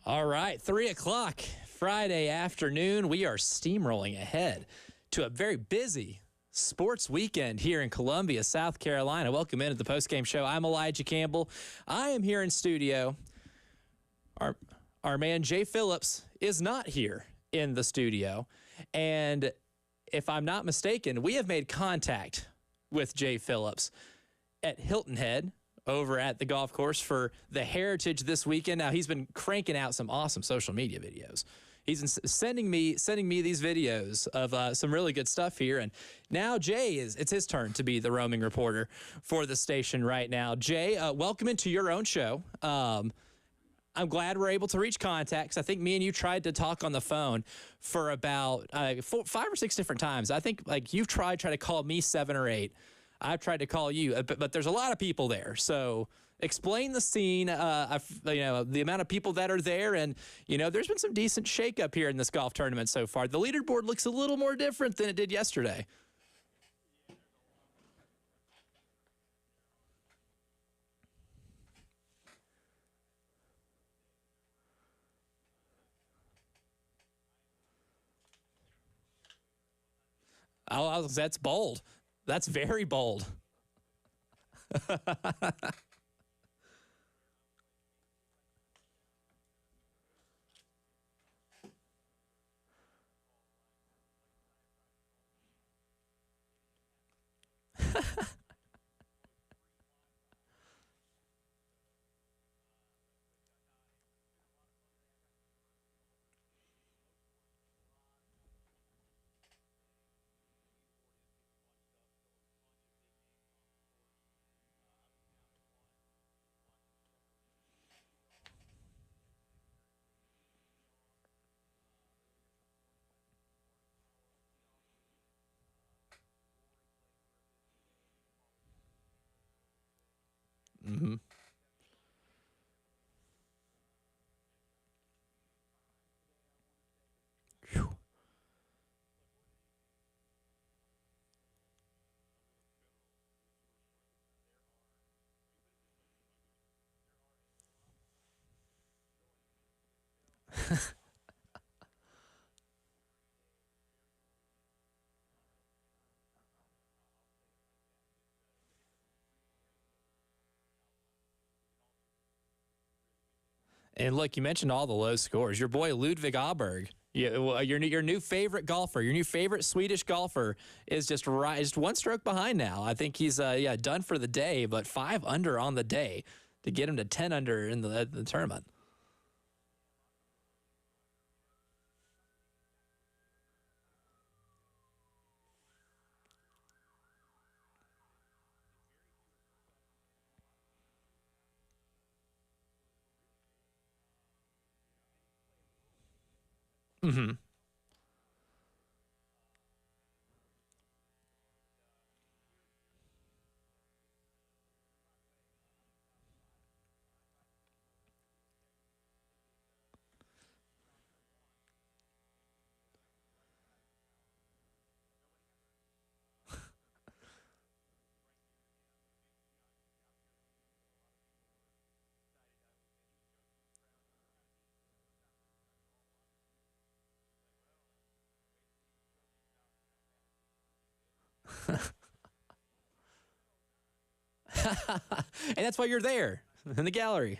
All right, 3 o'clock Friday afternoon. We are steamrolling ahead to a very busy sports weekend here in Columbia, South Carolina. Welcome into the Postgame Show. I'm Elijah Campbell. I am here in studio. Our man Jay Phillips is not here in the studio. And if I'm not mistaken, we have made contact with Jay Phillips at Hilton Head over at the golf course for the Heritage this weekend. Now, he's been cranking out some awesome social media videos. He's been sending me these videos of some really good stuff here. And now it's his turn to be the roaming reporter for the station right now. Jay, welcome into your own show. I'm glad we're able to reach contact, 'cause I think me and you tried to talk on the phone for about 5 or 6 different times. I think you've tried to call me 7 or 8. I've tried to call you, but there's a lot of people there. So explain the scene, the amount of people that are there. And, there's been some decent shakeup here in this golf tournament so far. The leaderboard looks a little more different than it did yesterday. Oh, that's bold. That's very bold. Mm-hmm. Whew. And look, you mentioned all the low scores. Your boy Ludwig Aberg, your new favorite golfer, your new favorite Swedish golfer, is just one stroke behind now. I think he's done for the day, but 5 under on the day to get him to 10 under in the tournament. Mm-hmm. And that's why you're there in the gallery.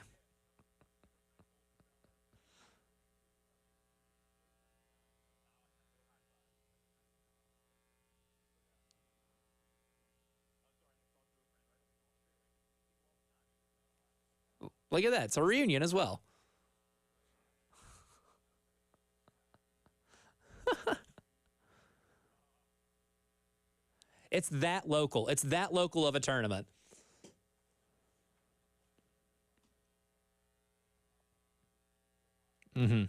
Look at that. It's a reunion as well. It's that local. It's that local of a tournament. Mm-hmm.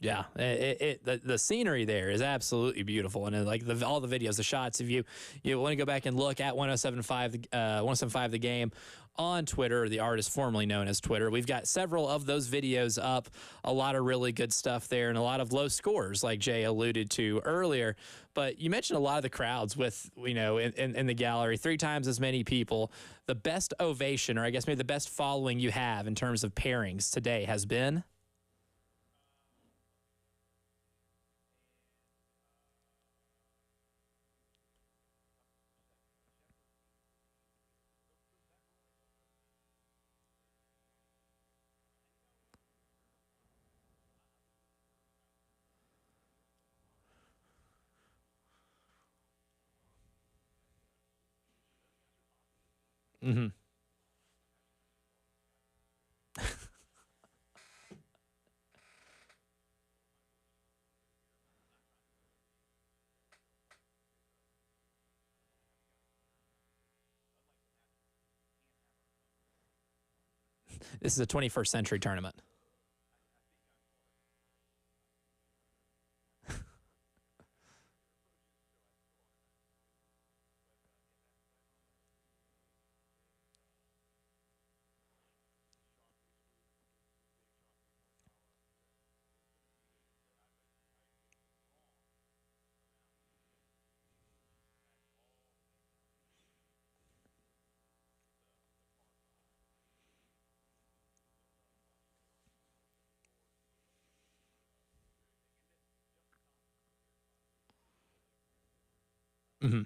Yeah, the scenery there is absolutely beautiful, and like all the videos, the shots. If you want to go back and look at 1075 the game on Twitter, the artist formerly known as Twitter, we've got several of those videos up. A lot of really good stuff there, and a lot of low scores, like Jay alluded to earlier. But you mentioned a lot of the crowds with in the gallery, 3 times as many people. The best ovation, or I guess maybe the best following you have in terms of pairings today has been. Mm-hmm. This is a 21st century tournament. Mm-hmm.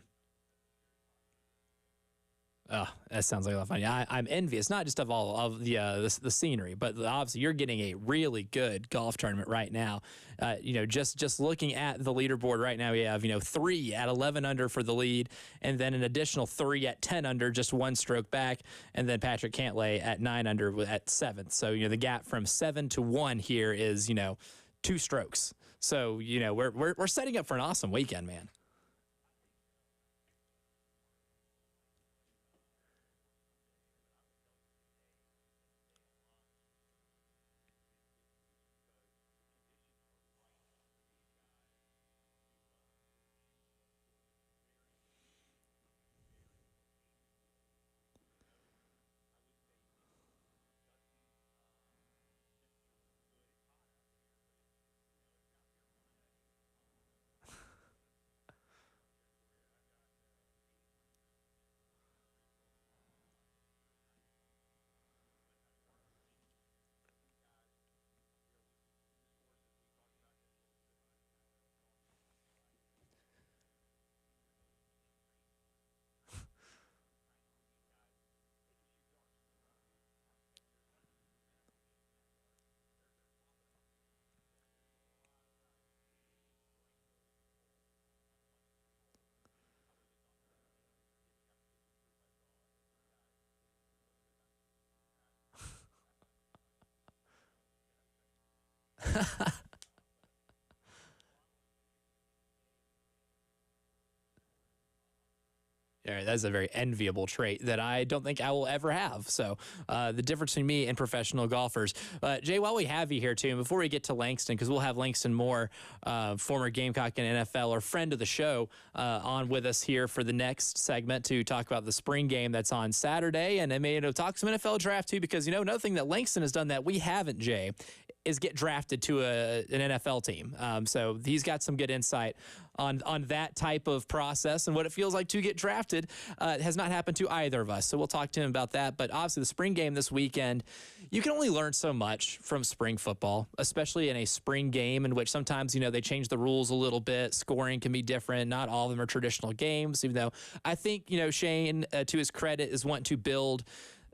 Oh, that sounds like a lot of fun. Yeah, I'm envious, not just of all of the scenery, but obviously you're getting a really good golf tournament right now. Just looking at the leaderboard right now, we have 3 at 11 under for the lead, and then an additional 3 at 10 under, just 1 stroke back, and then Patrick Cantlay at 9 under at 7th. So the gap from 7 to 1 here is 2 strokes. So we're setting up for an awesome weekend, man. Yeah, that's a very enviable trait that I don't think I will ever have. So the difference between me and professional golfers. Jay, while we have you here, too, and before we get to Langston, because we'll have Langston Moore, former Gamecock and NFL, or friend of the show, on with us here for the next segment to talk about the spring game that's on Saturday. And I may talk some NFL draft, too, because, another thing that Langston has done that we haven't, Jay, is get drafted to an NFL team. So he's got some good insight on that type of process and what it feels like to get drafted. It has not happened to either of us. So we'll talk to him about that. But obviously the spring game this weekend, you can only learn so much from spring football, especially in a spring game in which sometimes, they change the rules a little bit. Scoring can be different. Not all of them are traditional games, even though I think, Shane, to his credit, is wanting to build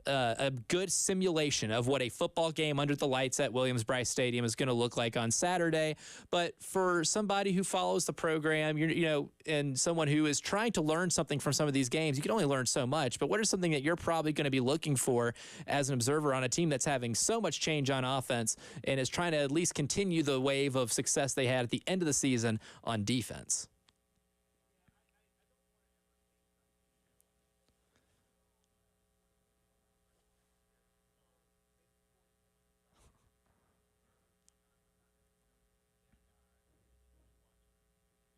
a good simulation of what a football game under the lights at Williams-Brice Stadium is going to look like on Saturday. But for somebody who follows the program, and someone who is trying to learn something from some of these games, you can only learn so much. But what is something that you're probably going to be looking for as an observer on a team that's having so much change on offense and is trying to at least continue the wave of success they had at the end of the season on defense?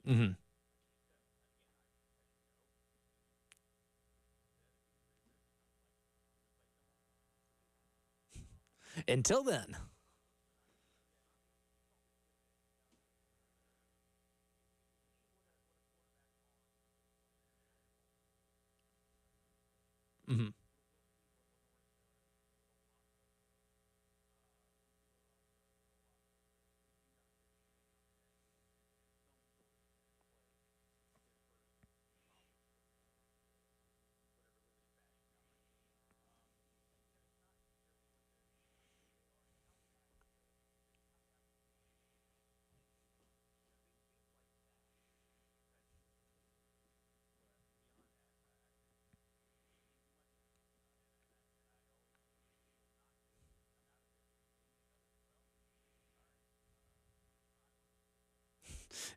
Hmm. Until then. Hmm.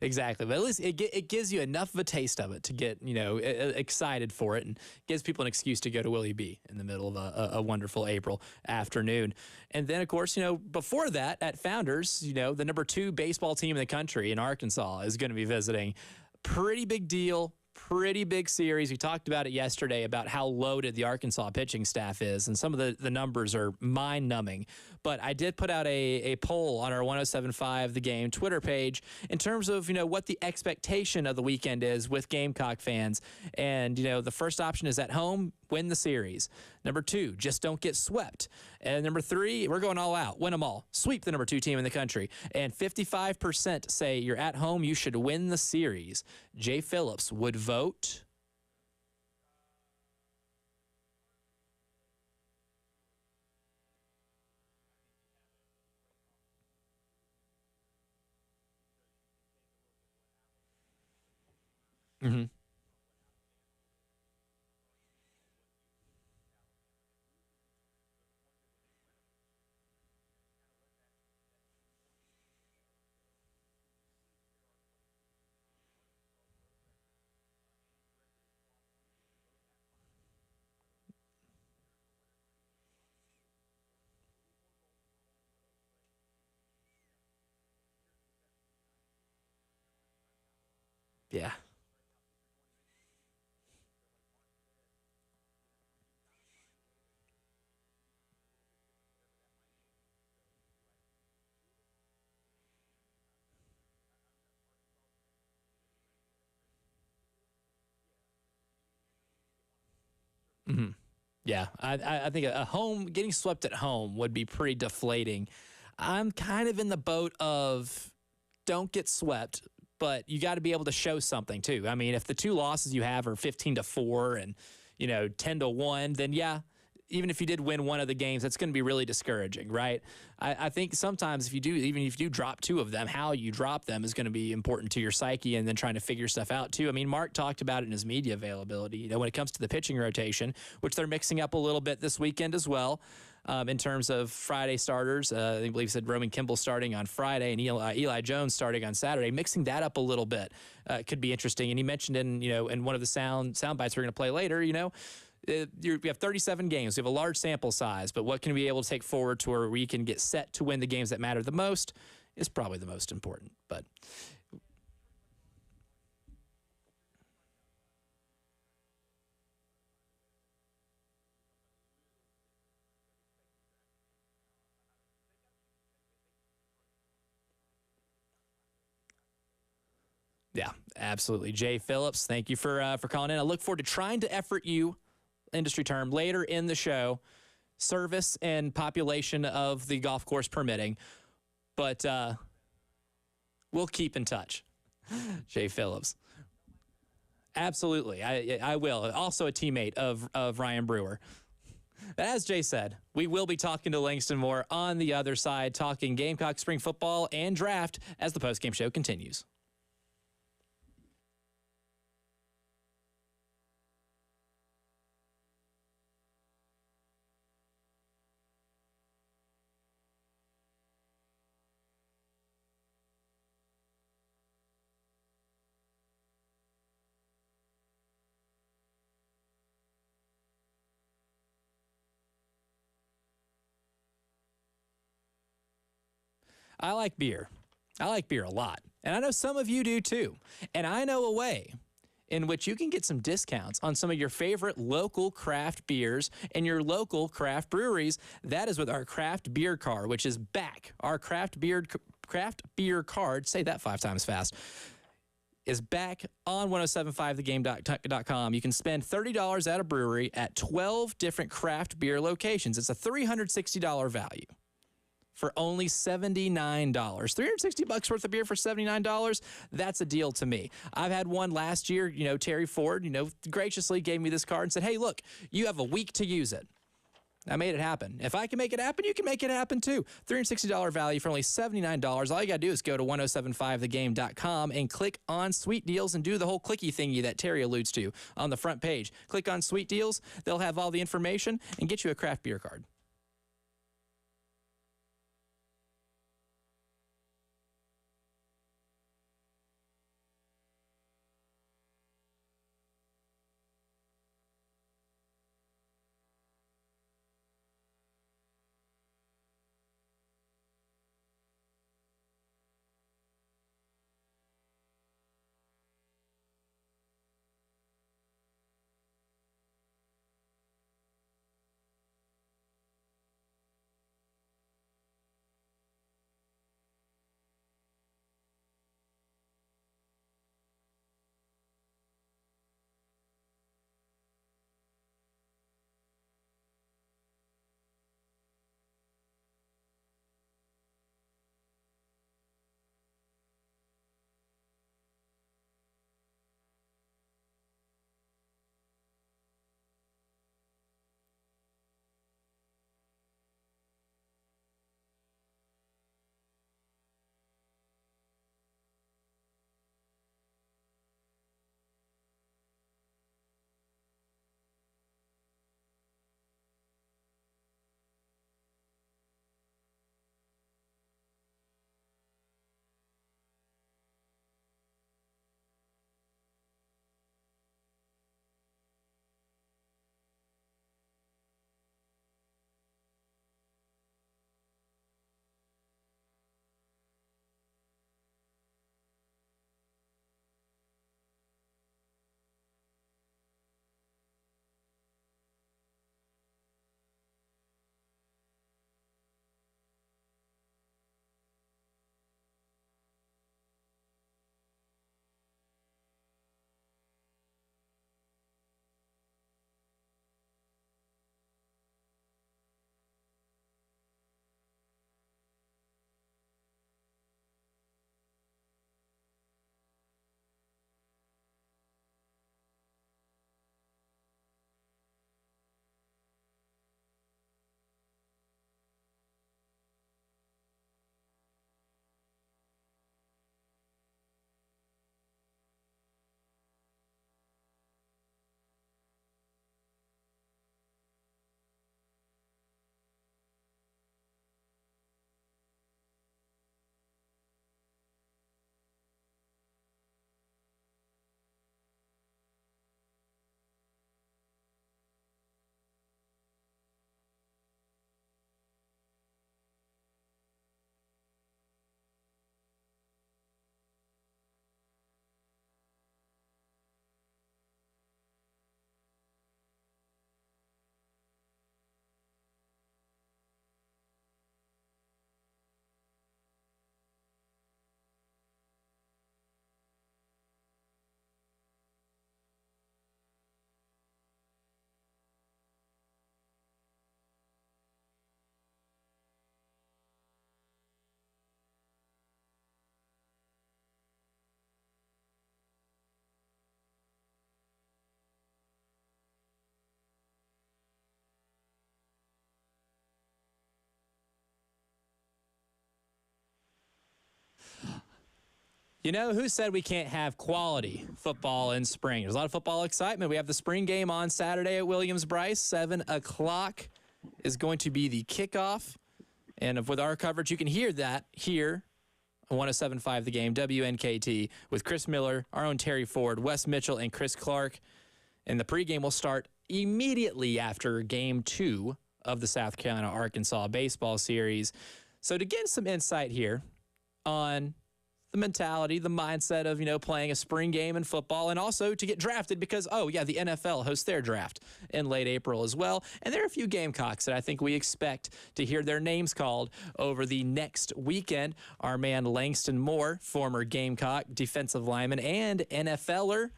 Exactly. But at least it gives you enough of a taste of it to get, excited for it, and gives people an excuse to go to Willie B in the middle of a wonderful April afternoon. And then, of course, before that at Founders, the number 2 baseball team in the country in Arkansas is going to be visiting. Pretty big deal. Pretty big series. We talked about it yesterday about how loaded the Arkansas pitching staff is, and some of the numbers are mind-numbing. But I did put out a poll on our 107.5 The Game Twitter page in terms of, what the expectation of the weekend is with Gamecock fans. And, the first option is at home, win the series. Number 2, just don't get swept. And number 3, we're going all out, win them all, sweep the number 2 team in the country. And 55% say you're at home, you should win the series. Jay Phillips would vote. Mm-hmm. Yeah. Mm-hmm. Yeah, I think a home getting swept at home would be pretty deflating. I'm kind of in the boat of don't get swept, but you got to be able to show something too. I mean, if the 2 losses you have are 15-4 and 10-1, then yeah, even if you did win one of the games, that's going to be really discouraging, right? I think sometimes if you do, even if you do drop 2 of them, how you drop them is going to be important to your psyche, and then trying to figure stuff out too. I mean, Mark talked about it in his media availability. When it comes to the pitching rotation, which they're mixing up a little bit this weekend as well. In terms of Friday starters, I believe he said Roman Kimball starting on Friday and Eli Jones starting on Saturday. Mixing that up a little bit could be interesting. And he mentioned in one of the sound bites we're going to play later, we have 37 games. We have a large sample size, but what can we be able to take forward to where we can get set to win the games that matter the most is probably the most important. But yeah, absolutely. Jay Phillips, thank you for calling in. I look forward to trying to effort you, industry term, later in the show, service and population of the golf course permitting. But we'll keep in touch. Jay Phillips. Absolutely. I will. Also a teammate of Ryan Brewer. As Jay said, we will be talking to Langston Moore on the other side, talking Gamecock spring football and draft as the postgame show continues. I like beer. I like beer a lot. And I know some of you do too. And I know a way in which you can get some discounts on some of your favorite local craft beers and your local craft breweries. That is with our craft beer card, which is back. Our craft beer card, say that 5 times fast, is back on 1075thegame.com. You can spend $30 at a brewery at 12 different craft beer locations. It's a $360 value for only $79. $360 worth of beer for $79, that's a deal to me. I've had one last year, Terry Ford, graciously gave me this card and said, hey, look, you have a week to use it. I made it happen. If I can make it happen, you can make it happen too. $360 value for only $79. All you got to do is go to 1075thegame.com and click on Sweet Deals and do the whole clicky thingy that Terry alludes to on the front page. Click on Sweet Deals. They'll have all the information and get you a craft beer card. Who said we can't have quality football in spring? There's a lot of football excitement. We have the spring game on Saturday at Williams-Brice. 7 o'clock is going to be the kickoff. And with our coverage, you can hear that here on 107.5 The Game, WNKT, with Chris Miller, our own Terry Ford, Wes Mitchell, and Chris Clark. And the pregame will start immediately after Game 2 of the South Carolina-Arkansas baseball series. So to get some insight here on the mentality, the mindset of, playing a spring game in football, and also to get drafted because, the NFL hosts their draft in late April as well. And there are a few Gamecocks that I think we expect to hear their names called over the next weekend. Our man Langston Moore, former Gamecock defensive lineman and NFLer,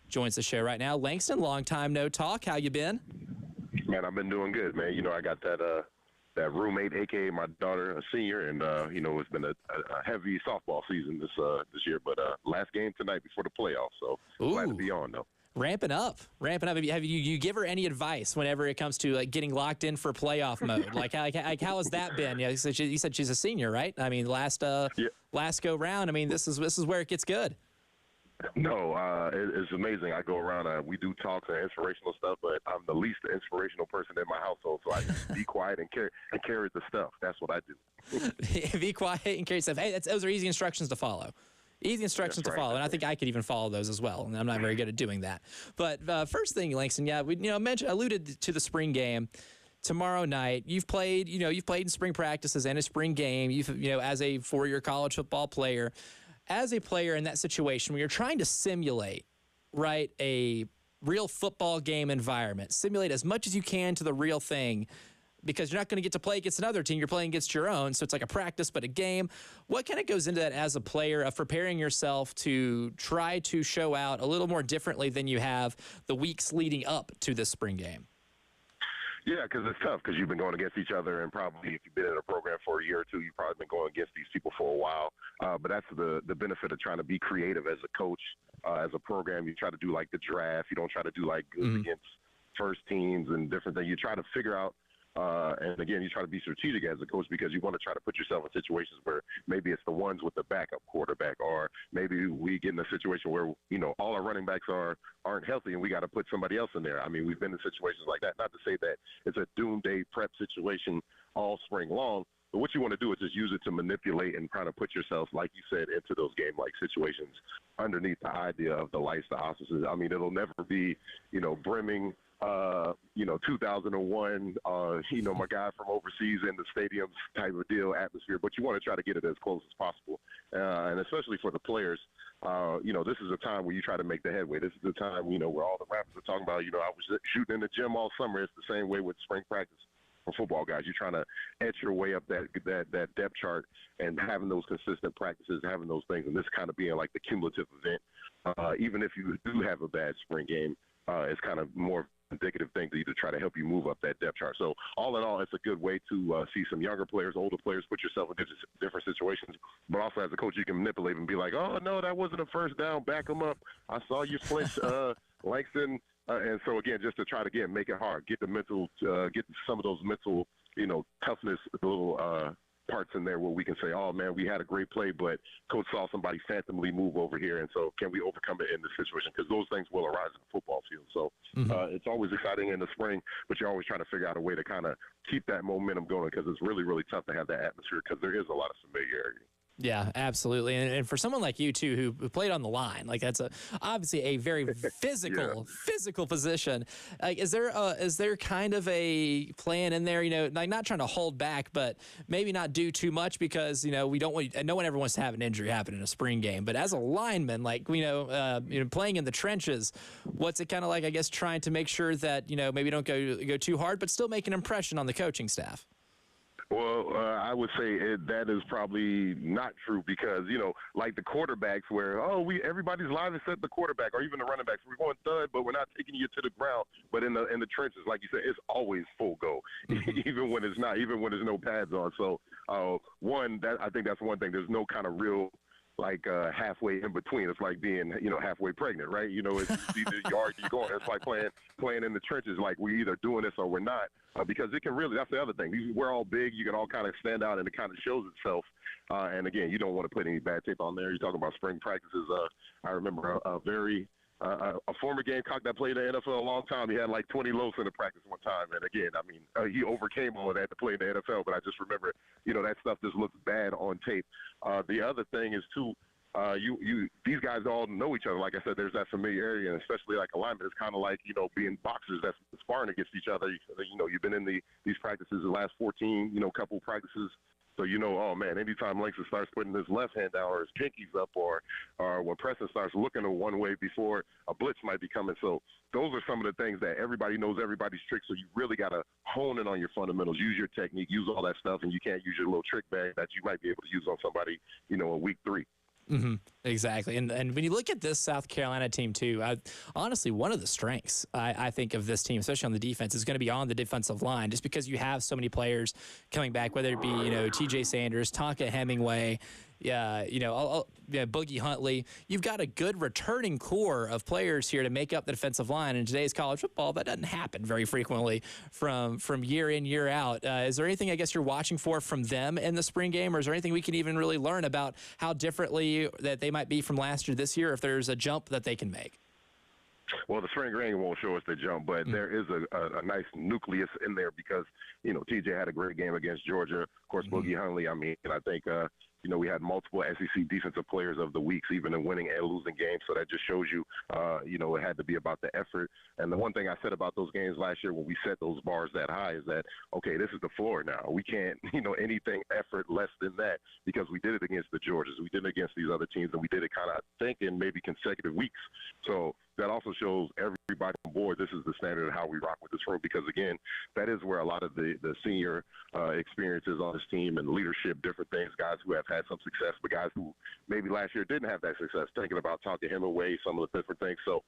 joins the show right now. Langston, long time no talk. How you been? Man, I've been doing good, man. I got that roommate, a.k.a. my daughter, a senior, and, it's been a heavy softball season this year. But last game tonight before the playoffs, so glad to be on, though. Ramping up. Have you give her any advice whenever it comes to getting locked in for playoff mode? How has that been? You said she's a senior, right? I mean, last go round. I mean, this is where it gets good. No, it's amazing. I go around. We do talks and inspirational stuff, but I'm the least inspirational person in my household, so I just be quiet and carry the stuff. That's what I do. Be quiet and carry stuff. Hey, those are easy instructions to follow. Easy instructions to follow, and I think I could even follow those as well. And I'm not very good at doing that. But first thing, Langston, we alluded to the spring game tomorrow night. You've played in spring practices and a spring game. As a 4-year college football player. As a player in that situation, when you're trying to simulate, right, a real football game environment, simulate as much as you can to the real thing, because you're not going to get to play against another team. You're playing against your own, so it's like a practice but a game. What kind of goes into that as a player of preparing yourself to try to show out a little more differently than you have the weeks leading up to this spring game? Yeah, because it's tough because you've been going against each other, and probably if you've been in a program for a year or two, you've probably been going against these people for a while. But that's the benefit of trying to be creative as a coach, as a program. You try to do like the draft. You don't try to do like good against first teams and different things. You try to figure out, and again, you try to be strategic as a coach because you want to try to put yourself in situations where maybe it's the ones with the backup quarterback, or maybe we get in a situation where, all our running backs aren't healthy and we got to put somebody else in there. I mean, we've been in situations like that. Not to say that it's a doomsday prep situation all spring long, but what you want to do is just use it to manipulate and kind of put yourself, like you said, into those game-like situations underneath the idea of the lights, the auspices. I mean, it'll never be, brimming, 2001, my guy from overseas in the stadiums type of deal atmosphere, but you want to try to get it as close as possible. And especially for the players, this is a time where you try to make the headway. This is the time, where all the rappers are talking about, I was shooting in the gym all summer. It's the same way with spring practice for football guys. You're trying to etch your way up that depth chart and having those consistent practices, having those things, and this kind of being like the cumulative event. Even if you do have a bad spring game, it's kind of more indicative thing to you to try to help you move up that depth chart. So all in all, it's a good way to see some younger players, older players, put yourself in different situations. But also as a coach, you can manipulate and be like, oh, no, that wasn't a first down. Back them up. I saw you flinch, Langston. And so, again, just to try to, again, make it hard, get the mental, get some of those mental, toughness, little parts in there where we can say, oh, man, we had a great play, but coach saw somebody phantomly move over here, and so can we overcome it in this situation? Because those things will arise in the football field. So it's always exciting in the spring, but you're always trying to figure out a way to kind of keep that momentum going because it's really, really tough to have that atmosphere because there is a lot of familiarity. Yeah, absolutely. And for someone like you, too, who played on the line, that's obviously a very physical position. Is there kind of a plan in there, not trying to hold back, but maybe not do too much because, we don't want, no one ever wants to have an injury happen in a spring game. But as a lineman, playing in the trenches, what's it kind of like, I guess, trying to make sure that, maybe don't go too hard, but still make an impression on the coaching staff? Well, I would say that is probably not true because, like the quarterbacks where, everybody's live except the quarterback or even the running backs. We're going thud, but we're not taking you to the ground. But in the trenches, like you said, it's always full go, even when it's not, even when there's no pads on. So, I think that's one thing. There's no kind of real halfway in between. It's like being, halfway pregnant, right? It's either yard you're going. It's like playing in the trenches. Like we're either doing this or we're not. Because it can really, that's the other thing. We're all big. You can all kind of stand out and it kind of shows itself. And again, you don't want to put any bad tape on there. You're talking about spring practices. I remember a former Gamecock that played in the NFL a long time. He had like 20 loafs in the practice one time. And again, he overcame all of that to play in the NFL. But I just remember, that stuff just looks bad on tape. The other thing is too, these guys all know each other. Like I said, there's that familiarity, and especially like alignment. It's kind of like, being boxers that's sparring against each other. You've been in these practices the last 14, couple practices So oh man, anytime Langston starts putting his left hand down or his pinkies up, or when Preston starts looking a one way before a blitz might be coming. So those are some of the things that everybody knows everybody's tricks. So you really got to hone in on your fundamentals, use your technique, use all that stuff, and you can't use your little trick bag that you might be able to use on somebody, in week 3. Mm-hmm. Exactly. And when you look at this South Carolina team, too, honestly, one of the strengths, I think, of this team, especially on the defense, is going to be on the defensive line, just because you have so many players coming back, whether it be, T.J. Sanders, Tonka Hemingway, Boogie Huntley. You've got a good returning core of players here to make up the defensive line. In today's college football, that doesn't happen very frequently from year in, year out. Is there anything, I guess, you're watching for from them in the spring game, or is there anything we can even really learn about how differently that they might be from last year this year, if there's a jump that they can make? Well, the spring game won't show us the jump, but there is a nice nucleus in there because, TJ had a great game against Georgia. Of course, Boogie Huntley, and I think, we had multiple SEC defensive players of the weeks, even in winning and losing games. So that just shows you, it had to be about the effort. And the one thing I said about those games last year when we set those bars that high is that, okay, this is the floor now. We can't, anything effort less than that, because we did it against the Georgias. We did it against these other teams, and we did it kind of, I think, in maybe consecutive weeks. So that also shows everybody on board this is the standard of how we rock with this room, because, again, that is where a lot of the senior experiences on this team and leadership, different things, guys who have had some success, but guys who maybe last year didn't have that success, thinking about Tonka Hemingway, some of the different things. So,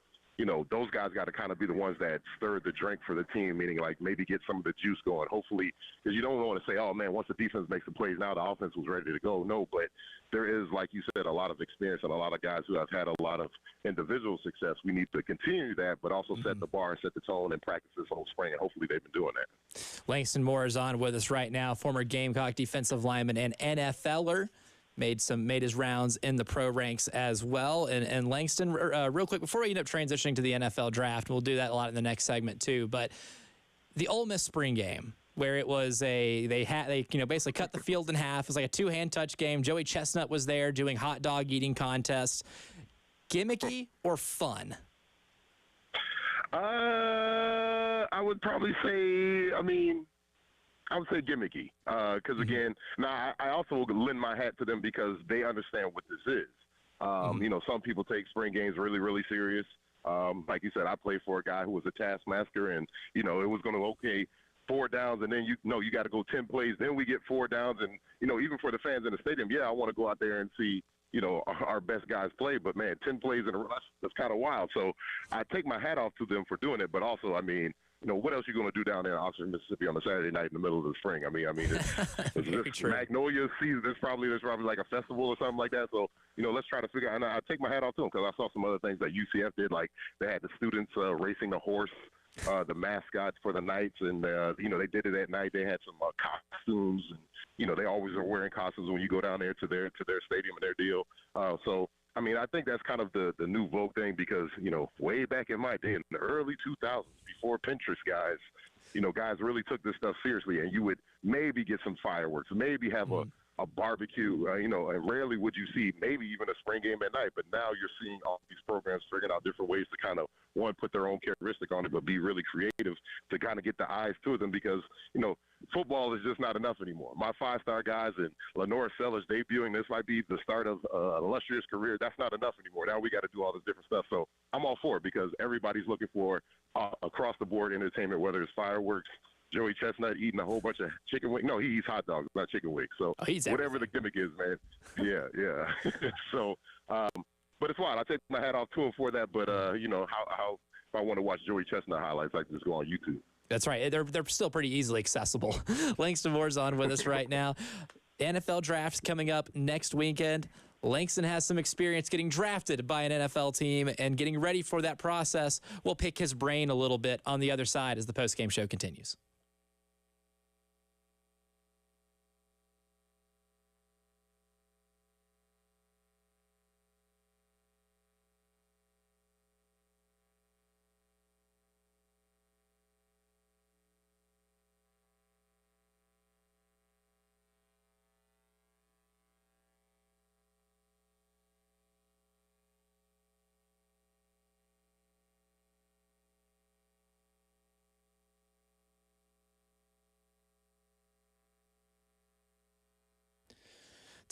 those guys got to kind of be the ones that stir the drink for the team, meaning like maybe get some of the juice going, hopefully, because you don't want to say, oh, man, once the defense makes the plays, now the offense was ready to go. No, but there is, like you said, a lot of experience and a lot of guys who have had a lot of individual success. We need to continue that, but also set the bar and set the tone and practice this whole spring, and hopefully they've been doing that. Langston Moore is on with us right now, former Gamecock defensive lineman and NFLer. Made his rounds in the pro ranks as well. And Langston, real quick, before we end up transitioning to the NFL draft, we'll do that a lot in the next segment too, but the Ole Miss spring game, where it was they basically cut the field in half. It was like a two-hand touch game. Joey Chestnut was there doing hot dog eating contests. Gimmicky or fun? I would probably say, I would say gimmicky, because, again, now I also lend my hat to them because they understand what this is. Some people take spring games really, really serious. Like you said, I played for a guy who was a taskmaster, and, it was going to, 4 downs, and then you got to go 10 plays. Then we get 4 downs, and, even for the fans in the stadium, I want to go out there and see, our best guys play. But, man, 10 plays in a row, that's kind of wild. So I take my hat off to them for doing it, but also, what else are you going to do down there in Oxford, Mississippi on a Saturday night in the middle of the spring? It's Magnolia season. There's probably like a festival or something like that. So, let's try to figure out. And I take my hat off to them because I saw some other things that UCF did. Like they had the students racing the horse, the mascots for the Knights. And, they did it at night. They had some costumes. And, they always are wearing costumes when you go down there to their stadium and their deal. I think that's kind of the new Vogue thing because, way back in my day, in the early 2000s, before Pinterest, guys really took this stuff seriously, and you would maybe get some fireworks, maybe have a barbecue, and rarely would you see maybe even a spring game at night. But now you're seeing all these programs figuring out different ways to kind of, one, put their own characteristic on it, but be really creative to kind of get the eyes to them because, football is just not enough anymore. My 5-star guys and Lenora Sellers debuting, this might be the start of an illustrious career. That's not enough anymore. Now we got to do all this different stuff. So I'm all for it because everybody's looking for across-the-board entertainment, whether it's fireworks, Joey Chestnut eating a whole bunch of chicken wings. No, he eats hot dogs, not chicken wings. So whatever the gimmick is, man. Yeah. So, but it's wild. I take my hat off to him for that. But, how if I want to watch Joey Chestnut highlights, I can just go on YouTube. That's right. They're still pretty easily accessible. Langston Moore's on with us right now. NFL draft's coming up next weekend. Langston has some experience getting drafted by an NFL team and getting ready for that process. We'll pick his brain a little bit on the other side as the postgame show continues.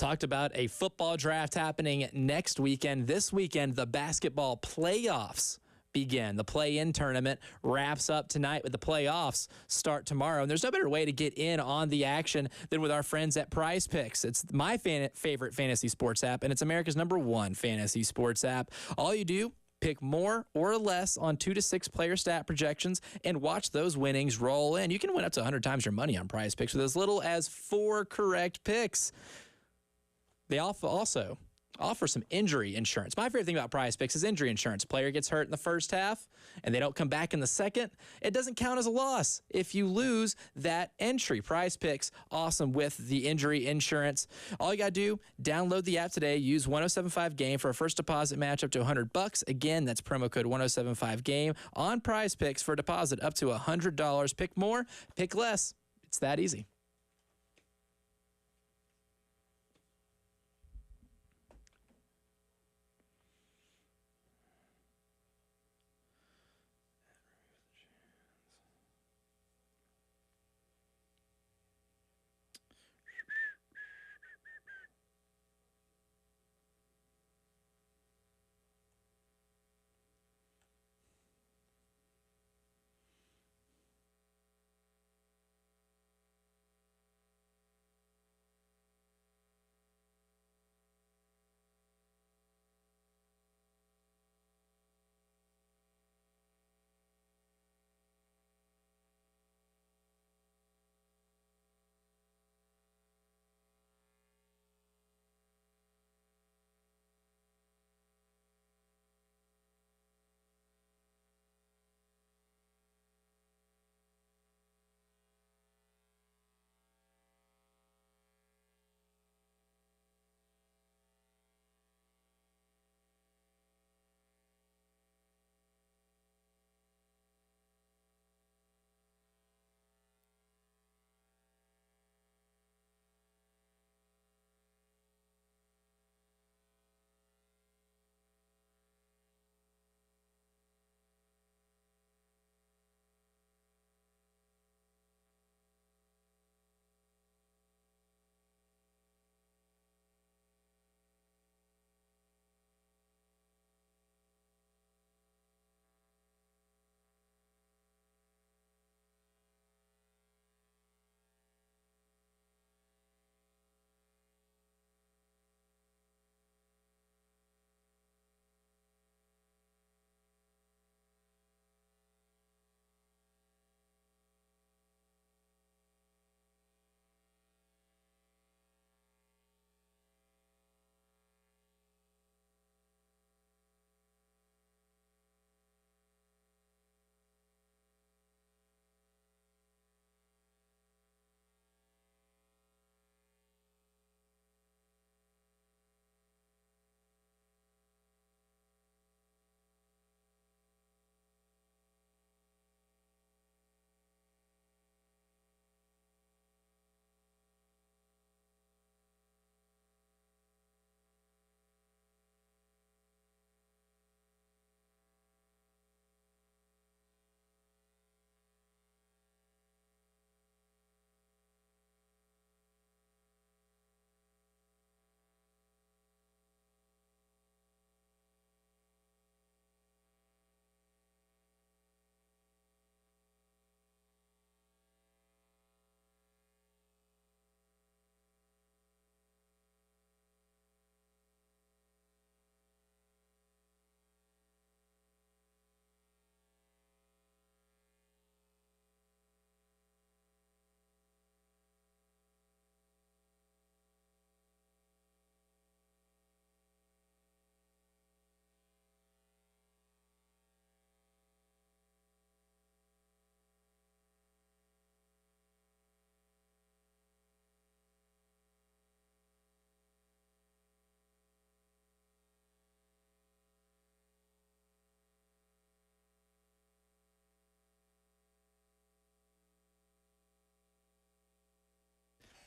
Talked about a football draft happening next weekend. This weekend, the basketball playoffs begin. The play-in tournament wraps up tonight with the playoffs start tomorrow. And there's no better way to get in on the action than with our friends at Prize Picks. It's my favorite fantasy sports app, and it's America's #1 fantasy sports app. All you do, pick more or less on 2 to 6 player stat projections and watch those winnings roll in. You can win up to 100 times your money on Prize Picks with as little as 4 correct picks. They also offer some injury insurance. My favorite thing about Prize Picks is injury insurance. Player gets hurt in the first half and they don't come back in the second, it doesn't count as a loss if you lose that entry. Prize Picks, awesome with the injury insurance. All you got to do, download the app today, use 1075-GAME for a first deposit match up to $100. Again, that's promo code 1075-GAME on Prize Picks for a deposit up to $100. Pick more, pick less. It's that easy.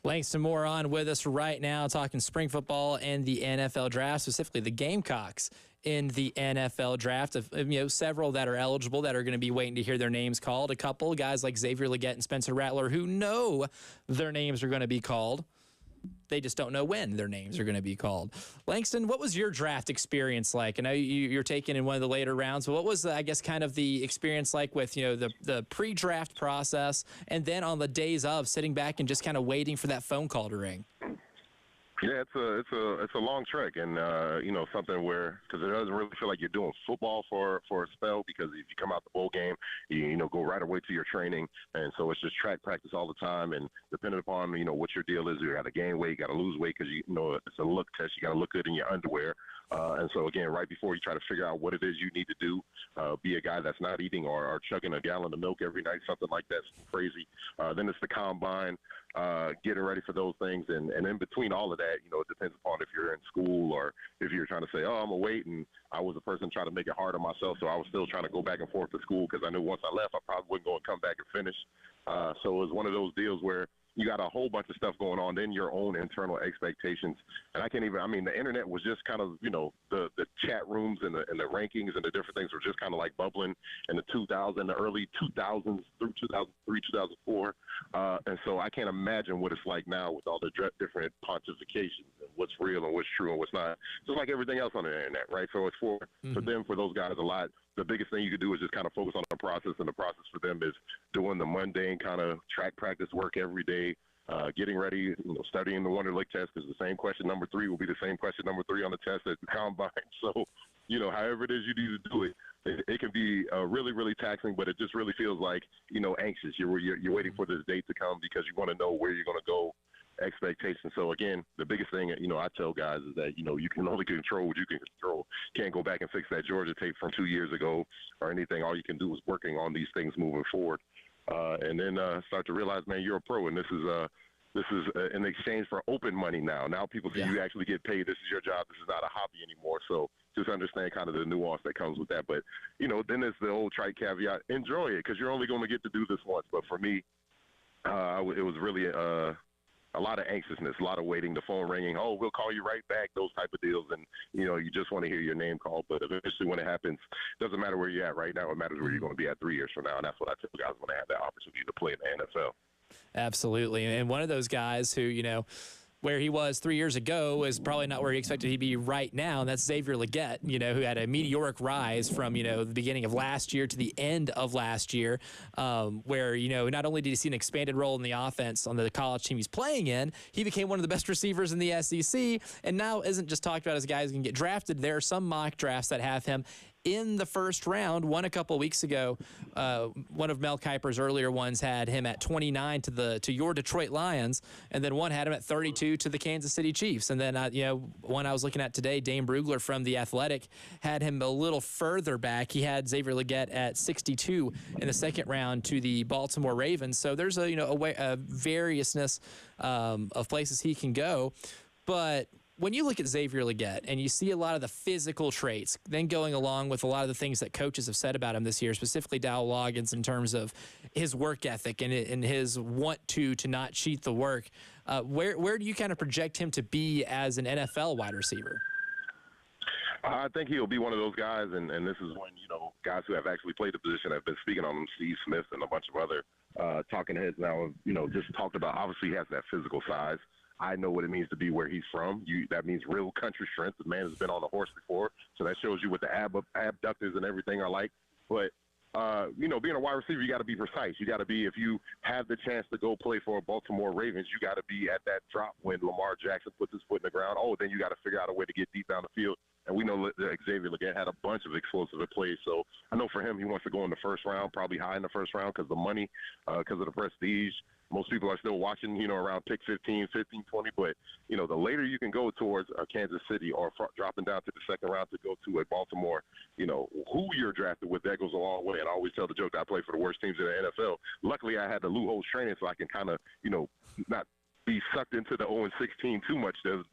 Langston Moore on with us right now, talking spring football and the NFL draft, specifically the Gamecocks in the NFL draft. Of several that are eligible that are going to be waiting to hear their names called. A couple guys like Xavier Legette and Spencer Rattler who know their names are going to be called. They just don't know when their names are going to be called. Langston, what was your draft experience like? I know you're taken in one of the later rounds, but what was, I guess, kind of the experience like with, the pre-draft process and then on the days of sitting back and just kind of waiting for that phone call to ring? Yeah, it's a long trek, and something where, because it doesn't really feel like you're doing football for a spell, because if you come out the bowl game, you go right away to your training, and so it's just track practice all the time, and depending upon what your deal is, you got to gain weight, you got to lose weight, because it's a look test, you got to look good in your underwear, and so again, right before you try to figure out what it is you need to do, be a guy that's not eating or chugging a gallon of milk every night, something like that's crazy. Then it's the combine, getting ready for those things, and in between all of that, it depends upon if you're in school or if you're trying to say, oh, I'm going to wait, and I was a person trying to make it hard on myself, so I was still trying to go back and forth to school because I knew once I left, I probably wasn't going to come back and finish. So it was one of those deals where you got a whole bunch of stuff going on, then your own internal expectations. And the internet was just kind of, the chat rooms and the rankings and the different things were just kind of like bubbling in the early 2000s through 2003, 2004. And so I can't imagine what it's like now with all the different pontifications and what's real and what's true and what's not. Just like everything else on the internet, right? So it's for them, for those guys, a lot. The biggest thing you can do is just kind of focus on the process, and the process for them is doing the mundane kind of track practice work every day, getting ready, studying the Wonder Lake test, because the same question number 3 will be the same question number 3 on the test at the combine. So, however it is you need to do it, it can be really, really taxing, but it just really feels like, anxious. You're waiting for this date to come because you want to know where you're going to go. Expectations. So again, the biggest thing I tell guys is that you can only control what you can control. Can't go back and fix that Georgia tape from 2 years ago or anything. All you can do is working on these things moving forward, and then start to realize, man, you're a pro, and this is in exchange for open money now. Now people say you actually get paid. This is your job. This is not a hobby anymore. So just understand kind of the nuance that comes with that. But then there's the old trite caveat: enjoy it, because you're only going to get to do this once. But for me, it was really a lot of anxiousness, a lot of waiting, the phone ringing, oh, we'll call you right back, those type of deals. And, you just want to hear your name called. But eventually when it happens, it doesn't matter where you're at right now. It matters where you're going to be at 3 years from now. And that's what I tell guys when they have that opportunity to play in the NFL. Absolutely. And one of those guys who, where he was 3 years ago is probably not where he expected he'd be right now. And that's Xavier Legette, who had a meteoric rise from, the beginning of last year to the end of last year, where, not only did he see an expanded role in the offense on the college team he's playing in, he became one of the best receivers in the SEC, and now isn't just talked about as a guy who can get drafted. There are some mock drafts that have him in the first round. One a couple of weeks ago, one of Mel Kiper's earlier ones had him at 29 to your Detroit Lions, and then one had him at 32 to the Kansas City Chiefs. And then, one I was looking at today, Dane Brugler from The Athletic had him a little further back. He had Xavier Legette at 62 in the second round to the Baltimore Ravens. So there's a variousness of places he can go. But when you look at Xavier Legette and you see a lot of the physical traits, then going along with a lot of the things that coaches have said about him this year, specifically Dow Loggins, in terms of his work ethic and his want to not cheat the work, where do you kind of project him to be as an NFL wide receiver? I think he'll be one of those guys, and this is when, guys who have actually played the position have been speaking on him, Steve Smith and a bunch of other talking heads now, just talked about, obviously he has that physical size. I know what it means to be where he's from. That means real country strength. The man has been on a horse before, so that shows you what the abductors and everything are like. But, being a wide receiver, you got to be precise. You got to be, if you have the chance to go play for Baltimore Ravens, you got to be at that drop when Lamar Jackson puts his foot in the ground. Oh, then you got to figure out a way to get deep down the field. And we know that Xavier Legette had a bunch of explosive plays. So I know for him, he wants to go in the first round, probably high in the first round because of the money, because of the prestige. Most people are still watching, around pick 15, 20. But, the later you can go towards Kansas City or dropping down to the second round to go to a Baltimore, who you're drafted with, that goes a long way. And I always tell the joke that I play for the worst teams in the NFL. Luckily, I had the Lou Holtz training so I can kind of, not be sucked into the 0-16 too much, the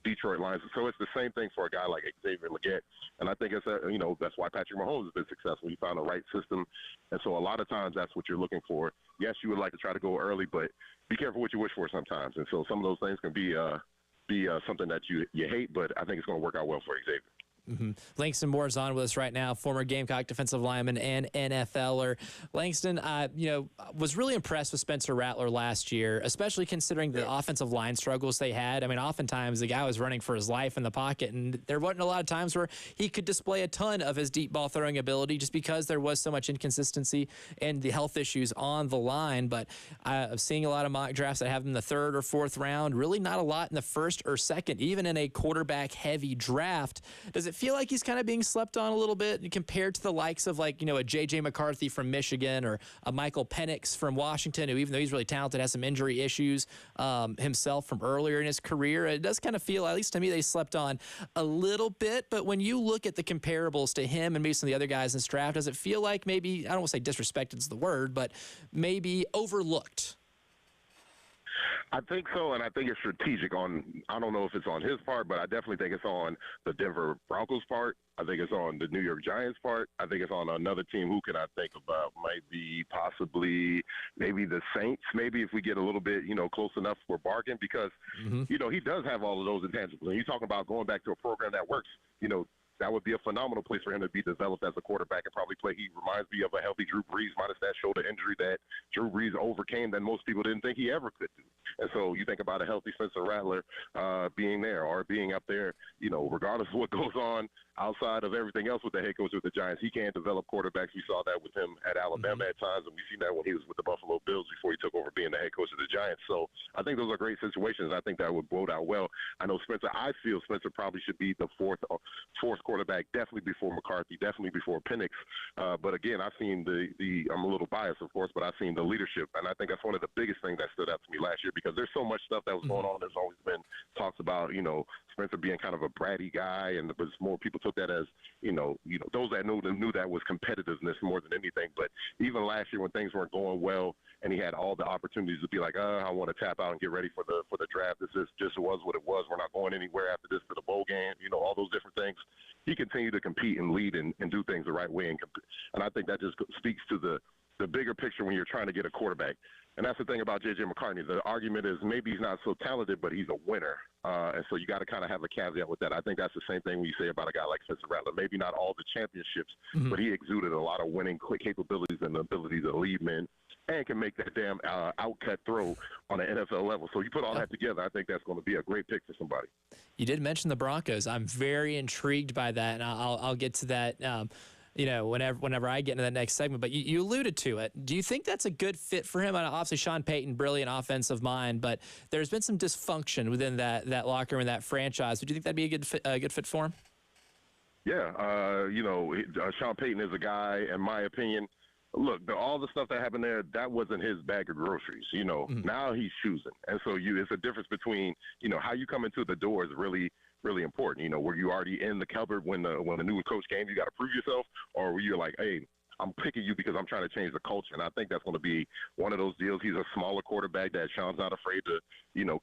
Detroit Lions. So it's the same thing for a guy like Xavier Legette. And I think it's, that's why Patrick Mahomes has been successful. He found the right system. And so a lot of times that's what you're looking for. Yes, you would like to try to go early, but be careful what you wish for sometimes. And so some of those things can be something that you hate, but I think it's going to work out well for Xavier. Mm-hmm. Langston Moore is on with us right now, former Gamecock defensive lineman and NFLer. Langston, was really impressed with Spencer Rattler last year, especially considering the offensive line struggles they had. I mean, oftentimes the guy was running for his life in the pocket, and there wasn't a lot of times where he could display a ton of his deep ball throwing ability just because there was so much inconsistency and the health issues on the line. But I'm seeing a lot of mock drafts that have him in the third or fourth round, really not a lot in the first or second, even in a quarterback-heavy draft. Does it feel like he's kind of being slept on a little bit compared to the likes of, like, a J.J. McCarthy from Michigan or a Michael Penix from Washington, who, even though he's really talented, has some injury issues himself from earlier in his career? It does kind of feel, at least to me, they slept on a little bit. But when you look at the comparables to him and maybe some of the other guys in this draft, does it feel like maybe, I don't want to say disrespected is the word, but maybe overlooked? I think so, and I think it's strategic I don't know if it's on his part, but I definitely think it's on the Denver Broncos part. I think it's on the New York Giants part. I think it's on another team. Who can I think about? Might be possibly maybe the Saints, maybe if we get a little bit, close enough for bargain, because, he does have all of those intangibles. And you're talking about going back to a program that works, that would be a phenomenal place for him to be developed as a quarterback and probably play. He reminds me of a healthy Drew Brees, minus that shoulder injury that Drew Brees overcame that most people didn't think he ever could do. And so you think about a healthy Spencer Rattler being there or being up there, regardless of what goes on outside of everything else with the head coach with the Giants, he can develop quarterbacks. We saw that with him at Alabama at times, and we've seen that when he was with the Buffalo Bills before he took over being the head coach of the Giants. So I think those are great situations. I think that would bode out well. I feel Spencer probably should be the fourth quarterback, definitely before McCarthy, definitely before Penix. But again, I've seen I'm a little biased, of course, but I've seen the leadership, and I think that's one of the biggest things that stood out to me last year, because there's so much stuff that was going on. There's always been talks about, Spencer being kind of a bratty guy, and there was more people took that as, those that knew that was competitiveness more than anything. But even last year when things weren't going well and he had all the opportunities to be like, I want to tap out and get ready for the draft. This just was what it was. We're not going anywhere after this to the bowl game, all those different things. He continued to compete and lead and do things the right way. And I think that just speaks to the bigger picture when you're trying to get a quarterback. And that's the thing about J.J. McCartney. The argument is maybe he's not so talented, but he's a winner. And so you got to kind of have a caveat with that. I think that's the same thing when you say about a guy like Spencer Rattler. Maybe not all the championships, but he exuded a lot of winning capabilities and the ability to lead men and can make that damn outcut throw on an NFL level. So you put all that together, I think that's going to be a great pick for somebody. You did mention the Broncos. I'm very intrigued by that, and I'll get to that whenever I get into that next segment. But you alluded to it. Do you think that's a good fit for him? Obviously, Sean Payton, brilliant offensive mind, but there's been some dysfunction within that locker room and that franchise. Would you think that'd be a good fit for him? Yeah. Sean Payton is a guy, in my opinion, look, all the stuff that happened there, that wasn't his bag of groceries. Now he's choosing. And so it's a difference between, how you come into the door is really, really important. Were you already in the cupboard when the new coach came, you got to prove yourself, or were you like, hey, I'm picking you because I'm trying to change the culture. And I think that's going to be one of those deals. He's a smaller quarterback that Sean's not afraid to,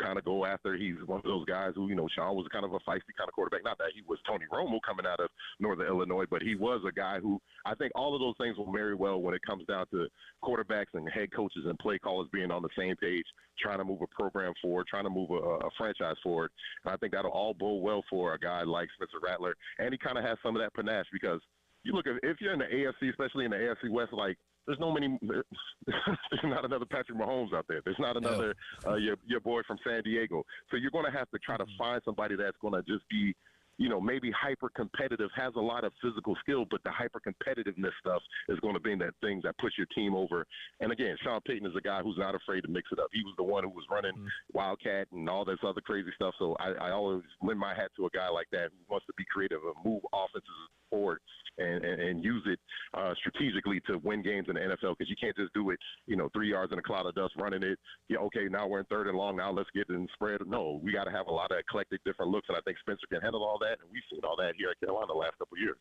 kind of go after. He's one of those guys who, Sean was kind of a feisty kind of quarterback. Not that he was Tony Romo coming out of Northern Illinois, but he was a guy who I think all of those things will marry well when it comes down to quarterbacks and head coaches and play callers being on the same page, trying to move a program forward, trying to move a franchise forward. And I think that'll all bode well for a guy like Spencer Rattler. And he kind of has some of that panache because you look at if you're in the AFC, especially in the AFC West, like there's not another Patrick Mahomes out there. There's not another your boy from San Diego. So you're going to have to try to find somebody that's going to just be, maybe hyper competitive, has a lot of physical skill, but the hyper competitiveness stuff is going to be that thing that puts your team over. And again, Sean Payton is a guy who's not afraid to mix it up. He was the one who was running Wildcat and all this other crazy stuff. So I always lend my hat to a guy like that who wants to be creative and move offenses forward and use it strategically to win games in the NFL, because you can't just do it, 3 yards in a cloud of dust running it. Yeah, okay, now we're in third and long. Now let's get it and spread. No, we got to have a lot of eclectic different looks, and I think Spencer can handle all that, and we've seen all that here at Carolina the last couple of years.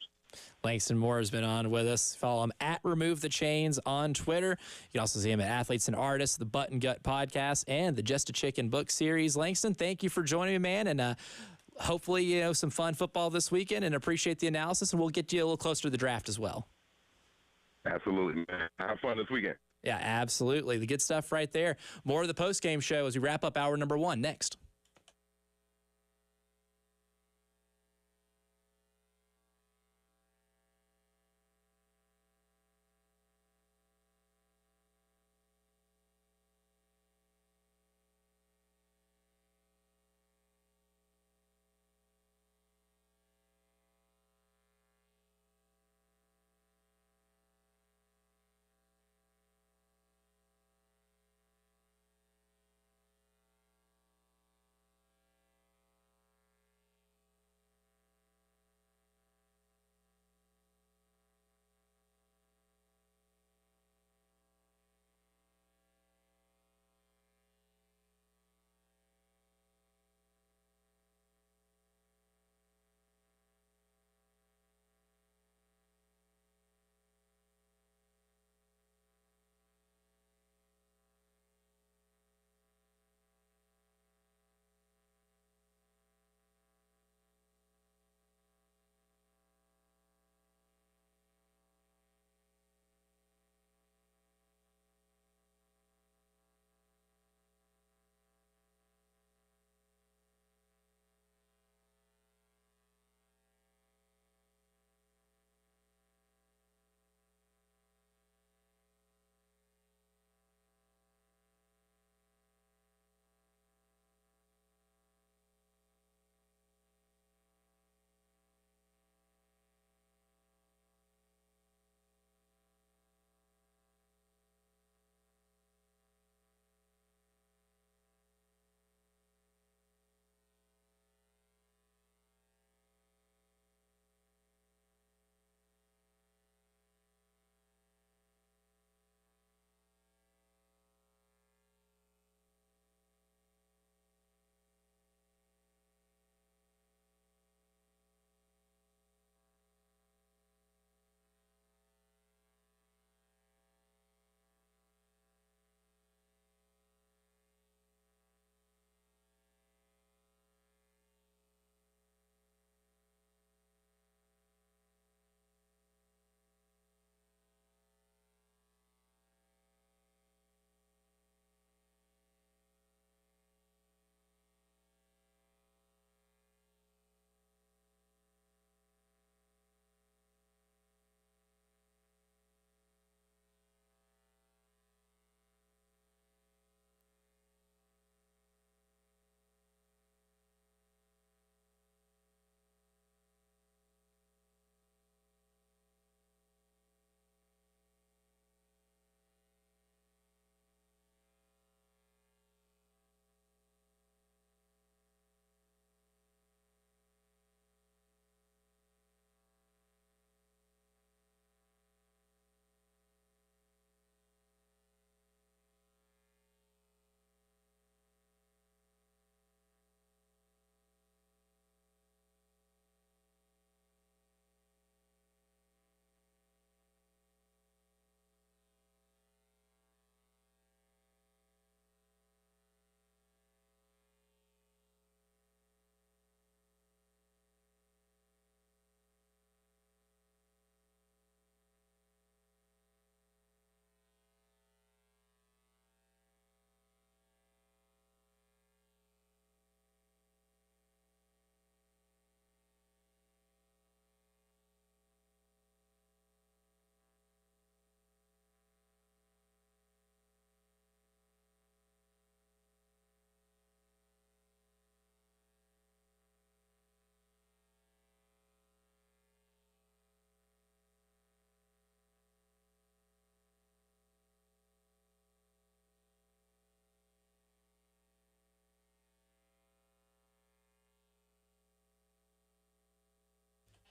Langston Moore has been on with us. Follow him at Remove the Chains on Twitter. You can also see him at Athletes and Artists, the Button Gut podcast, and the Just a Chicken book series. Langston, thank you for joining me, man, and hopefully, some fun football this weekend, and appreciate the analysis, and we'll get you a little closer to the draft as well. Absolutely, man. Have fun this weekend. Yeah, absolutely. The good stuff right there. More of the postgame show as we wrap up hour number 1 next.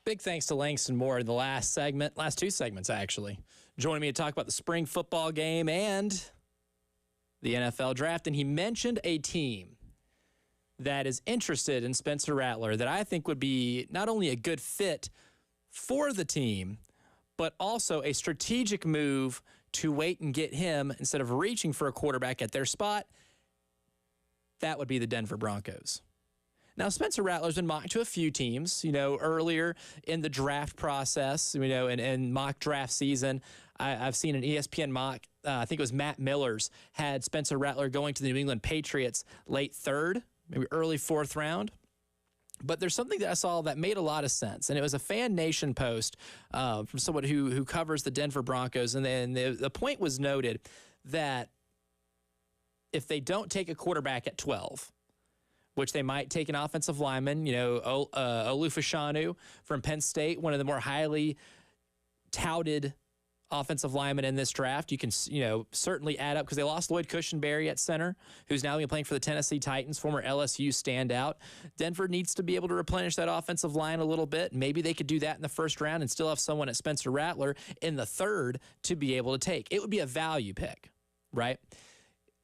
Big thanks to Langston Moore in the last two segments, actually. Joining me to talk about the spring football game and the NFL draft. And he mentioned a team that is interested in Spencer Rattler that I think would be not only a good fit for the team, but also a strategic move to wait and get him instead of reaching for a quarterback at their spot. That would be the Denver Broncos. Now, Spencer Rattler's been mocked to a few teams, earlier in the draft process, in mock draft season. I've seen an ESPN mock, I think it was Matt Miller's, had Spencer Rattler going to the New England Patriots late third, maybe early fourth round. But there's something that I saw that made a lot of sense, and it was a Fan Nation post from someone who covers the Denver Broncos, and then the point was noted that if they don't take a quarterback at 12, which they might take an offensive lineman, Olufashanu from Penn State, one of the more highly touted offensive linemen in this draft. You can, certainly add up because they lost Lloyd Cushenberry at center, who's now playing for the Tennessee Titans, former LSU standout. Denver needs to be able to replenish that offensive line a little bit. Maybe they could do that in the first round and still have someone at Spencer Rattler in the third to be able to take. It would be a value pick, right?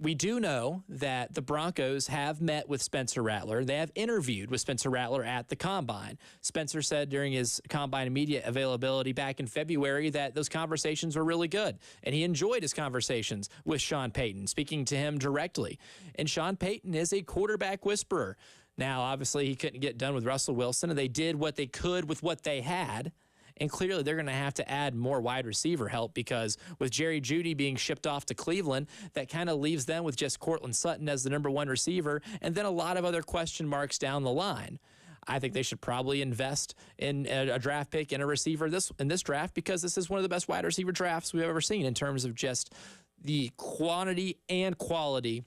We do know that the Broncos have met with Spencer Rattler. They have interviewed with Spencer Rattler at the Combine. Spencer said during his Combine media availability back in February that those conversations were really good, and he enjoyed his conversations with Sean Payton, speaking to him directly. And Sean Payton is a quarterback whisperer. Now, obviously, he couldn't get done with Russell Wilson, and they did what they could with what they had. And clearly, they're going to have to add more wide receiver help because with Jerry Jeudy being shipped off to Cleveland, that kind of leaves them with just Cortland Sutton as the number one receiver and then a lot of other question marks down the line. I think they should probably invest in a draft pick and a receiver in this draft because this is one of the best wide receiver drafts we've ever seen in terms of just the quantity and quality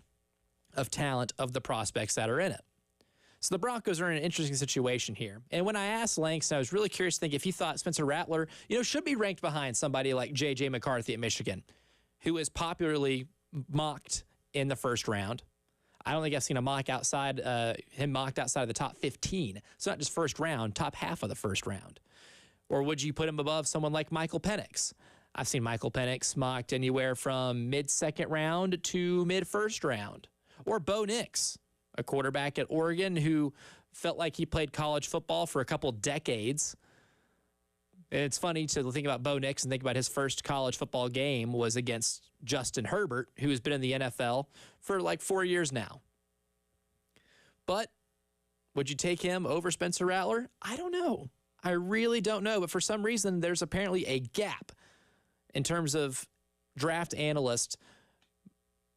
of talent of the prospects that are in it. So the Broncos are in an interesting situation here. And when I asked Langston, I was really curious to think if he thought Spencer Rattler, should be ranked behind somebody like J.J. McCarthy at Michigan, who is popularly mocked in the first round. I don't think I've seen him mocked outside of the top 15. It's not just first round, top half of the first round. Or would you put him above someone like Michael Penix? I've seen Michael Penix mocked anywhere from mid-second round to mid-first round. Or Bo Nix, a quarterback at Oregon who felt like he played college football for a couple decades. It's funny to think about Bo Nix and think about his first college football game was against Justin Herbert, who has been in the NFL for like 4 years now. But would you take him over Spencer Rattler? I don't know. I really don't know. But for some reason, there's apparently a gap in terms of draft analysts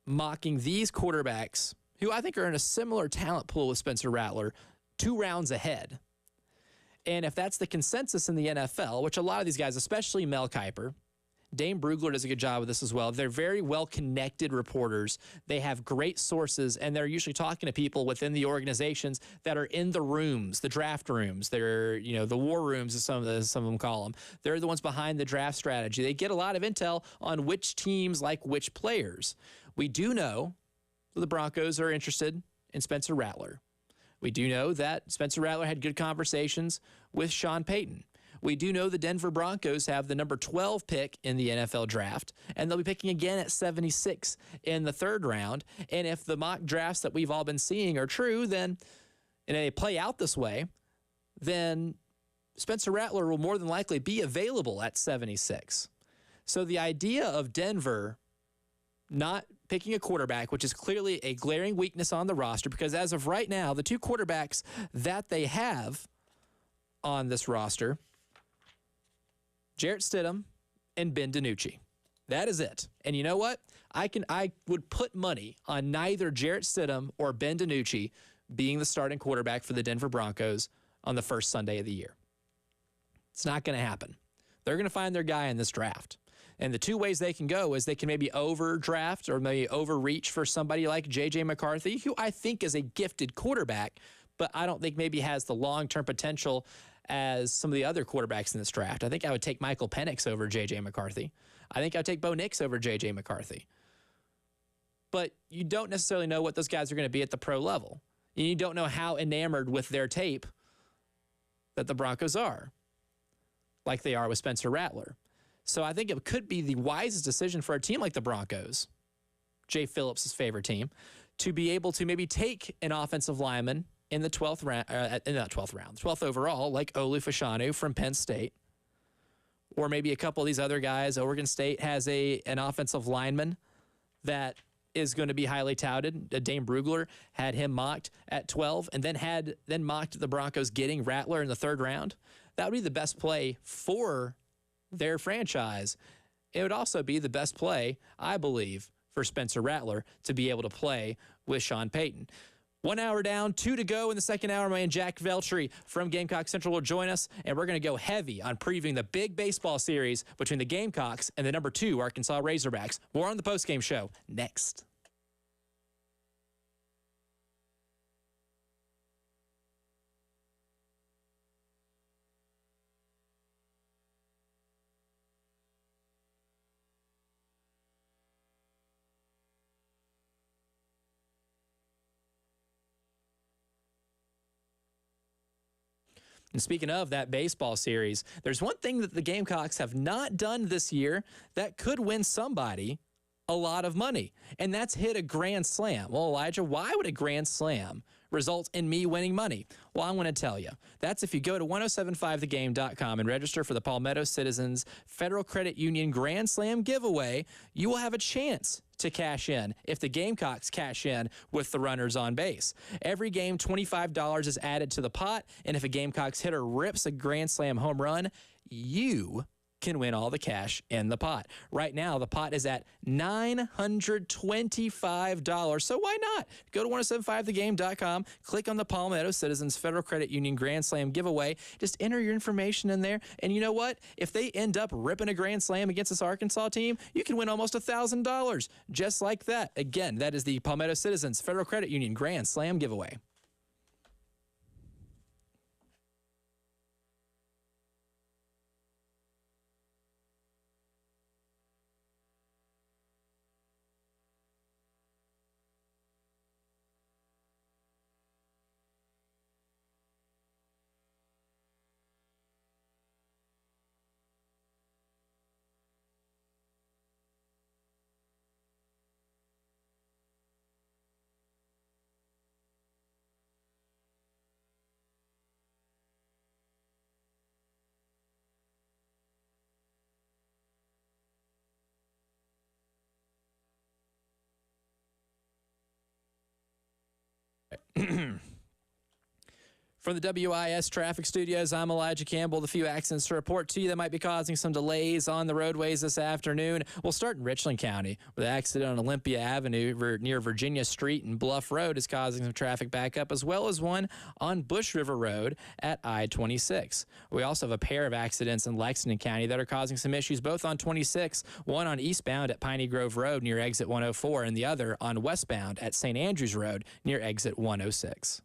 mocking these quarterbacks who I think are in a similar talent pool with Spencer Rattler, 2 rounds ahead. And if that's the consensus in the NFL, which a lot of these guys, especially Mel Kiper, Dane Brugler does a good job with this as well. They're very well-connected reporters. They have great sources, and they're usually talking to people within the organizations that are in the rooms, the draft rooms. They're, the war rooms, as some of them call them. They're the ones behind the draft strategy. They get a lot of intel on which teams like which players. We do know the Broncos are interested in Spencer Rattler. We do know that Spencer Rattler had good conversations with Sean Payton. We do know the Denver Broncos have the number 12 pick in the NFL draft, and they'll be picking again at 76 in the third round. And if the mock drafts that we've all been seeing are true, then, and they play out this way, then Spencer Rattler will more than likely be available at 76. So the idea of Denver not picking a quarterback, which is clearly a glaring weakness on the roster, because as of right now, the 2 quarterbacks that they have on this roster, Jarrett Stidham and Ben DiNucci. That is it. And you know what? I would put money on neither Jarrett Stidham or Ben DiNucci being the starting quarterback for the Denver Broncos on the first Sunday of the year. It's not going to happen. They're going to find their guy in this draft. And the 2 ways they can go is they can maybe overdraft or maybe overreach for somebody like J.J. McCarthy, who I think is a gifted quarterback, but I don't think maybe has the long-term potential as some of the other quarterbacks in this draft. I think I would take Michael Penix over J.J. McCarthy. I think I would take Bo Nix over J.J. McCarthy. But you don't necessarily know what those guys are going to be at the pro level. And you don't know how enamored with their tape that the Broncos are. like they are with Spencer Rattler. So I think it could be the wisest decision for a team like the Broncos, Jay Phillips' favorite team, to be able to maybe take an offensive lineman in the 12th round, not 12th round, 12th overall, like Olu Fashanu from Penn State, or maybe a couple of these other guys. Oregon State has an offensive lineman that is going to be highly touted. Dane Brugler had him mocked at 12 and then mocked the Broncos getting Rattler in the 3rd round. That would be the best play for their franchise. It would also be the best play, I believe, for Spencer Rattler to be able to play with Sean Payton. 1 hour down, 2 to go in the second hour. My man Jack Veltri from Gamecock Central will join us, and we're going to go heavy on previewing the big baseball series between the Gamecocks and the number 2 Arkansas Razorbacks. More on the postgame show next. And speaking of that baseball series, there's one thing that the Gamecocks have not done this year that could win somebody a lot of money, and that's hit a grand slam. Well, Elijah, why would a grand slam result in me winning money? Well, I'm going to tell you. That's if you go to 1075thegame.com and register for the Palmetto Citizens Federal Credit Union Grand Slam giveaway, you will have a chance to cash in if the Gamecocks cash in with the runners on base. Every game, $25 is added to the pot, and if a Gamecocks hitter rips a grand slam home run, you can win all the cash in the pot. Right now, the pot is at $925. So why not? Go to 1075thegame.com, click on the Palmetto Citizens Federal Credit Union Grand Slam giveaway. Just enter your information in there. And you know what? If they end up ripping a grand slam against this Arkansas team, you can win almost $1,000 just like that. Again, that is the Palmetto Citizens Federal Credit Union Grand Slam giveaway. From the WIS Traffic Studios, I'm Elijah Campbell. The few accidents to report to you that might be causing some delays on the roadways this afternoon. We'll start in Richland County, where the accident on Olympia Avenue near Virginia Street and Bluff Road is causing some traffic backup, as well as one on Bush River Road at I-26. We also have a pair of accidents in Lexington County that are causing some issues, both on 26, one on eastbound at Piney Grove Road near exit 104, and the other on westbound at St. Andrews Road near exit 106.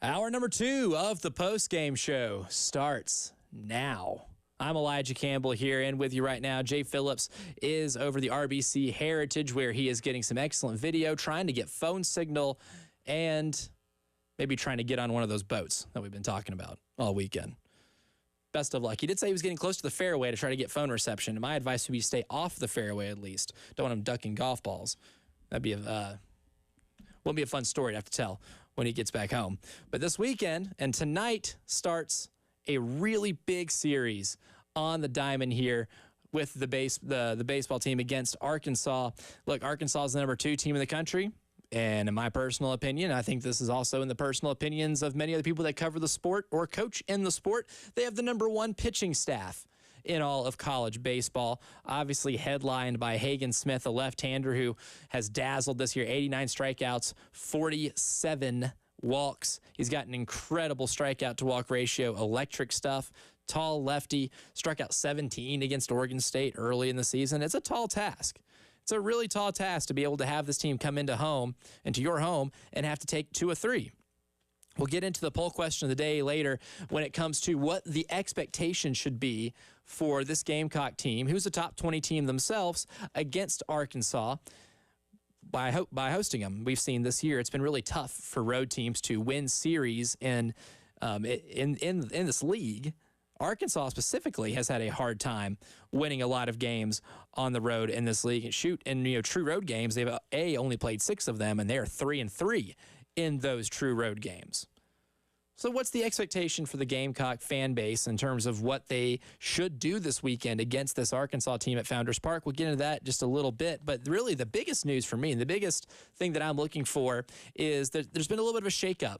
Hour number 2 of the postgame show starts now. I'm Elijah Campbell here, and with you right now, Jay Phillips is over the RBC Heritage, where he is getting some excellent video, trying to get phone signal, and maybe trying to get on one of those boats that we've been talking about all weekend. Best of luck. He did say he was getting close to the fairway to try to get phone reception. My advice would be stay off the fairway at least. Don't want him ducking golf balls. That'd be won't be a fun story to have to tell when he gets back home. But this weekend and tonight starts a really big series on the diamond here with the baseball team against Arkansas. Look, Arkansas is the number 2 team in the country. And in my personal opinion, I think this is also in the personal opinions of many other people that cover the sport or coach in the sport, they have the number 1 pitching staff in all of college baseball. Obviously headlined by Hagen Smith, a left-hander who has dazzled this year. 89 strikeouts, 47 walks. He's got an incredible strikeout-to-walk ratio, electric stuff. Tall lefty, struck out 17 against Oregon State early in the season. It's a tall task. It's a really tall task to be able to have this team come into your home, and have to take 2 of 3. We'll get into the poll question of the day later when it comes to what the expectation should be for this Gamecock team, who's a top 20 team themselves, against Arkansas by hosting them. We've seen this year it's been really tough for road teams to win series in this league. Arkansas specifically has had a hard time winning a lot of games on the road in this league. And true road games, they've only played 6 of them, and they're 3-3 in those true road games. So what's the expectation for the Gamecock fan base in terms of what they should do this weekend against this Arkansas team at Founders Park? We'll get into that just a little bit, but really the biggest news for me and the biggest thing that I'm looking for is that there's been a little bit of a shakeup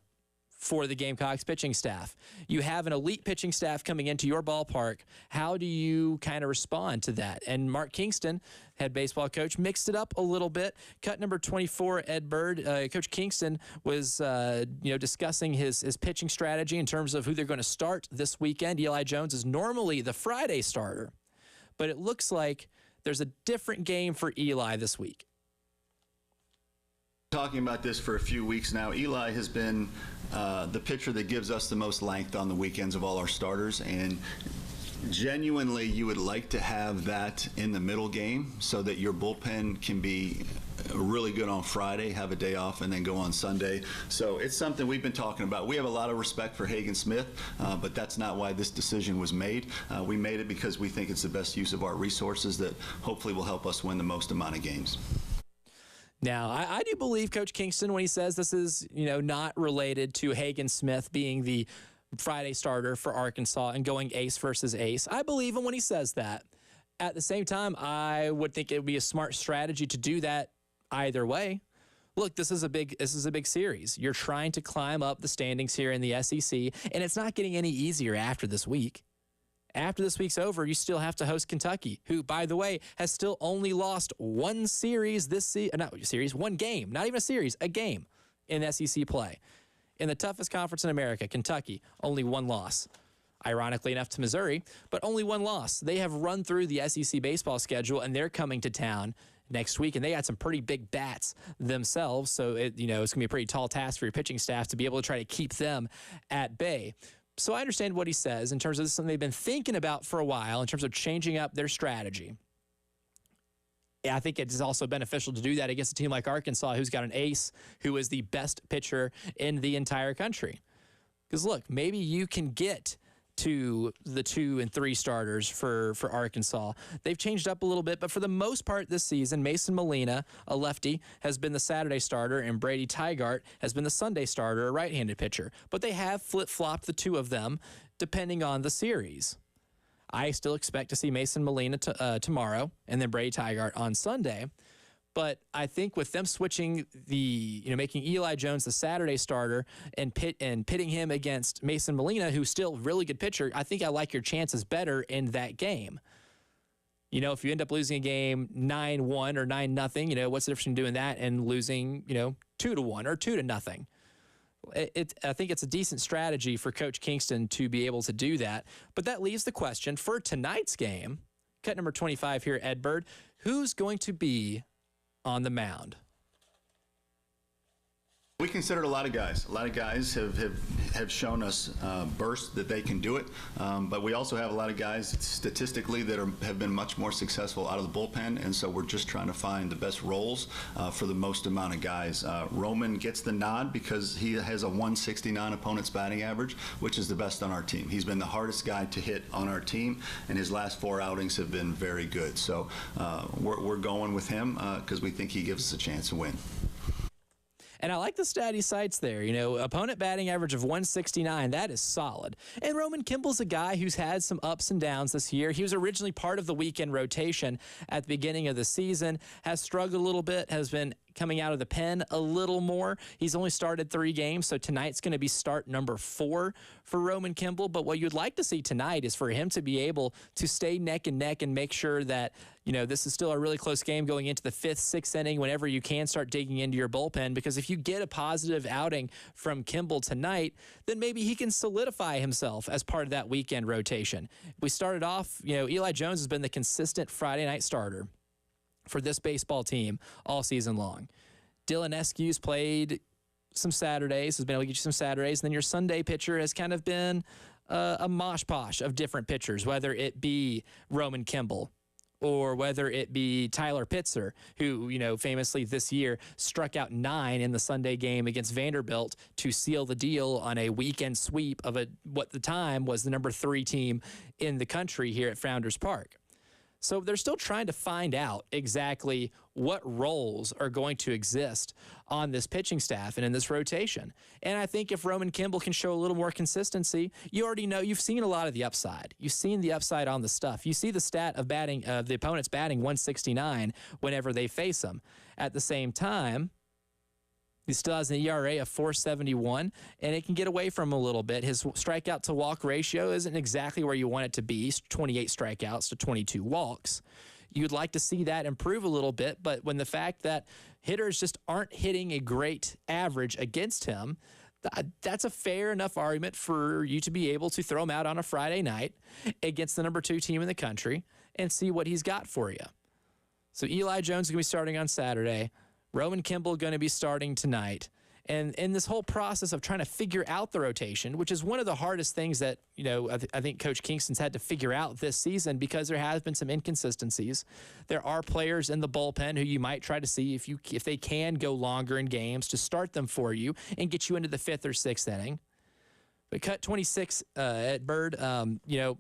for the Gamecocks pitching staff. You have an elite pitching staff coming into your ballpark. How do you kind of respond to that? And Mark Kingston, head baseball coach, mixed it up a little bit. Cut number 24, Ed Bird. Coach Kingston was discussing his pitching strategy in terms of who they're going to start this weekend. Eli Jones is normally the Friday starter, but it looks like there's a different game for Eli this week. Talking about this for a few weeks now. Eli has been the pitcher that gives us the most length on the weekends of all our starters, and genuinely you would like to have that in the middle game so that your bullpen can be really good on Friday, have a day off, and then go on Sunday. So it's something we've been talking about. We have a lot of respect for Hagen Smith, but that's not why this decision was made. We made it because we think it's the best use of our resources that hopefully will help us win the most amount of games. Now, I do believe Coach Kingston when he says this is, not related to Hagen Smith being the Friday starter for Arkansas and going ace versus ace. I believe him when he says that. At the same time, I would think it would be a smart strategy to do that either way. Look, this is a big series. You're trying to climb up the standings here in the SEC, and it's not getting any easier after this week. After this week's over, you still have to host Kentucky, who, by the way, has still only lost one series this season. One game, not even a series, a game in SEC play. In the toughest conference in America, Kentucky, only 1 loss. Ironically enough to Missouri, but only 1 loss. They have run through the SEC baseball schedule, and they're coming to town next week, and they got some pretty big bats themselves, so it's going to be a pretty tall task for your pitching staff to be able to try to keep them at bay. So I understand what he says in terms of this is something they've been thinking about for a while in terms of changing up their strategy. I think it is also beneficial to do that against a team like Arkansas, who's got an ace, who is the best pitcher in the entire country. Because, look, maybe you can get to the 2 and 3 starters for Arkansas. They've changed up a little bit, but for the most part this season, Mason Molina, a lefty, has been the Saturday starter, and Brady Tygart has been the Sunday starter, a right-handed pitcher. But they have flip-flopped the 2 of them depending on the series. I still expect to see Mason Molina tomorrow and then Brady Tygart on Sunday. But I think with them switching making Eli Jones the Saturday starter and pitting him against Mason Molina, who's still a really good pitcher, I think I like your chances better in that game. If you end up losing a game 9-1 or 9-0, what's the difference in doing that and losing, 2-1 or 2-0? I think it's a decent strategy for Coach Kingston to be able to do that. But that leaves the question for tonight's game, cut number 25 here, Ed Bird, who's going to be on the mound? We considered a lot of guys. A lot of guys have shown us bursts that they can do it, but we also have a lot of guys statistically that have been much more successful out of the bullpen, and so we're just trying to find the best roles for the most amount of guys. Roman gets the nod because he has a 169 opponent's batting average, which is the best on our team. He's been the hardest guy to hit on our team, and his last 4 outings have been very good. So we're going with him because we think he gives us a chance to win. And I like the stat he cites there. You know, opponent batting average of 169, that is solid. And Roman Kimball's a guy who's had some ups and downs this year. He was originally part of the weekend rotation at the beginning of the season, has struggled a little bit, has been coming out of the pen a little more. He's only started 3 games, so tonight's going to be start number 4 for Roman Kimball. But what you'd like to see tonight is for him to be able to stay neck and neck and make sure that, you know, this is still a really close game going into the 5th, 6th inning whenever you can start digging into your bullpen. Because if you get a positive outing from Kimball tonight, then maybe he can solidify himself as part of that weekend rotation. We started off, you know, Eli Jones has been the consistent Friday night starter for this baseball team all season long. Dylan Eskew's played some Saturdays, has been able to get you some Saturdays, and then your Sunday pitcher has kind of been a mosh posh of different pitchers, whether it be Roman Kimball or whether it be Tyler Pitzer, who, you know, famously this year struck out 9 in the Sunday game against Vanderbilt to seal the deal on a weekend sweep of what the time was the number 3 team in the country here at Founders Park. So they're still trying to find out exactly what roles are going to exist on this pitching staff and in this rotation. And I think if Roman Kimball can show a little more consistency, you already know, you've seen a lot of the upside. You've seen the upside on the stuff. You see the stat of the opponent's batting 169 whenever they face them. At the same time, he still has an ERA of 4.71, and it can get away from him a little bit. His strikeout to walk ratio isn't exactly where you want it to be, 28 strikeouts to 22 walks. You'd like to see that improve a little bit, but when the fact that hitters just aren't hitting a great average against him, that's a fair enough argument for you to be able to throw him out on a Friday night against the number 2 team in the country and see what he's got for you. So Eli Jones is going to be starting on Saturday. Roman Kimball going to be starting tonight. And in this whole process of trying to figure out the rotation, which is one of the hardest things that, you know, I think Coach Kingston's had to figure out this season because there has been some inconsistencies. There are players in the bullpen who you might try to see if they can go longer in games to start them for you and get you into the 5th or 6th inning. But cut 26 at Bird, you know,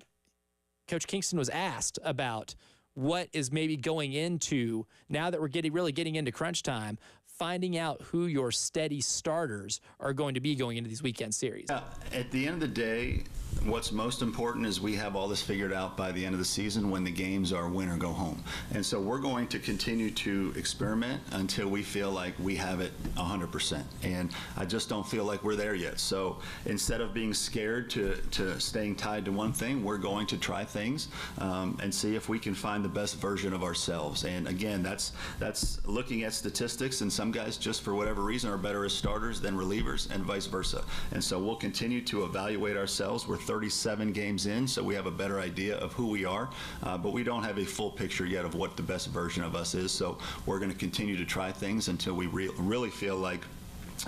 Coach Kingston was asked about what is maybe going into, now that we're really getting into crunch time, finding out who your steady starters are going to be going into these weekend series. At the end of the day, what's most important is we have all this figured out by the end of the season when the games are win or go home. And so we're going to continue to experiment until we feel like we have it 100%. And I just don't feel like we're there yet. So instead of being scared to staying tied to one thing, we're going to try things and see if we can find the best version of ourselves. And again, that's looking at statistics, and some guys just for whatever reason are better as starters than relievers and vice versa. And so we'll continue to evaluate ourselves. We're 37 games in, so we have a better idea of who we are, but we don't have a full picture yet of what the best version of us is. So we're going to continue to try things until we really feel like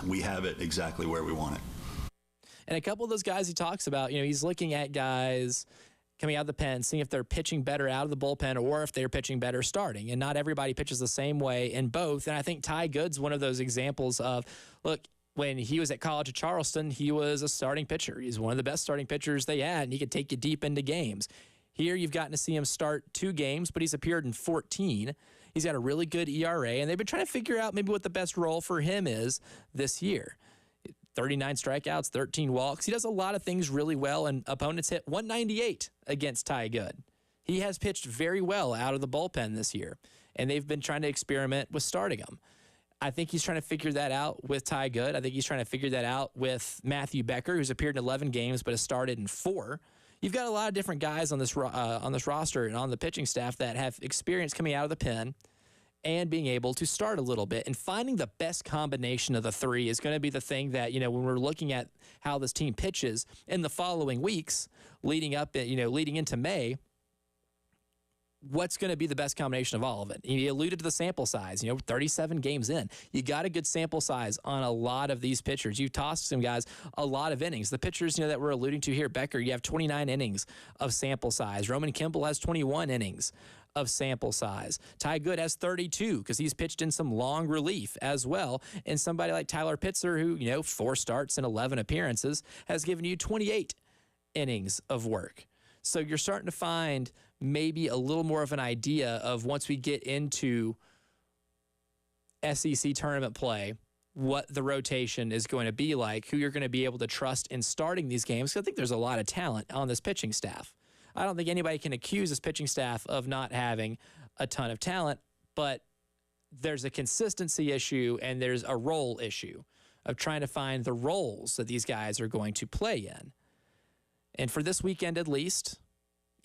we have it exactly where we want it. And a couple of those guys he talks about, you know, he's looking at guys coming out of the pen, seeing if they're pitching better out of the bullpen or if they're pitching better starting. And not everybody pitches the same way in both. And I think Ty Good's one of those examples of, look, when he was at college at Charleston, he was a starting pitcher. He's one of the best starting pitchers they had, and he could take you deep into games. Here you've gotten to see him start 2 games, but he's appeared in 14. He's got a really good ERA, and they've been trying to figure out maybe what the best role for him is this year. 39 strikeouts, 13 walks. He does a lot of things really well, and opponents hit 198 against Ty Good. He has pitched very well out of the bullpen this year, and they've been trying to experiment with starting him. I think he's trying to figure that out with Ty Good. I think he's trying to figure that out with Matthew Becker, who's appeared in 11 games but has started in 4. You've got a lot of different guys on this roster and on the pitching staff that have experience coming out of the pen and being able to start a little bit. And finding the best combination of the 3 is going to be the thing that, you know, when we're looking at how this team pitches in the following weeks leading into May, what's going to be the best combination of all of it. You alluded to the sample size, 37 games in. You got a good sample size on a lot of these pitchers. You tossed some guys a lot of innings. The pitchers, that we're alluding to here, Becker, you have 29 innings of sample size. Roman Kimball has 21 innings of sample size. Ty Good has 32 because he's pitched in some long relief as well. And somebody like Tyler Pitzer, who, 4 starts and 11 appearances, has given you 28 innings of work. So you're starting to find maybe a little more of an idea of, once we get into SEC tournament play, what the rotation is going to be like, who you're going to be able to trust in starting these games. Because I think there's a lot of talent on this pitching staff. I don't think anybody can accuse this pitching staff of not having a ton of talent, but there's a consistency issue and there's a role issue of trying to find the roles that these guys are going to play in. And for this weekend at least,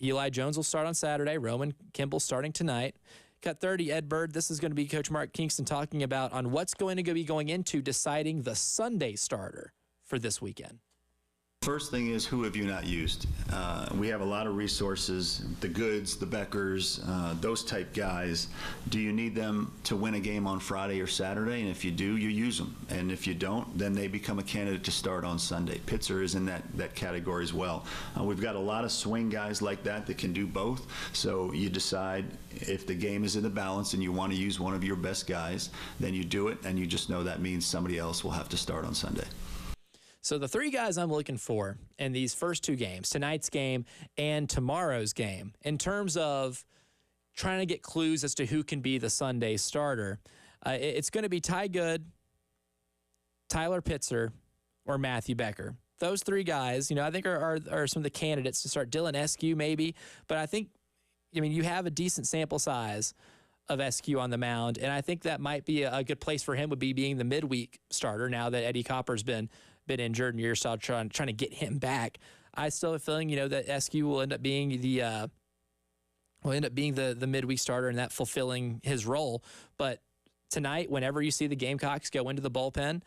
Eli Jones will start on Saturday. Roman Kimball starting tonight. Cut 30, Ed Bird. This is going to be Coach Mark Kingston talking about on what's going to be going into deciding the Sunday starter for this weekend. First thing is, who have you not used? We have a lot of resources, the Goods, the Beckers, those type guys. Do you need them to win a game on Friday or Saturday? And if you do, you use them. And if you don't, then they become a candidate to start on Sunday. Pitzer is in that category as well. We've got a lot of swing guys like that can do both. So you decide if the game is in the balance and you want to use one of your best guys, then you do it, and you just know that means somebody else will have to start on Sunday. So the 3 guys I'm looking for in these first 2 games, tonight's game and tomorrow's game, in terms of trying to get clues as to who can be the Sunday starter, it's going to be Ty Good, Tyler Pitzer, or Matthew Becker. Those 3 guys, I think are some of the candidates to start. Dylan Eskew maybe, but I think, you have a decent sample size of Eskew on the mound, and I think that might be a good place for him, would be being the midweek starter now that Eddie Copper's been injured and you're still trying to get him back. I still have a feeling, that Eskew will end up being the midweek starter and that fulfilling his role. But tonight, whenever you see the Gamecocks go into the bullpen,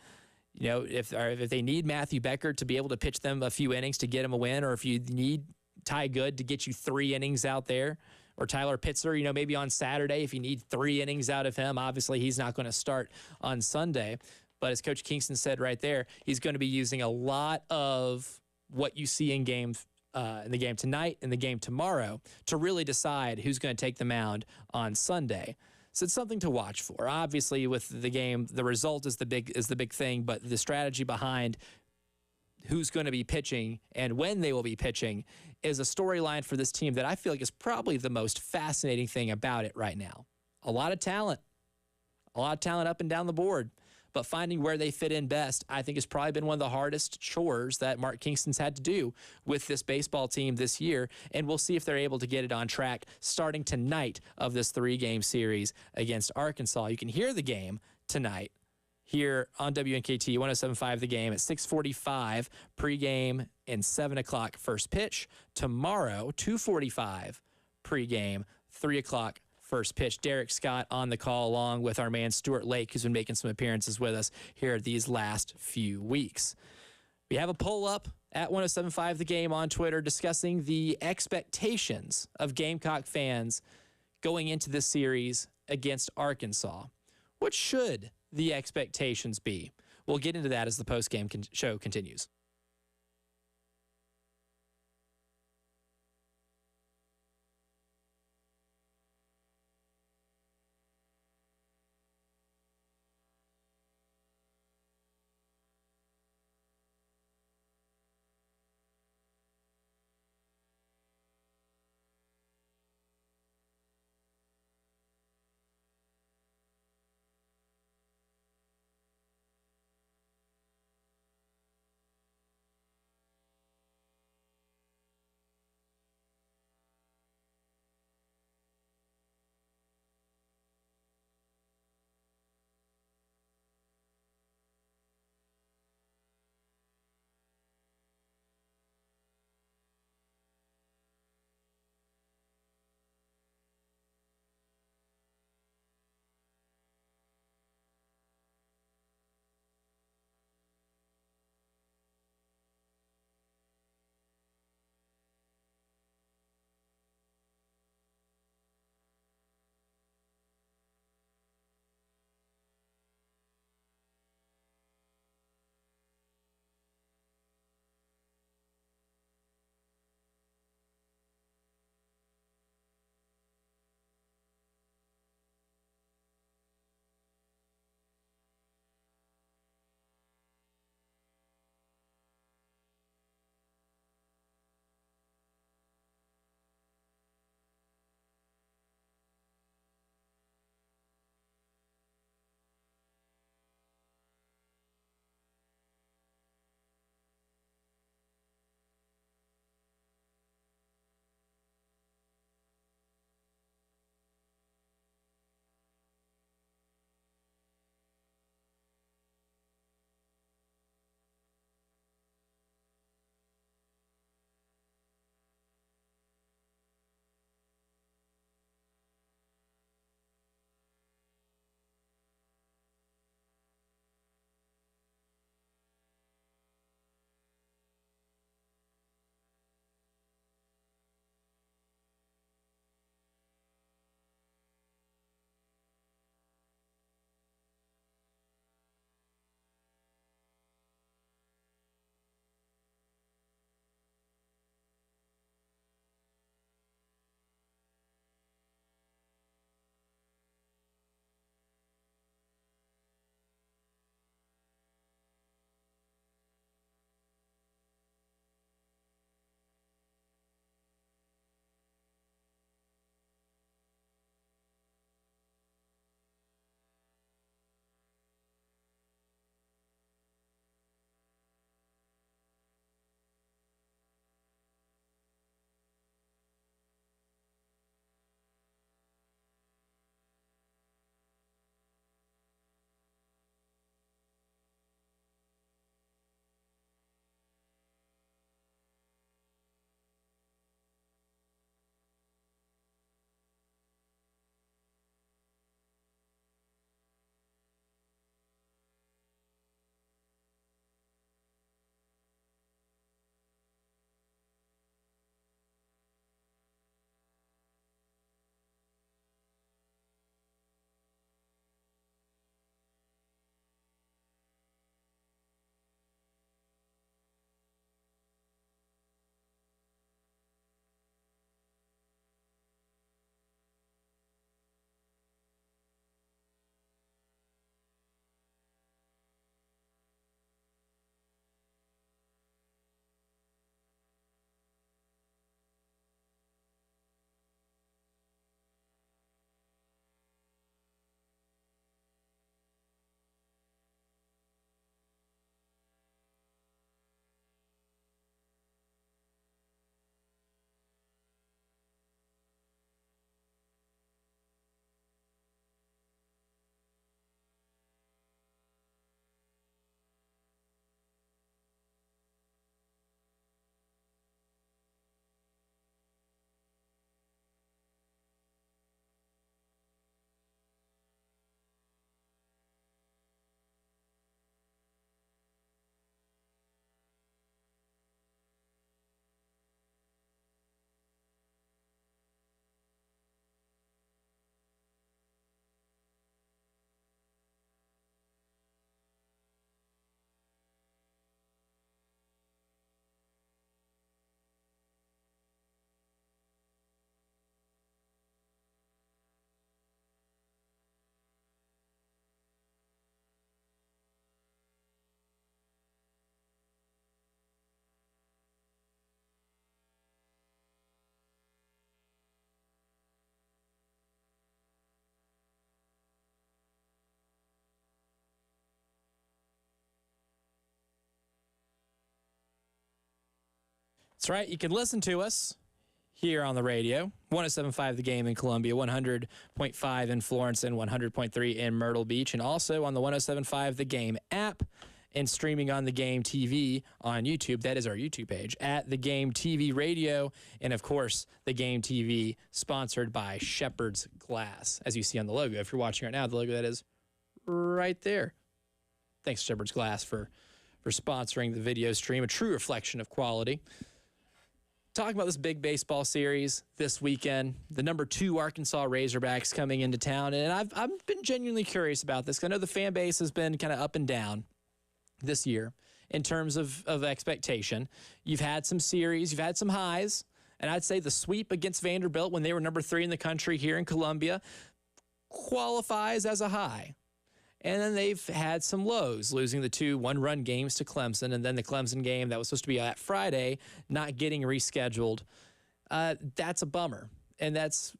if they need Matthew Becker to be able to pitch them a few innings to get them a win, or if you need Ty Good to get you 3 innings out there, or Tyler Pitzer, maybe on Saturday, if you need 3 innings out of him, obviously he's not going to start on Sunday. But as Coach Kingston said right there, he's going to be using a lot of what you see in the game tonight and the game tomorrow to really decide who's going to take the mound on Sunday. So it's something to watch for. Obviously, with the game, the result is the big thing, but the strategy behind who's going to be pitching and when they will be pitching is a storyline for this team that I feel like is probably the most fascinating thing about it right now. A lot of talent up and down the board. But finding where they fit in best, I think, has probably been one of the hardest chores that Mark Kingston's had to do with this baseball team this year. And we'll see if they're able to get it on track starting tonight of this 3-game series against Arkansas. You can hear the game tonight here on WNKT 107.5 The Game at 6:45 pregame and 7 o'clock first pitch. Tomorrow, 2:45 pregame, 3 o'clock first pitch. Derek Scott on the call, along with our man Stuart Lake, who's been making some appearances with us here these last few weeks. We have a poll up at 107.5 The Game on Twitter discussing the expectations of Gamecock fans going into this series against Arkansas. What should the expectations be? We'll get into that as the postgame show continues. That's right. You can listen to us here on the radio. 107.5 The Game in Columbia, 100.5 in Florence, and 100.3 in Myrtle Beach. And also on the 107.5 The Game app and streaming on The Game TV on YouTube. That is our YouTube page, at The Game TV Radio. And, of course, The Game TV sponsored by Shepherd's Glass, as you see on the logo. If you're watching right now, the logo that is right there. Thanks, Shepherd's Glass, for sponsoring the video stream, a true reflection of quality. Talking about this big baseball series this weekend, the number 2 Arkansas Razorbacks coming into town, and I've been genuinely curious about this. I know the fan base has been kind of up and down this year in terms of expectation. You've had some series, you've had some highs, and I'd say the sweep against Vanderbilt when they were number 3 in the country here in Columbia qualifies as a high. And then they've had some lows, losing the 2 one-run games to Clemson, and then the Clemson game that was supposed to be at Friday not getting rescheduled. That's a bummer, and that's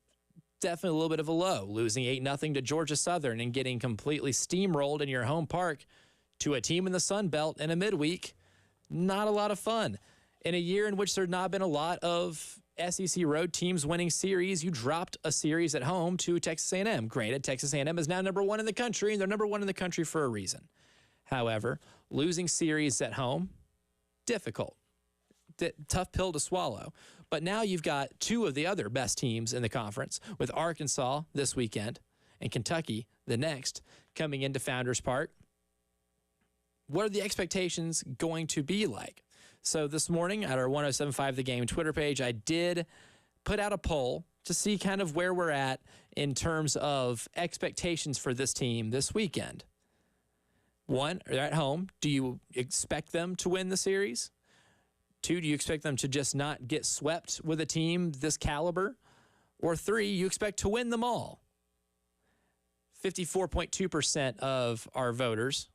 definitely a little bit of a low, losing 8-0 to Georgia Southern and getting completely steamrolled in your home park to a team in the Sun Belt in a midweek. Not a lot of fun. In a year in which there's not been a lot of SEC road teams winning series, you dropped a series at home to Texas A&M. Granted, Texas A&M is now number 1 in the country, and they're number 1 in the country for a reason. However, losing series at home, difficult. Tough pill to swallow. But now you've got 2 of the other best teams in the conference, with Arkansas this weekend and Kentucky the next, coming into Founders Park. What are the expectations going to be like? So this morning at our 107.5 The Game Twitter page, I did put out a poll to see kind of where we're at in terms of expectations for this team this weekend. 1, they're at home. Do you expect them to win the series? 2, do you expect them to just not get swept with a team this caliber? Or 3, you expect to win them all? 54.2% of our voters.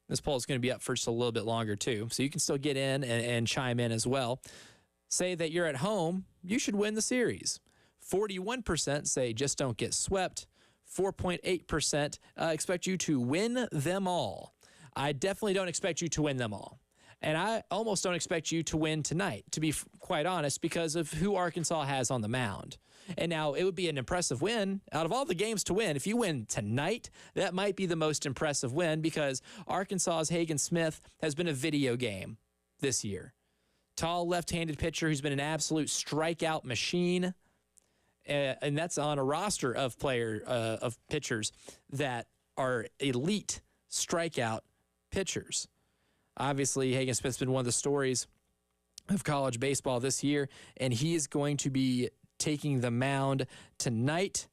This poll is going to be up for just a little bit longer, too, so you can still get in and chime in as well. Say that you're at home, you should win the series. 41% say just don't get swept. 4.8% expect you to win them all. I definitely don't expect you to win them all. And I almost don't expect you to win tonight, to be quite honest, because of who Arkansas has on the mound. And now it would be an impressive win. Out of all the games to win, if you win tonight, that might be the most impressive win, because Arkansas's Hagen Smith has been a video game this year. Tall left-handed pitcher who's been an absolute strikeout machine. And that's on a roster of pitchers that are elite strikeout pitchers. Obviously, Hagen Smith's been one of the stories of college baseball this year, and he is going to be taking the mound tonight.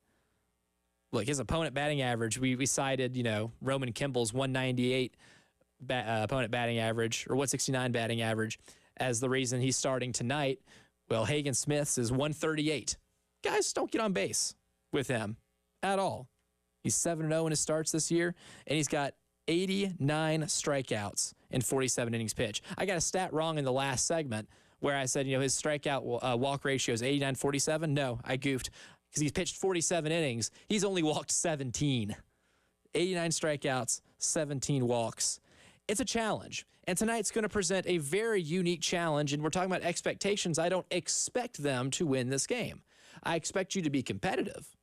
Look, his opponent batting average, we cited, Roman Kimball's 198 opponent batting average, or 169 batting average, as the reason he's starting tonight. Well, Hagen Smith's is 138. Guys, don't get on base with him at all. He's 7-0 in his starts this year, and he's got 89 strikeouts in 47 innings pitched. I got a stat wrong in the last segment where I said, his strikeout walk ratio is 89-47. No, I goofed, because he's pitched 47 innings. He's only walked 17. 89 strikeouts, 17 walks. It's a challenge. And tonight's going to present a very unique challenge, and we're talking about expectations. I don't expect them to win this game. I expect you to be competitive.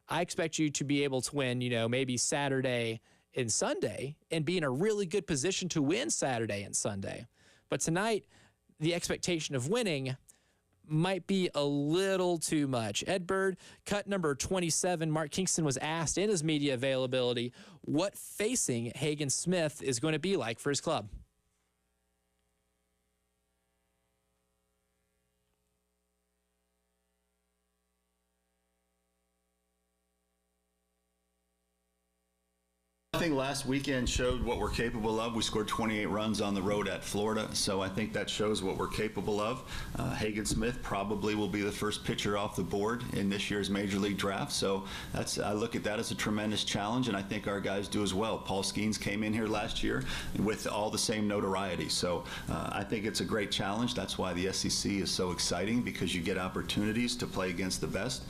I expect you to be able to win, maybe Saturday and Sunday, and be in a really good position to win Saturday and Sunday. But tonight, the expectation of winning might be a little too much. Ed Bird, cut number 27, Mark Kingston was asked in his media availability what facing Hagen Smith is going to be like for his club. I think last weekend showed what we're capable of. We scored 28 runs on the road at Florida, so I think that shows what we're capable of. Hagen Smith probably will be the first pitcher off the board in this year's Major League Draft, so I look at that as a tremendous challenge, and I think our guys do as well. Paul Skeens came in here last year with all the same notoriety, so I think it's a great challenge. That's why the SEC is so exciting, because you get opportunities to play against the best.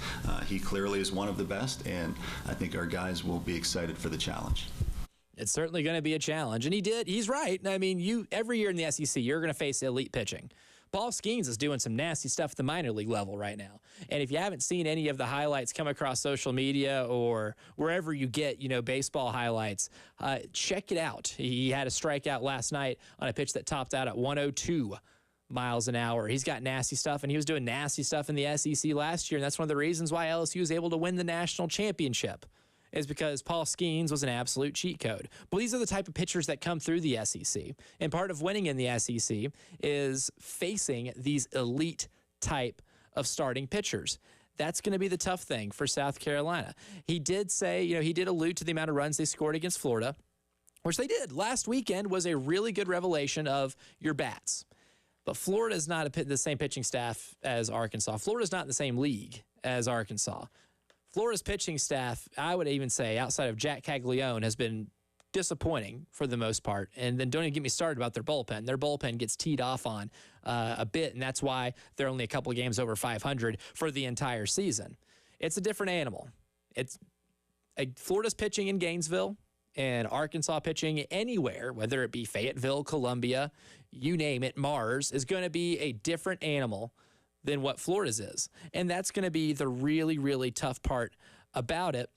He clearly is one of the best, and I think our guys will be excited for the challenge. It's certainly going to be a challenge. And he's right. I mean, every year in the SEC, you're going to face elite pitching. Paul Skeens is doing some nasty stuff at the minor league level right now. And if you haven't seen any of the highlights come across social media or wherever you get, baseball highlights, check it out. He had a strikeout last night on a pitch that topped out at 102 miles an hour. He's got nasty stuff, and he was doing nasty stuff in the SEC last year, and that's one of the reasons why LSU was able to win the national championship, is because Paul Skeens was an absolute cheat code. But these are the type of pitchers that come through the SEC, and part of winning in the SEC is facing these elite type of starting pitchers. That's going to be the tough thing for South Carolina. He did say, he did allude to the amount of runs they scored against Florida, which they did. Last weekend was a really good revelation of your bats. But Florida is not the same pitching staff as Arkansas. Florida's not in the same league as Arkansas. Florida's pitching staff, I would even say, outside of Jack Caglione, has been disappointing for the most part. And then don't even get me started about their bullpen. Their bullpen gets teed off on a bit, and that's why they're only a couple of games over 500 for the entire season. It's a different animal. Florida's pitching in Gainesville and Arkansas pitching anywhere, whether it be Fayetteville, Columbia, you name it, Mars, is going to be a different animal than what Florida's is. And that's going to be the really, really tough part about it,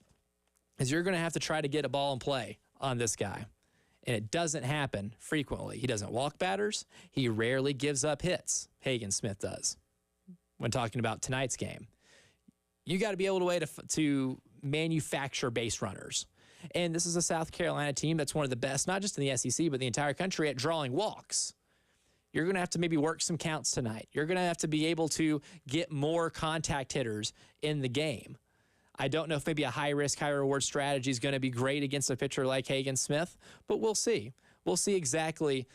is you're going to have to try to get a ball in play on this guy. And it doesn't happen frequently. He doesn't walk batters. He rarely gives up hits. Hagen Smith does. When talking about tonight's game, you got to be able to manufacture base runners. And this is a South Carolina team that's one of the best, not just in the SEC, but the entire country at drawing walks. You're going to have to maybe work some counts tonight. You're going to have to be able to get more contact hitters in the game. I don't know if maybe a high-risk, high-reward strategy is going to be great against a pitcher like Hagen Smith, but we'll see. We'll see exactly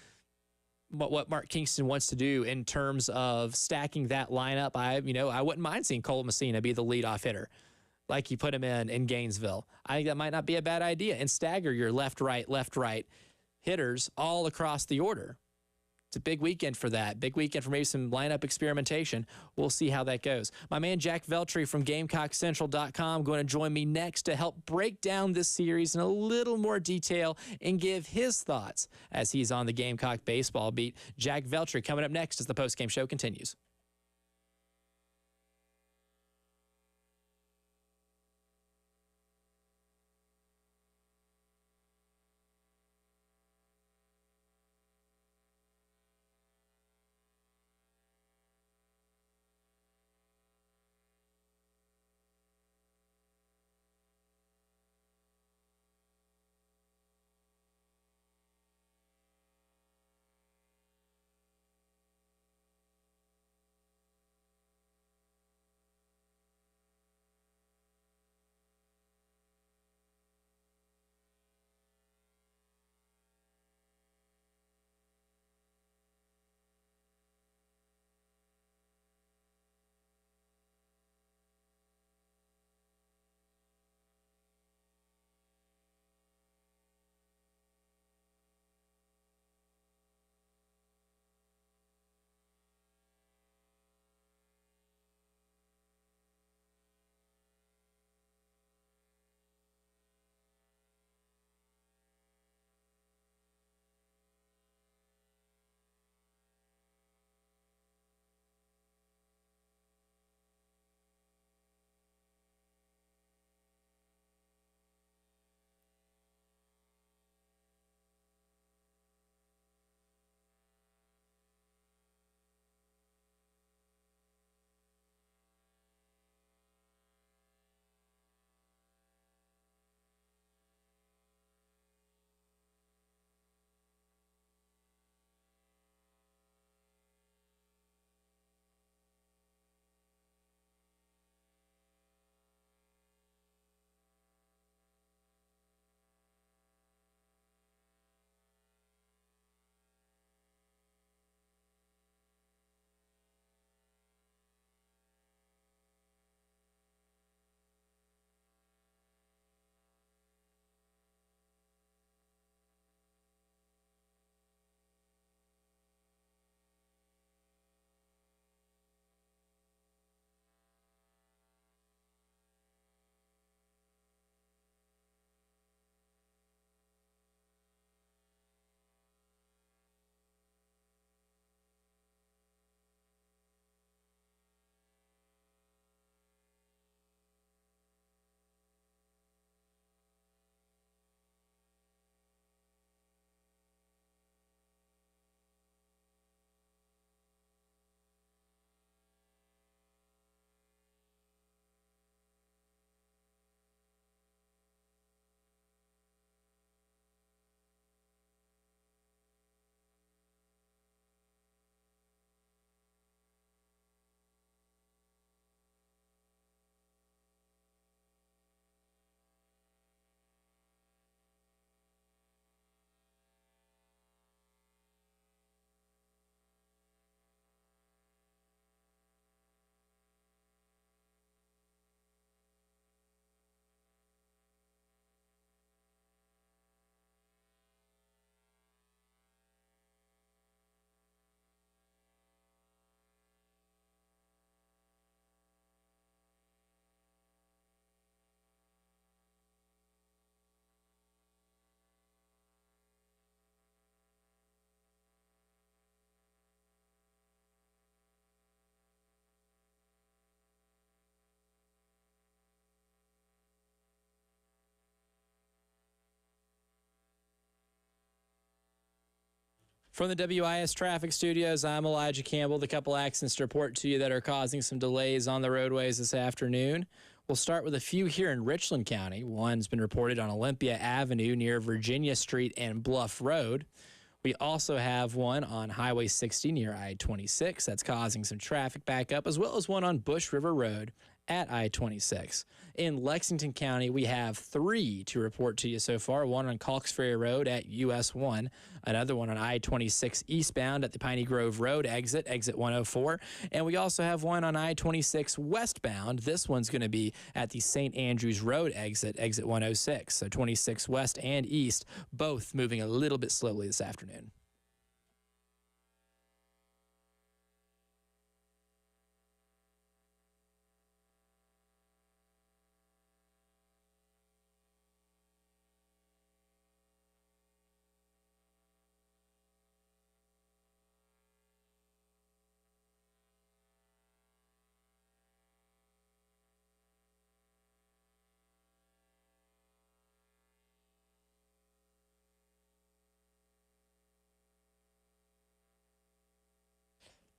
what Mark Kingston wants to do in terms of stacking that lineup. I wouldn't mind seeing Cole Messina be the leadoff hitter, like you put him in Gainesville. I think that might not be a bad idea, and stagger your left-right hitters all across the order. It's a big weekend for that. Big weekend for maybe some lineup experimentation. We'll see how that goes. My man Jack Veltri from GamecockCentral.com going to join me next to help break down this series in a little more detail and give his thoughts as he's on the Gamecock baseball beat. Jack Veltri coming up next as the postgame show continues. From the WIS Traffic Studios, I'm Elijah Campbell. The couple accidents to report to you that are causing some delays on the roadways this afternoon. We'll start with a few here in Richland County. One's been reported on Olympia Avenue near Virginia Street and Bluff Road. We also have one on Highway 60 near I-26 that's causing some traffic backup, as well as one on Bush River Road at I-26. In Lexington County, we have 3 to report to you so far. One on Calks Ferry Road at US 1, another one on I-26 eastbound at the Piney Grove Road exit 104, and we also have one on I-26 westbound. This one's going to be at the St. Andrews Road exit 106. So 26 west and east, both moving a little bit slowly this afternoon.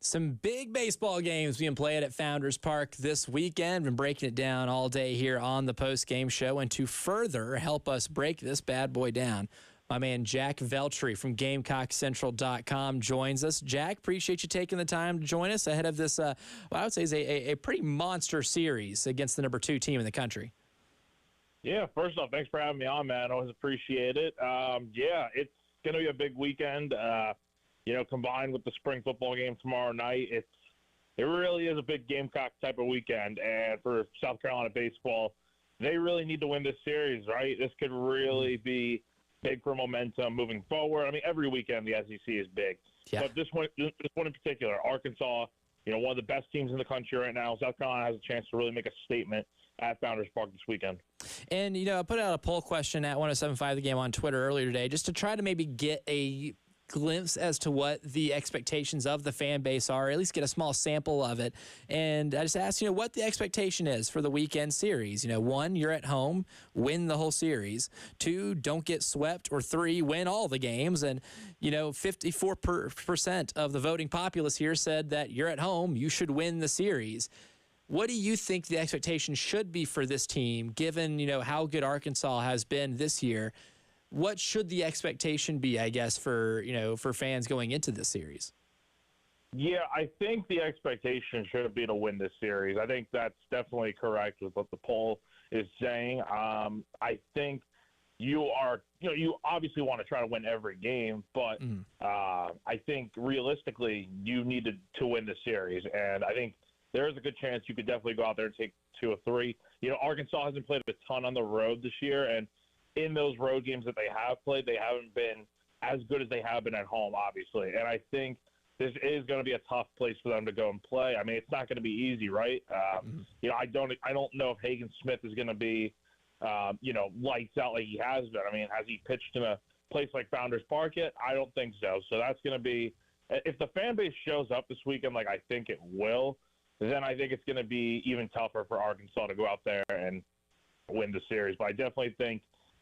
Some big baseball games being played at Founders Park this weekend. Been breaking it down all day here on the Postgame Show. And to further help us break this bad boy down, my man Jack Veltri from GamecockCentral.com joins us. Jack, appreciate you taking the time to join us ahead of this, what I would say is a pretty monster series against the number 2 team in the country. Yeah, first off, thanks for having me on, man. Always appreciate it. Yeah, it's going to be a big weekend. Combined with the spring football game tomorrow night, it really is a big Gamecock type of weekend. And for South Carolina baseball, they really need to win this series, right? This could really be big for momentum moving forward. I mean, every weekend the SEC is big, but this one in particular, Arkansas, one of the best teams in the country right now. South Carolina has a chance to really make a statement at Founders Park this weekend. And I put out a poll question at 107.5 The Game on Twitter earlier today, just to try to maybe get a glimpse as to what the expectations of the fan base are, or at least get a small sample of it. And I just asked, what the expectation is for the weekend series. 1, you're at home, win the whole series. 2, don't get swept. Or 3, win all the games. And, 54% of the voting populace here said that you're at home, you should win the series. What do you think the expectation should be for this team, given, how good Arkansas has been this year? What should the expectation be, I guess, for fans going into this series? Yeah, I think the expectation should be to win this series. I think that's definitely correct with what the poll is saying. I think you obviously want to try to win every game, but I think realistically you need to win the series. And I think there is a good chance you could definitely go out there and take 2 or 3. Arkansas hasn't played a ton on the road this year, and in those road games that they have played, they haven't been as good as they have been at home, obviously. And I think this is going to be a tough place for them to go and play. I mean, it's not going to be easy, right? I don't know if Hagen Smith is going to be, lights out like he has been. I mean, has he pitched in a place like Founders Park yet? I don't think so. So that's going to be, if the fan base shows up this weekend like I think it will, then I think it's going to be even tougher for Arkansas to go out there and win the series. But I definitely think,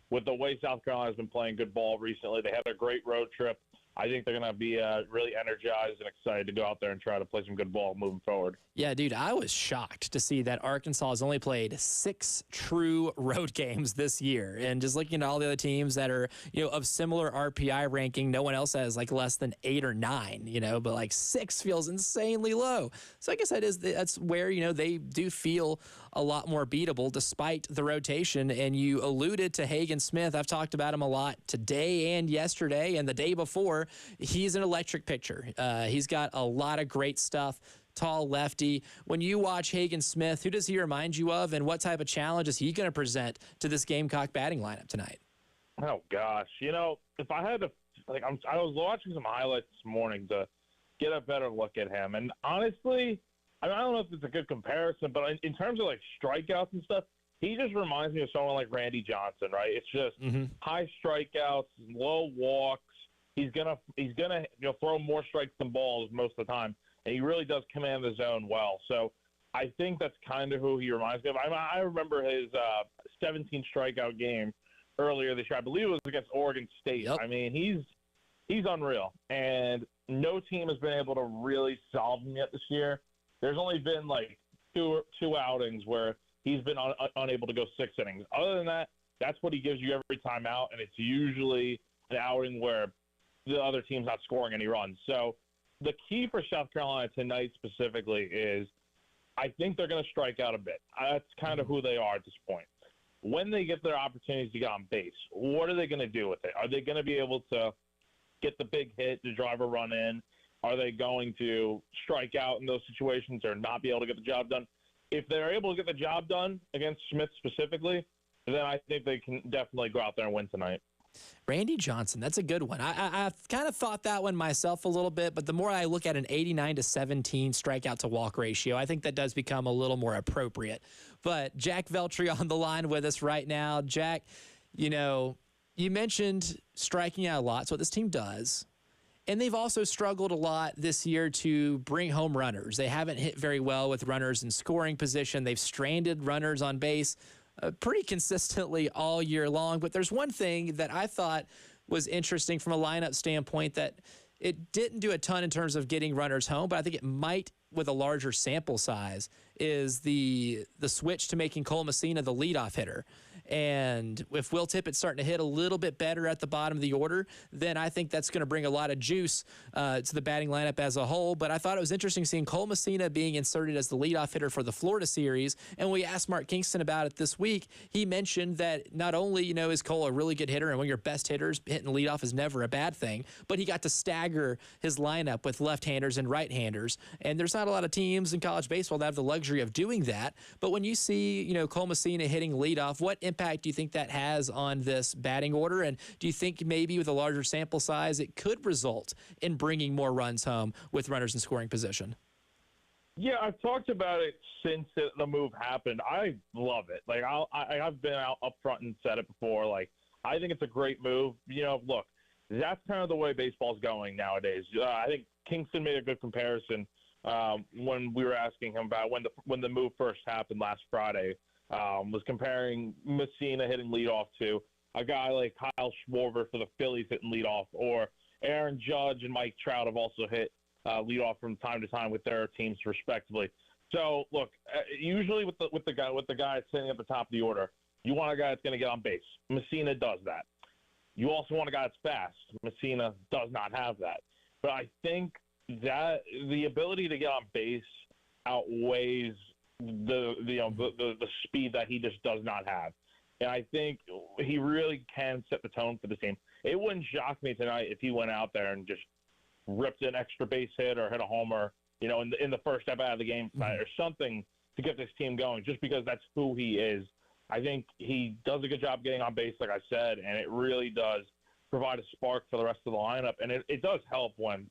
with the way South Carolina has been playing good ball recently, they had a great road trip. I think they're going to be really energized and excited to go out there and try to play some good ball moving forward. Yeah, dude, I was shocked to see that Arkansas has only played 6 true road games this year. And just looking at all the other teams that are, of similar RPI ranking, no one else has less than 8 or 9, but 6 feels insanely low. So I guess that's where, they do feel a lot more beatable despite the rotation. And you alluded to Hagen Smith. I've talked about him a lot today and yesterday and the day before. He's an electric pitcher. He's got a lot of great stuff. Tall lefty. When you watch Hagen Smith, who does he remind you of, and what type of challenge is he going to present to this Gamecock batting lineup tonight? Oh gosh, if I had to, I was watching some highlights this morning to get a better look at him, and honestly, I don't know if it's a good comparison, but in terms of strikeouts and stuff, he just reminds me of someone like Randy Johnson, right? It's just high strikeouts, low walks. He's gonna throw more strikes than balls most of the time, and he really does command the zone well. So I think that's kind of who he reminds me of. I remember his 17 strikeout game earlier this year. I believe it was against Oregon State. Yep. I mean, he's he's unreal. And no team has been able to really solve him yet this year. There's only been like two outings where he's been unable to go 6 innings. Other than that, that's what he gives you every time out, and it's usually an outing where the other team's not scoring any runs. So the key for South Carolina tonight specifically is I think they're going to strike out a bit. That's kind of who they are at this point. When they get their opportunities to get on base, what are they going to do with it? Are they going to be able to get the big hit to drive a run in? Are they going to strike out in those situations or not be able to get the job done? If they're able to get the job done against Smith specifically, then I think they can definitely go out there and win tonight. Randy Johnson, that's a good one. I've kind of thought that one myself a little bit, but the more I look at an 89-17 strikeout to walk ratio, I think that does become a little more appropriate. But Jack Veltri on the line with us right now. Jack, you mentioned striking out a lot. So what this team does. And they've also struggled a lot this year to bring home runners. They haven't hit very well with runners in scoring position. They've stranded runners on base pretty consistently all year long. But there's one thing that I thought was interesting from a lineup standpoint that it didn't do a ton in terms of getting runners home, but I think it might with a larger sample size is the switch to making Cole Messina the leadoff hitter. And if Will Tippett's starting to hit a little bit better at the bottom of the order, then I think that's going to bring a lot of juice to the batting lineup as a whole. But I thought it was interesting seeing Cole Messina being inserted as the leadoff hitter for the Florida series. And when we asked Mark Kingston about it this week, he mentioned that not only, is Cole a really good hitter and one of your best hitters, hitting leadoff is never a bad thing, but he got to stagger his lineup with left-handers and right-handers. And there's not a lot of teams in college baseball that have the luxury of doing that. But when you see, Cole Messina hitting leadoff, what impact do you think that has on this batting order? And do you think maybe with a larger sample size, it could result in bringing more runs home with runners in scoring position? Yeah, I've talked about it since the move happened. I love it. Like I've been out up front and said it before. Like I think it's a great move. Look, that's kind of the way baseball's going nowadays. I think Kingston made a good comparison when we were asking him about when the move first happened last Friday. Was comparing Messina hitting leadoff to a guy like Kyle Schwarber for the Phillies hitting leadoff, or Aaron Judge and Mike Trout have also hit leadoff from time to time with their teams respectively. So look, usually with the guy sitting at the top of the order, you want a guy that's going to get on base. Messina does that. You also want a guy that's fast. Messina does not have that. But I think that the ability to get on base outweighs the speed that he just does not have. And I think he really can set the tone for the team. It wouldn't shock me tonight if he went out there and just ripped an extra base hit or hit a homer, in the first step out of the game or something to get this team going, just because that's who he is. I think he does a good job getting on base, like I said, and it really does provide a spark for the rest of the lineup. And it does help when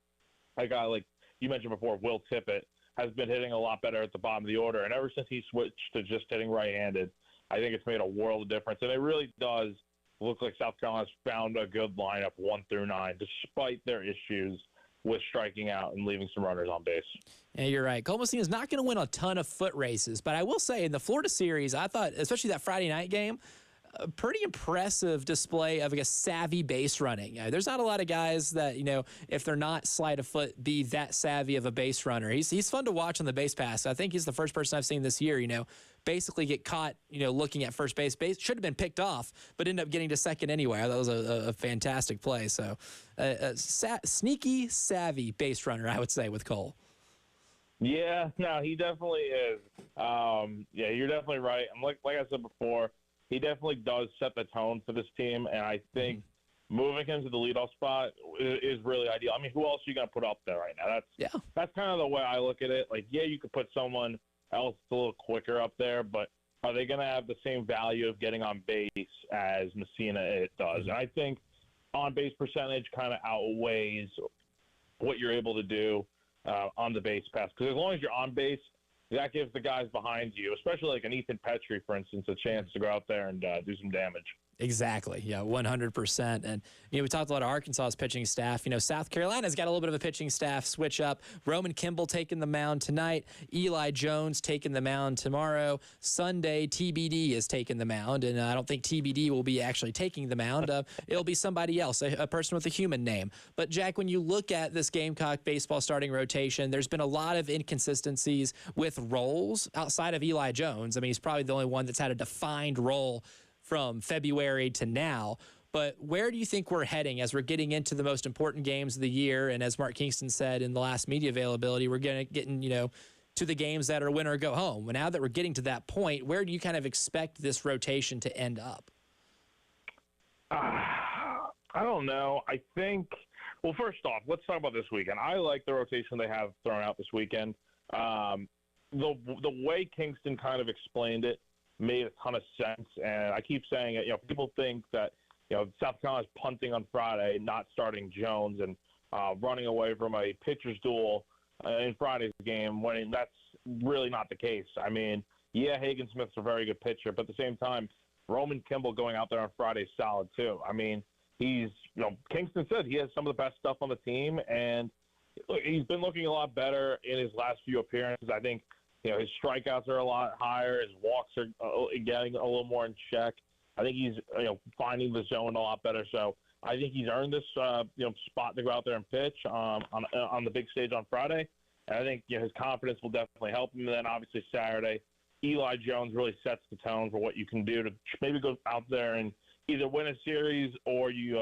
a guy like you mentioned before, Will Tippett, has been hitting a lot better at the bottom of the order. And ever since he switched to just hitting right-handed, I think it's made a world of difference. And it really does look like South Carolina's found a good lineup 1 through 9, despite their issues with striking out and leaving some runners on base. Yeah, you're right. Cole Messina is not going to win a ton of foot races, but I will say in the Florida series, I thought, especially that Friday night game, a pretty impressive display of a savvy base running. There's not a lot of guys that, if they're not sleight of foot, be that savvy of a base runner. He's fun to watch on the base pass. I think he's the first person I've seen this year, basically get caught, looking at first base. Should have been picked off, but ended up getting to second anyway. That was a fantastic play. So sneaky, savvy base runner, I would say, with Cole. Yeah, no, he definitely is. Yeah, you're definitely right. And like I said before, he definitely does set the tone for this team, and I think moving him to the leadoff spot is really ideal. I mean, who else are you going to put up there right now? That's kind of the way I look at it. Like, yeah, you could put someone else a little quicker up there, but are they going to have the same value of getting on base as Messina it does? And I think on-base percentage kind of outweighs what you're able to do on the base pass, because as long as you're on base, that gives the guys behind you, especially like an Ethan Petrie, for instance, a chance to go out there and do some damage. Exactly. Yeah, 100%. And, we talked a lot of Arkansas's pitching staff. South Carolina's got a little bit of a pitching staff switch up. Roman Kimball taking the mound tonight. Eli Jones taking the mound tomorrow. Sunday, TBD is taking the mound. And I don't think TBD will be actually taking the mound. It'll be somebody else, a person with a human name. But, Jack, when you look at this Gamecock baseball starting rotation, there's been a lot of inconsistencies with roles outside of Eli Jones. I mean, he's probably the only one that's had a defined role from February to now. But where do you think we're heading as we're getting into the most important games of the year? And as Mark Kingston said in the last media availability, we're getting to the games that are win or go home. Now that we're getting to that point, where do you kind of expect this rotation to end up? I don't know. I think, well, first off, let's talk about this weekend. I like the rotation they have thrown out this weekend. The way Kingston kind of explained it made a ton of sense, and I keep saying it. People think that South Carolina's punting on Friday, not starting Jones, and running away from a pitcher's duel in Friday's game. When that's really not the case. I mean, yeah, Hagen Smith's a very good pitcher, but at the same time, Roman Kimball going out there on Friday is solid too. I mean, he's Kingston said he has some of the best stuff on the team, and he's been looking a lot better in his last few appearances. I think. His strikeouts are a lot higher. His walks are getting a little more in check. I think he's finding the zone a lot better. So I think he's earned this spot to go out there and pitch on the big stage on Friday. And I think his confidence will definitely help him. And then obviously Saturday, Eli Jones really sets the tone for what you can do to maybe go out there and either win a series or you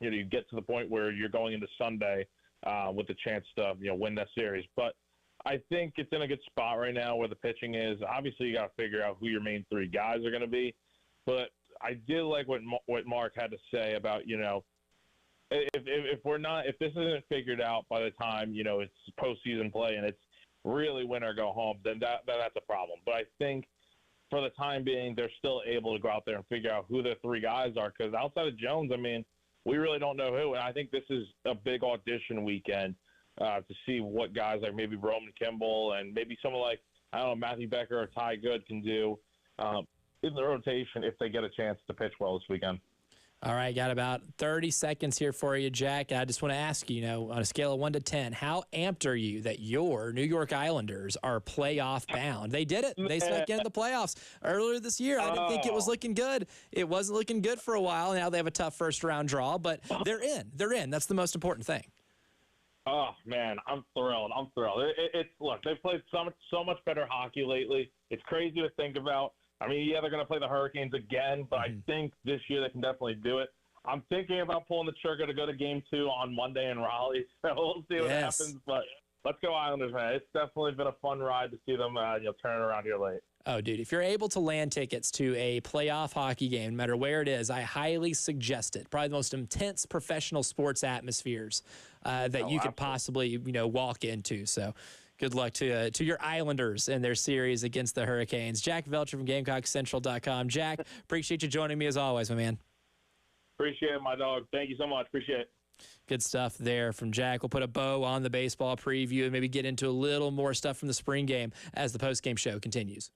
get to the point where you're going into Sunday with the chance to win that series. But I think it's in a good spot right now where the pitching is. Obviously, you got to figure out who your main three guys are going to be. But I did like what Mark had to say about if this isn't figured out by the time it's postseason play and it's really win or go home, then that's a problem. But I think for the time being, they're still able to go out there and figure out who their three guys are. Because outside of Jones, I mean, we really don't know who. And I think this is a big audition weekend. To see what guys like maybe Roman Kimball and maybe someone like, I don't know, Matthew Becker or Ty Good can do in the rotation if they get a chance to pitch well this weekend. All right, got about 30 seconds here for you, Jack. I just want to ask you, on a scale of 1 to 10, how amped are you that your New York Islanders are playoff bound? They did it. They snuck into the playoffs earlier this year. I didn't think it was looking good. It wasn't looking good for a while. Now they have a tough first-round draw, but they're in. They're in. That's the most important thing. Oh, man, I'm thrilled. Look, they've played so much better hockey lately. It's crazy to think about. I mean, yeah, they're going to play the Hurricanes again, but I think this year they can definitely do it. I'm thinking about pulling the trigger to go to Game 2 on Monday in Raleigh, so we'll see what happens. But let's go Islanders, man. It's definitely been a fun ride to see them turn it around here late. Oh, dude, if you're able to land tickets to a playoff hockey game, no matter where it is, I highly suggest it. Probably the most intense professional sports atmospheres that you could possibly, walk into. So good luck to your Islanders in their series against the Hurricanes. Jack Velcher from GamecockCentral.com. Jack, appreciate you joining me as always, my man. Appreciate it, my dog. Thank you so much. Appreciate it. Good stuff there from Jack. We'll put a bow on the baseball preview and maybe get into a little more stuff from the spring game as the postgame show continues.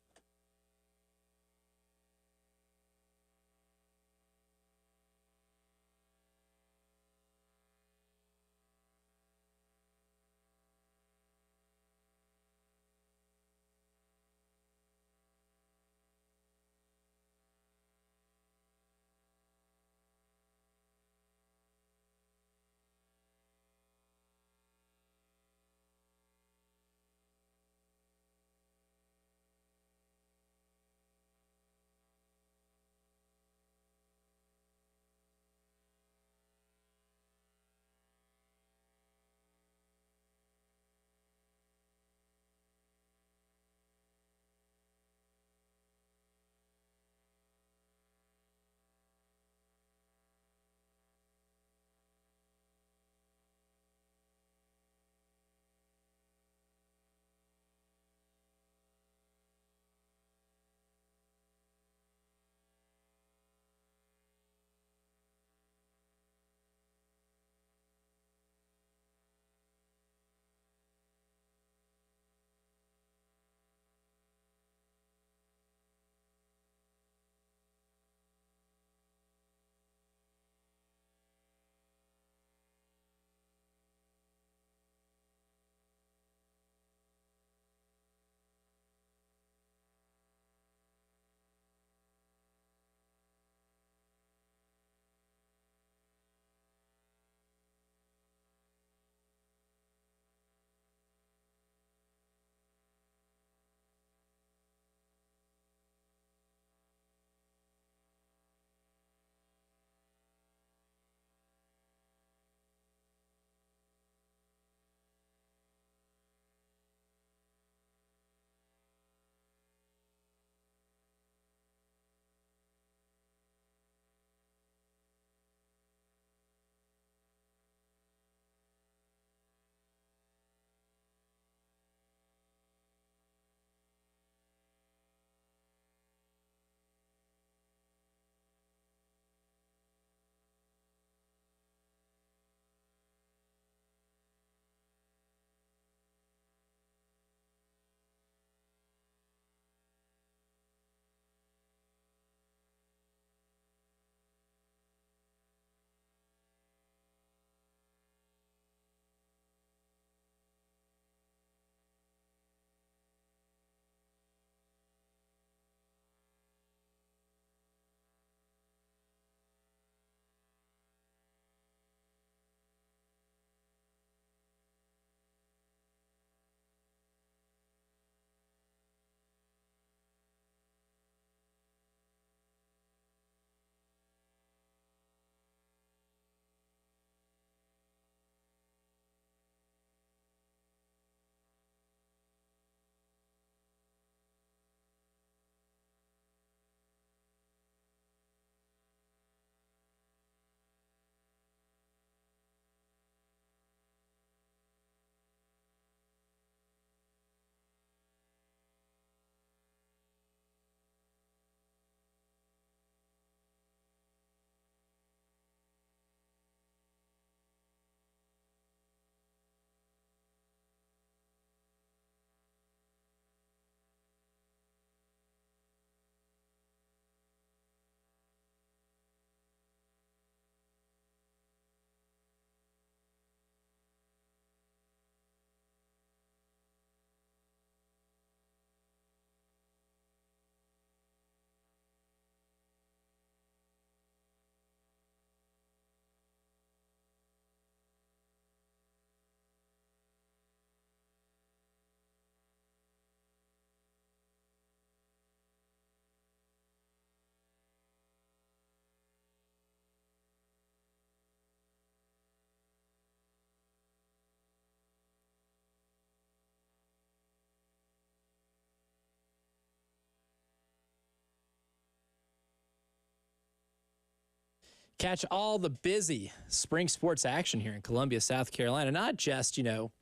Catch all the busy spring sports action here in Columbia, South Carolina, not just,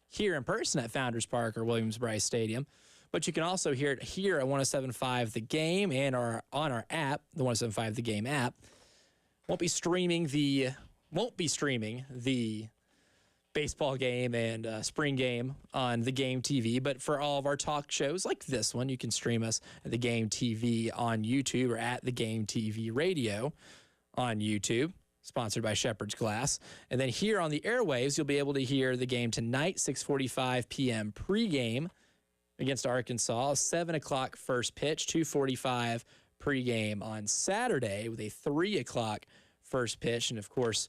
here in person at Founders Park or Williams-Brice Stadium, but you can also hear it here at 107.5 The Game and on our app, the 107.5 The Game app. Won't be streaming the baseball game and spring game on the Game TV, but for all of our talk shows like this one, you can stream us at the Game TV on YouTube or at the Game TV Radio on YouTube, sponsored by Shepherd's Glass. And then here on the airwaves, you'll be able to hear the game tonight, 6:45 p.m. pregame against Arkansas, 7 o'clock first pitch, 2:45 pregame on Saturday with a 3 o'clock first pitch. And, of course,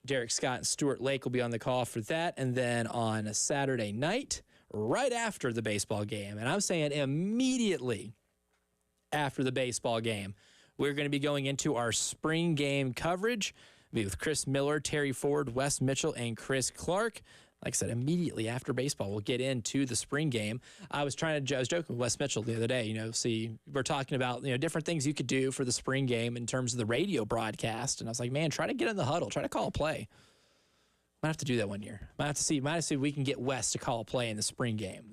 Derek Scott and Stuart Lake will be on the call for that. And then on a Saturday night, right after the baseball game, and I'm saying immediately after the baseball game, we're going to be going into our spring game coverage with Chris Miller, Terry Ford, Wes Mitchell, and Chris Clark. Like I said, immediately after baseball, we'll get into the spring game. I was joking with Wes Mitchell the other day, we're talking about, different things you could do for the spring game in terms of the radio broadcast. And I was like, man, try to get in the huddle, try to call a play. Might have to do that one year. Might have to see if we can get Wes to call a play in the spring game.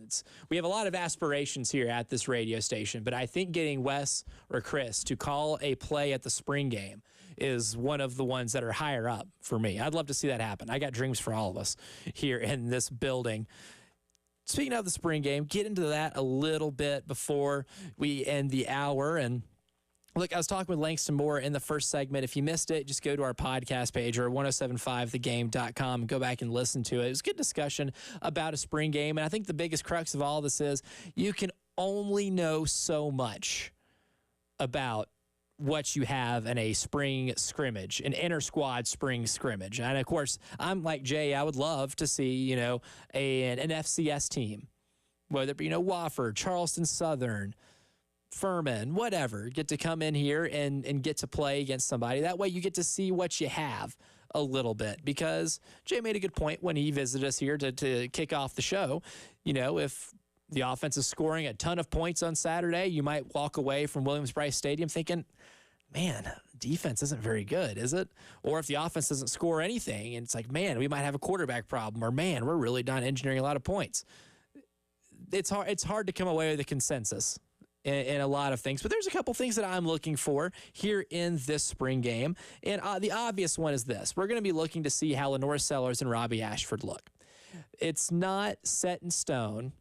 We have a lot of aspirations here at this radio station, but I think getting Wes or Chris to call a play at the spring game is one of the ones that are higher up for me. I'd love to see that happen. I got dreams for all of us here in this building. Speaking of the spring game, get into that a little bit before we end the hour. And look, I was talking with Langston Moore in the first segment. If you missed it, just go to our podcast page or 1075thegame.com and go back and listen to it. It was a good discussion about a spring game. And I think the biggest crux of all this is you can only know so much about what you have in a spring scrimmage, an inter-squad spring scrimmage. And, of course, I'm like Jay. I would love to see, an FCS team, whether it be, Wofford, Charleston Southern, Furman, whatever, get to come in here and get to play against somebody. That way you get to see what you have a little bit, because Jay made a good point when he visited us here to kick off the show. If the offense is scoring a ton of points on Saturday, you might walk away from Williams-Brice Stadium thinking, man, defense isn't very good, is it? Or if the offense doesn't score anything, and it's like, man, we might have a quarterback problem, or man, we're really not engineering a lot of points. It's hard to come away with a consensus in a lot of things, but there's a couple things that I'm looking for here in this spring game. And the obvious one is this. We're going to be looking to see how Lenore Sellers and Robbie Ashford look. It's not set in stone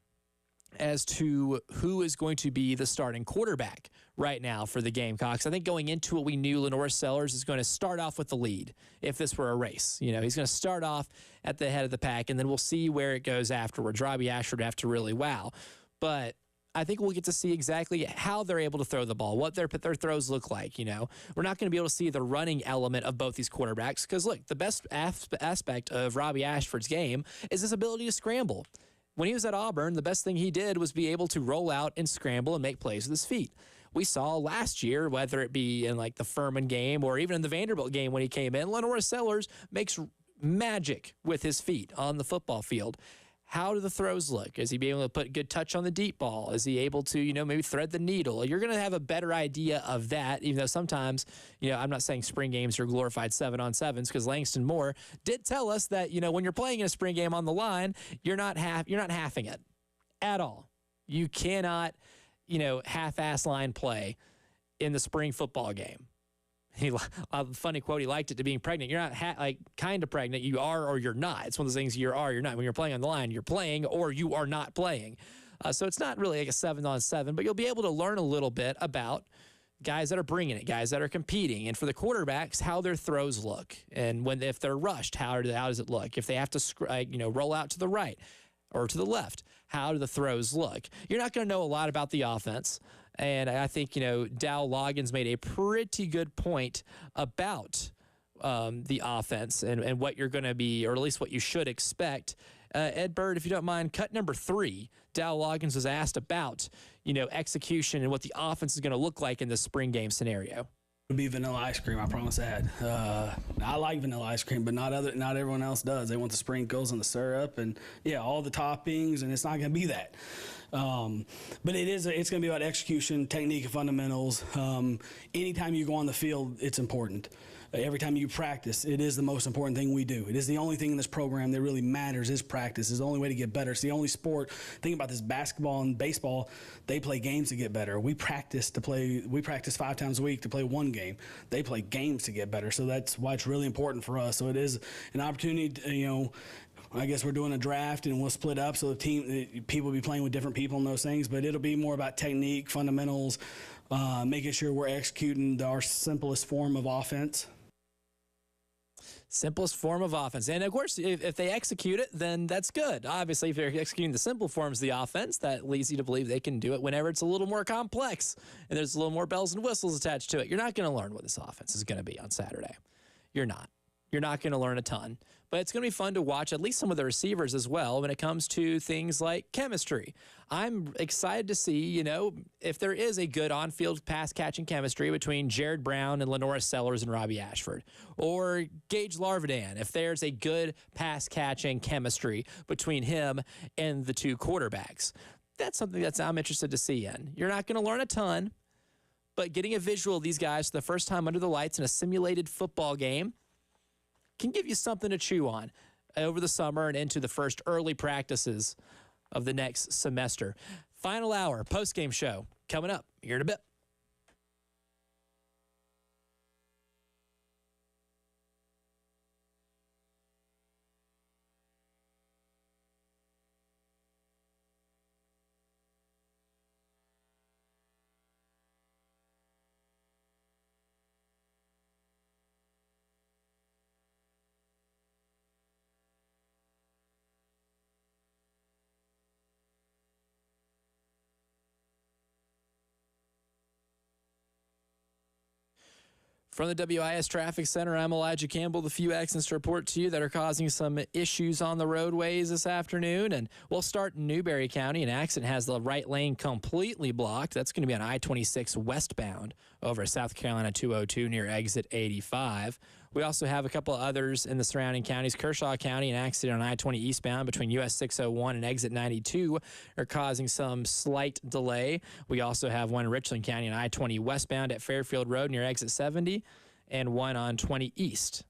as to who is going to be the starting quarterback right now for the Gamecocks. I think going into it, we knew Lenore Sellers is going to start off with the lead if this were a race. He's going to start off at the head of the pack, and then we'll see where it goes afterwards. Robbie Ashford would have to really wow. But I think we'll get to see exactly how they're able to throw the ball, what their throws look like. We're not going to be able to see the running element of both these quarterbacks because, look, the best aspect of Robbie Ashford's game is his ability to scramble. When he was at Auburn, the best thing he did was be able to roll out and scramble and make plays with his feet. We saw last year, whether it be in like the Furman game or even in the Vanderbilt game when he came in, Lenore Sellers makes magic with his feet on the football field. How do the throws look? Is he being able to put good touch on the deep ball? Is he able to, maybe thread the needle? You're going to have a better idea of that, even though sometimes, I'm not saying spring games are glorified 7-on-7s, because Langston Moore did tell us that, when you're playing in a spring game on the line, you're not halving it at all. You cannot, half-ass line play in the spring football game. Funny quote, he liked it to being pregnant. You're not kind of pregnant. You are or you're not. It's one of those things you're not. When you're playing on the line, you're playing or you are not playing. So it's not really like a 7-on-7, but you'll be able to learn a little bit about guys that are bringing it, guys that are competing. And for the quarterbacks, how their throws look. And if they're rushed, how does it look? If they have to roll out to the right or to the left, how do the throws look? You're not going to know a lot about the offense. And I think, Dow Loggins made a pretty good point about the offense and what you're going to be, or at least what you should expect. Ed Bird, if you don't mind, cut number 3, Dow Loggins was asked about, execution and what the offense is going to look like in this spring game scenario. It would be vanilla ice cream, I promise that. I like vanilla ice cream, but not everyone else does. They want the sprinkles and the syrup and, all the toppings, and it's not going to be that. But it's going to be about execution, technique, and fundamentals. Anytime you go on the field, it's important. Every time you practice, it is the most important thing we do. It is the only thing in this program that really matters is practice. It's the only way to get better. It's the only sport. Think about this, basketball and baseball, they play games to get better. We practice 5 times a week to play one game. They play games to get better. So that's why it's really important for us. So it is an opportunity to, I guess we're doing a draft and we'll split up so people will be playing with different people and those things, but it'll be more about technique, fundamentals, making sure we're executing our simplest form of offense. Simplest form of offense. And, of course, if they execute it, then that's good. Obviously, if they're executing the simple forms of the offense, that leads you to believe they can do it whenever it's a little more complex and there's a little more bells and whistles attached to it. You're not going to learn what this offense is going to be on Saturday. You're not. You're not going to learn a ton. But it's going to be fun to watch at least some of the receivers as well when it comes to things like chemistry. I'm excited to see, if there is a good on-field pass-catching chemistry between Jared Brown and Lenora Sellers and Robbie Ashford. Or Gage Larvadan, if there's a good pass-catching chemistry between him and the two quarterbacks. That's something that I'm interested to see in. You're not going to learn a ton, but getting a visual of these guys for the first time under the lights in a simulated football game can give you something to chew on over the summer and into the first early practices of the next semester. Final hour, post-game show coming up here in a bit. From the WIS Traffic Center, I'm Elijah Campbell. The few accidents to report to you that are causing some issues on the roadways this afternoon. And we'll start in Newberry County. An accident has the right lane completely blocked. That's going to be on I-26 westbound over South Carolina 202 near exit 85. We also have a couple of others in the surrounding counties. Kershaw County, an accident on I-20 eastbound between US 601 and exit 92 are causing some slight delay. We also have one in Richland County on I-20 westbound at Fairfield Road near exit 70 and one on 20 east.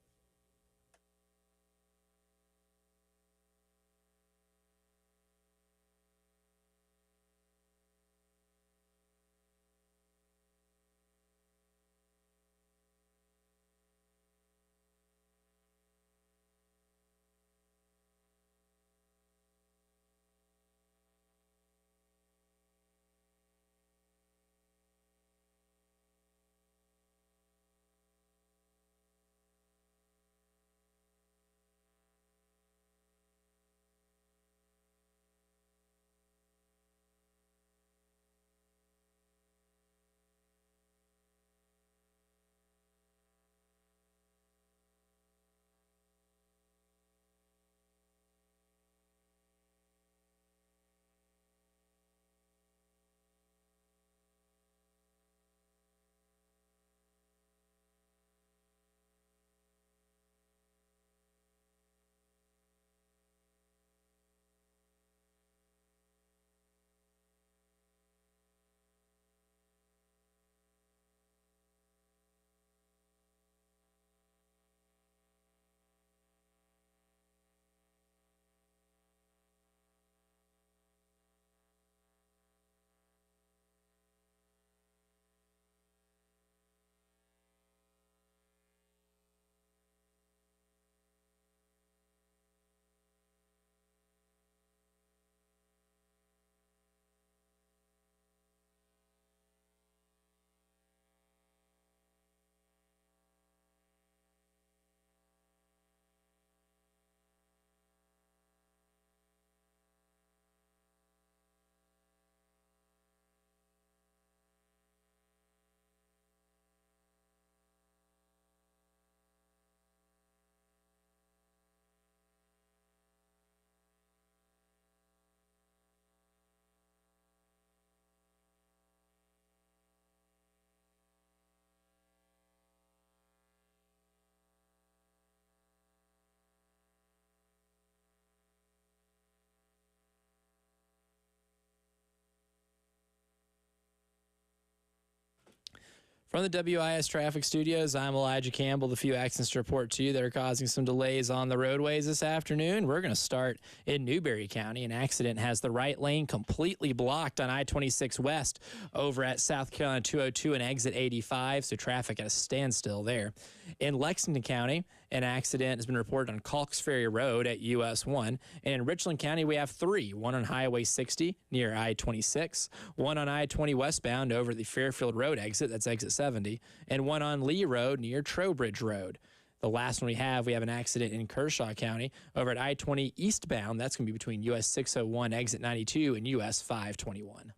From the WIS Traffic Studios, I'm Elijah Campbell. The few accidents to report to you that are causing some delays on the roadways this afternoon. We're going to start in Newberry County. An accident has the right lane completely blocked on I-26 West over at South Carolina 202 and exit 85, so traffic at a standstill there. In Lexington County, an accident has been reported on Calks Ferry Road at US 1. And in Richland County, we have 3. One on Highway 60 near I-26, one on I-20 westbound over the Fairfield Road exit, that's exit 70, and one on Lee Road near Trowbridge Road. The last one we have an accident in Kershaw County over at I-20 eastbound. That's going to be between US 601 exit 92 and US 521.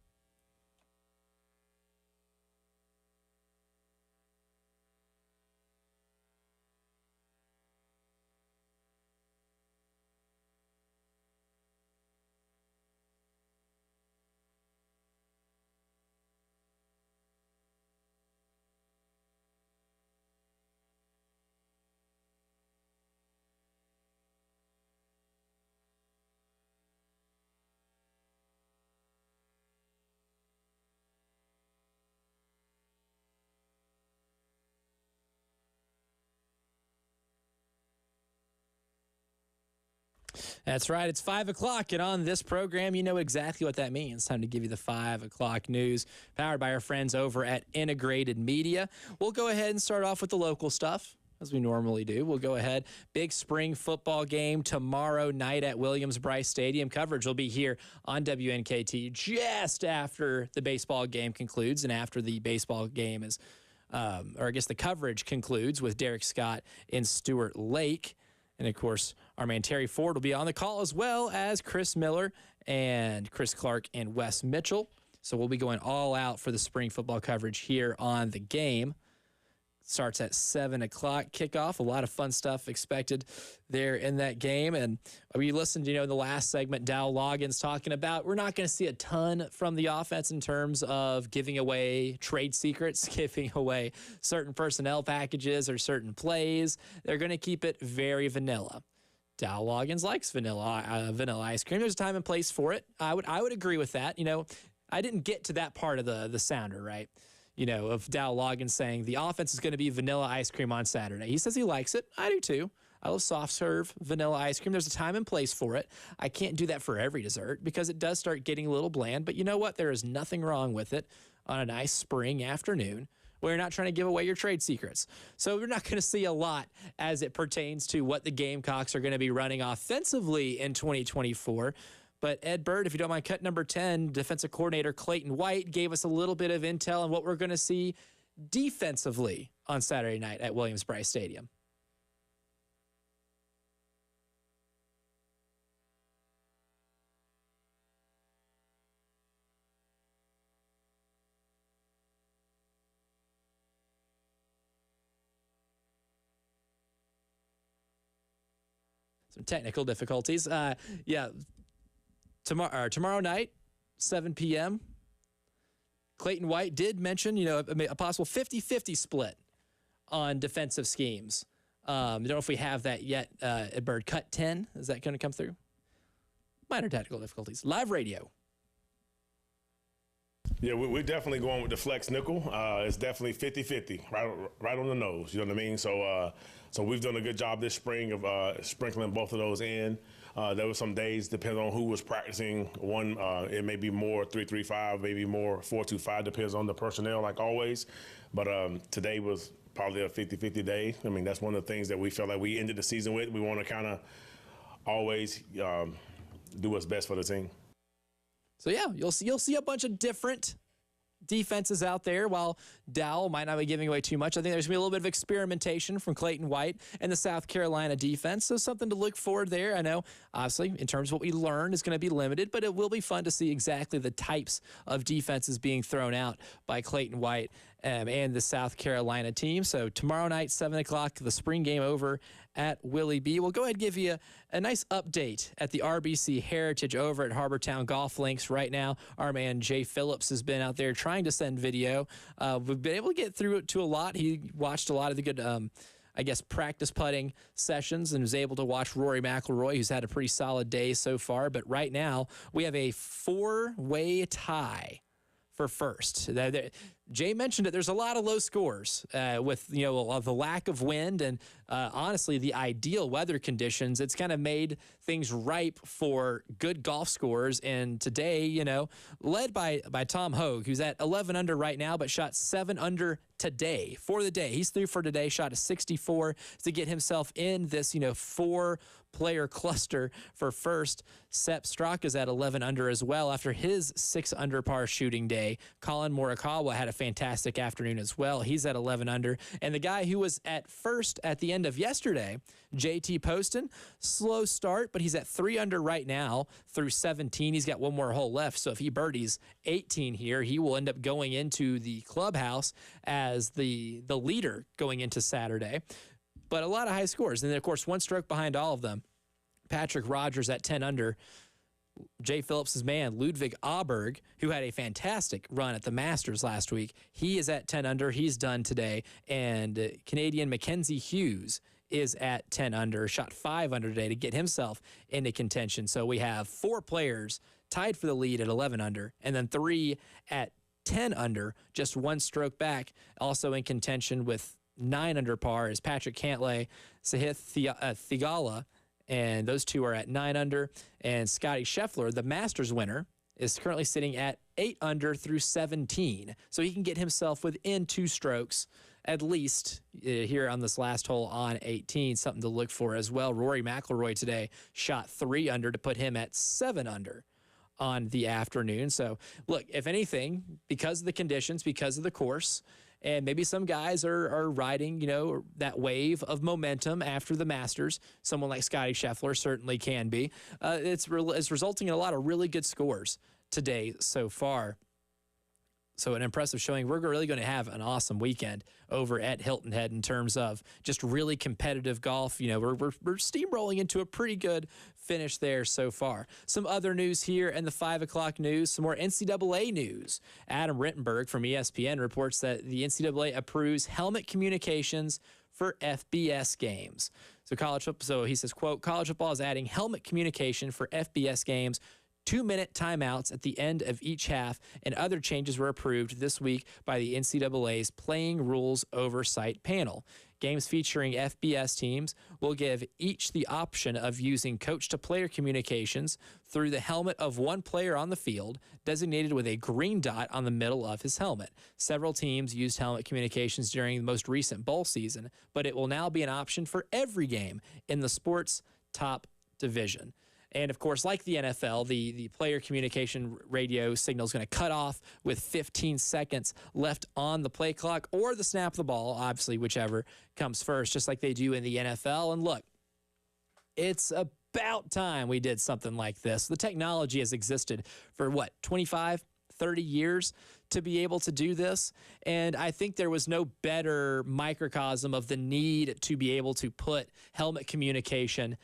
That's right. It's 5 o'clock, and on this program, you know exactly what that means. Time to give you the 5 o'clock news, powered by our friends over at Integrated Media. We'll go ahead and start off with the local stuff, as we normally do. We'll go ahead. Big spring football game tomorrow night at Williams-Brice Stadium. Coverage will be here on WNKT just after the baseball game concludes, and after the baseball game is, or I guess the coverage concludes with Derek Scott in Stuart Lake. And, of course, our man Terry Ford will be on the call, as well as Chris Miller and Chris Clark and Wes Mitchell. So we'll be going all out for the spring football coverage here on the game. Starts at 7 o'clock kickoff. A lot of fun stuff expected there in that game. And we listened, in the last segment, Dow Loggins talking about we're not going to see a ton from the offense in terms of giving away trade secrets, giving away certain personnel packages or certain plays. They're going to keep it very vanilla. Dow Loggins likes vanilla ice cream. There's a time and place for it. I would agree with that. I didn't get to that part of the sounder, right? Of Dow Loggins saying the offense is going to be vanilla ice cream on Saturday. He says he likes it. I do too. I love soft serve vanilla ice cream. There's a time and place for it. I can't do that for every dessert because it does start getting a little bland. But you know what? There is nothing wrong with it on a nice spring afternoon where you're not trying to give away your trade secrets. So we're not going to see a lot as it pertains to what the Gamecocks are going to be running offensively in 2024. But Ed Bird, if you don't mind, cut number 10, defensive coordinator Clayton White gave us a little bit of intel on what we're going to see defensively on Saturday night at Williams-Brice Stadium. Some technical difficulties. Tomorrow night, 7 p.m., Clayton White did mention, a possible 50-50 split on defensive schemes. I don't know if we have that yet. Ed Bird, cut 10. Is that going to come through? Minor technical difficulties. Live radio. Yeah, we're definitely going with the flex nickel. It's definitely 50-50, right on the nose. You know what I mean? So we've done a good job this spring of sprinkling both of those in. There were some days, depending on who was practicing. One, it may be more 3-3-5, maybe more 4-2-5, depends on the personnel, like always. But today was probably a 50-50 day. I mean, that's one of the things that we felt like we ended the season with. We want to kind of always do what's best for the team. So, yeah, you'll see a bunch of different defenses out there. While Dowell might not be giving away too much, I think there's going to be a little bit of experimentation from Clayton White and the South Carolina defense. So something to look forward there. I know, obviously, in terms of what we learned is going to be limited, but it will be fun to see exactly the types of defenses being thrown out by Clayton White and the South Carolina team. So tomorrow night, 7 o'clock, the spring game over at Willie B. We'll go ahead and give you a nice update at the RBC Heritage over at Harbortown Golf Links right now. Our man Jay Phillips has been out there trying to send video. We've been able to get through it to a lot. He watched a lot of the good practice putting sessions and was able to watch Rory McIlroy, who's had a pretty solid day so far. But right now, we have a 4-way tie for first. Jay mentioned it. There's a lot of low scores with the lack of wind and honestly the ideal weather conditions. It's kind of made things ripe for good golf scores. And today, led by Tom Hogue, who's at 11 under right now, but shot 7 under today for the day. He's through for today. Shot a 64 to get himself in this 4-player cluster for first. Sepp Straka's at 11 under as well after his 6 under par shooting day. Colin Morikawa had a fantastic afternoon as well. He's at 11 under. And the guy who was at first at the end of yesterday, JT Poston, slow start, but he's at 3 under right now through 17. He's got one more hole left. So if he birdies 18 here, he will end up going into the clubhouse as the leader going into Saturday. But a lot of high scores. And then, of course, one stroke behind all of them, Patrick Rogers at 10 under. Jay Phillips' man, Ludwig Aberg, who had a fantastic run at the Masters last week, he is at 10 under. He's done today. And Canadian Mackenzie Hughes is at 10 under, shot 5 under today to get himself into contention. So we have 4 players tied for the lead at 11 under, and then 3 at 10 under, just 1 stroke back. Also in contention with 9 under par is Patrick Cantlay, Sahith Theegala, and those 2 are at 9 under. And Scotty Scheffler, the Masters winner, is currently sitting at 8 under through 17. So he can get himself within 2 strokes at least here on this last hole on 18. Something to look for as well. Rory McIlroy today shot 3 under to put him at 7 under on the afternoon. So look, if anything, because of the conditions, because of the course, and maybe some guys are riding, that wave of momentum after the Masters. Someone like Scotty Scheffler certainly can be. It's resulting in a lot of really good scores today so far. So an impressive showing. We're really going to have an awesome weekend over at Hilton Head in terms of just really competitive golf. We're steamrolling into a pretty good finish there so far. Some other news here in the 5 o'clock news, some more NCAA news. Adam Rittenberg from ESPN reports that the NCAA approves helmet communications for FBS games. So he says, quote, college football is adding helmet communication for FBS games, 2-minute timeouts at the end of each half, and other changes were approved this week by the NCAA's Playing Rules Oversight Panel. Games featuring FBS teams will give each the option of using coach-to-player communications through the helmet of one player on the field, designated with a green dot on the middle of his helmet. Several teams used helmet communications during the most recent bowl season, but it will now be an option for every game in the sport's top division. And, of course, like the NFL, the player communication radio signal is going to cut off with 15 seconds left on the play clock or the snap of the ball, obviously, whichever comes first, just like they do in the NFL. And, look, it's about time we did something like this. The technology has existed for, 25, 30 years to be able to do this. And I think there was no better microcosm of the need to be able to put helmet communication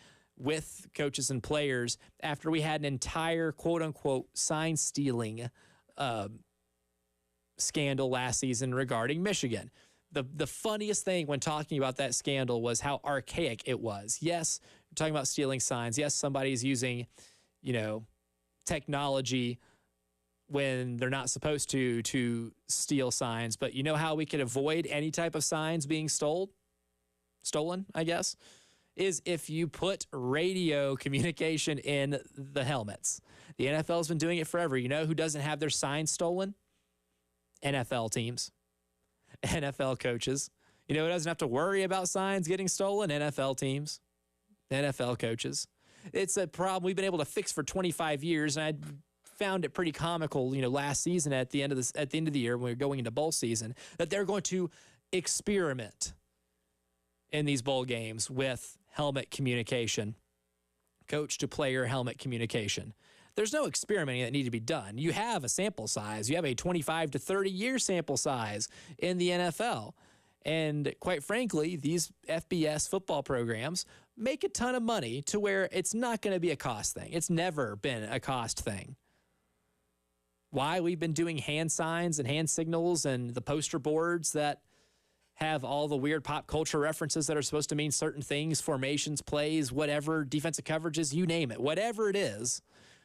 with coaches and players after we had an entire quote-unquote sign stealing scandal last season regarding Michigan. The funniest thing when talking about that scandal was how archaic it was. Yes, we're talking about stealing signs. Yes, somebody's using, technology when they're not supposed to steal signs. But you know how we could avoid any type of signs being stolen, I guess, is if you put radio communication in the helmets. The NFL's been doing it forever. You know who doesn't have their signs stolen? NFL teams, NFL coaches. You know who doesn't have to worry about signs getting stolen? NFL teams, NFL coaches. It's a problem we've been able to fix for 25 years, and I found it pretty comical, last season at the end of the year when we were going into bowl season, that they're going to experiment in these bowl games with helmet communication, coach to player helmet communication. There's no experimenting that needs to be done. You have a sample size. You have a 25 to 30 year sample size in the NFL. And quite frankly, these FBS football programs make a ton of money to where it's not going to be a cost thing. It's never been a cost thing. Why? We've been doing hand signs and hand signals and the poster boards that have all the weird pop culture references that are supposed to mean certain things, formations, plays, whatever, defensive coverages, you name it. Whatever it is,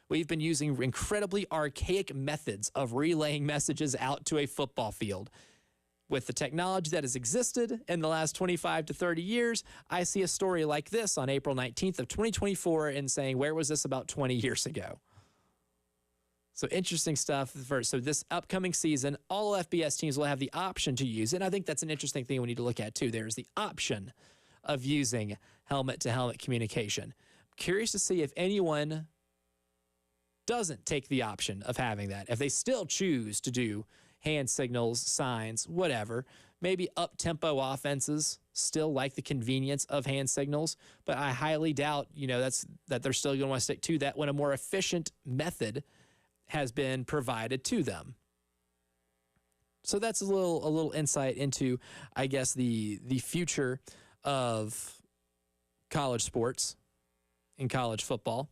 We've been using incredibly archaic methods of relaying messages out to a football field. With the technology that has existed in the last 25 to 30 years, I see a story like this on April 19th of 2024 and saying, where was this about 20 years ago? So interesting stuff. So this upcoming season, all FBS teams will have the option to use it. And I think that's an interesting thing we need to look at too. There's the option of using helmet-to-helmet communication. Curious to see if anyone doesn't take the option of having that. If they still choose to do hand signals, signs, whatever, maybe up-tempo offenses still like the convenience of hand signals, but I highly doubt, that they're still going to want to stick to that when a more efficient method has been provided to them. So that's a little insight into, I guess, the future of college sports and college football.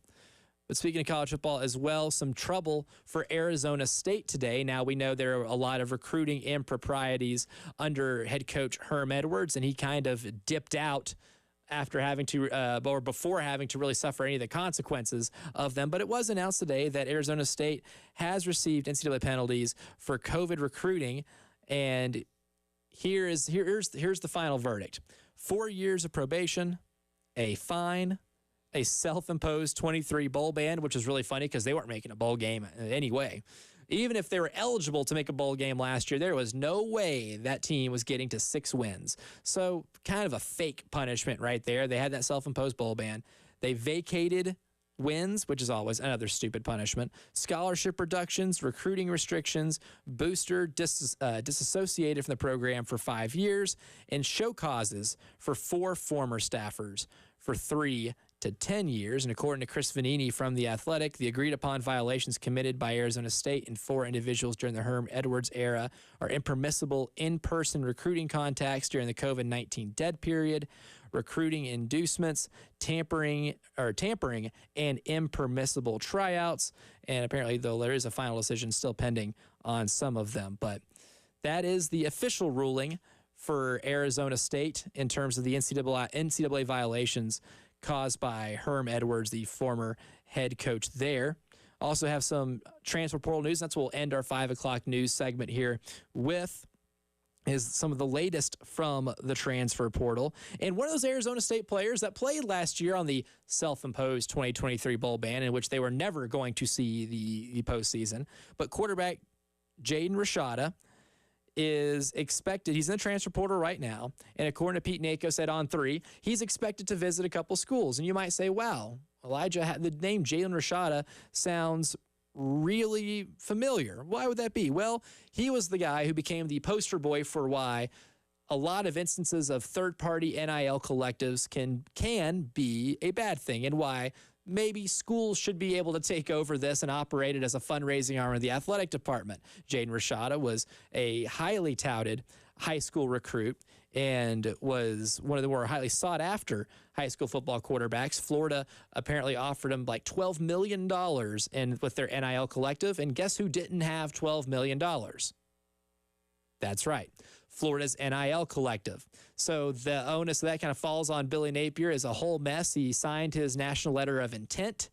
But speaking of college football as well, some trouble for Arizona State today. Now we know there are a lot of recruiting improprieties under head coach Herm Edwards, and he kind of dipped out after having to, or before having to really suffer any of the consequences of them. But it was announced today that Arizona State has received NCAA penalties for COVID recruiting, and here's the final verdict: 4 years of probation, a fine, a self-imposed 23 bowl ban, which is really funny because they weren't making a bowl game anyway. Even if they were eligible to make a bowl game last year, there was no way that team was getting to 6 wins. So kind of a fake punishment right there. They had that self-imposed bowl ban. They vacated wins, which is always another stupid punishment, scholarship reductions, recruiting restrictions, booster disassociated from the program for 5 years, and show causes for 4 former staffers for 3 to 10 years. And according to Chris Vanini from The Athletic, the agreed-upon violations committed by Arizona State and 4 individuals during the Herm Edwards era are impermissible in-person recruiting contacts during the COVID-19 dead period, recruiting inducements, tampering, and impermissible tryouts. And apparently, though, there is a final decision still pending on some of them. But that is the official ruling for Arizona State in terms of the NCAA violations caused by Herm Edwards, the former head coach there. Also have some transfer portal news. That's what we'll end our 5 o'clock news segment here with, is some of the latest from the transfer portal. And one of those Arizona State players that played last year on the self-imposed 2023 bowl ban, in which they were never going to see the postseason, but quarterback Jaden Rashada is expected. He's in the transfer portal right now, and according to Pete Nako said on 3, he's expected to visit a couple schools. And you might say, wow, Elijah, the name Jalen Rashada sounds really familiar. Why would that be? Well, he was the guy who became the poster boy for why a lot of instances of third-party NIL collectives can be a bad thing, and why maybe schools should be able to take over this and operate it as a fundraising arm of the athletic department. Jaden Rashada was a highly touted high school recruit and was one of the more highly sought-after high school football quarterbacks. Florida apparently offered him like $12 million with their NIL collective, and guess who didn't have $12 million? That's right, Florida's NIL collective. So the onus of that kind of falls on Billy Napier as a whole mess. He signed his national letter of intent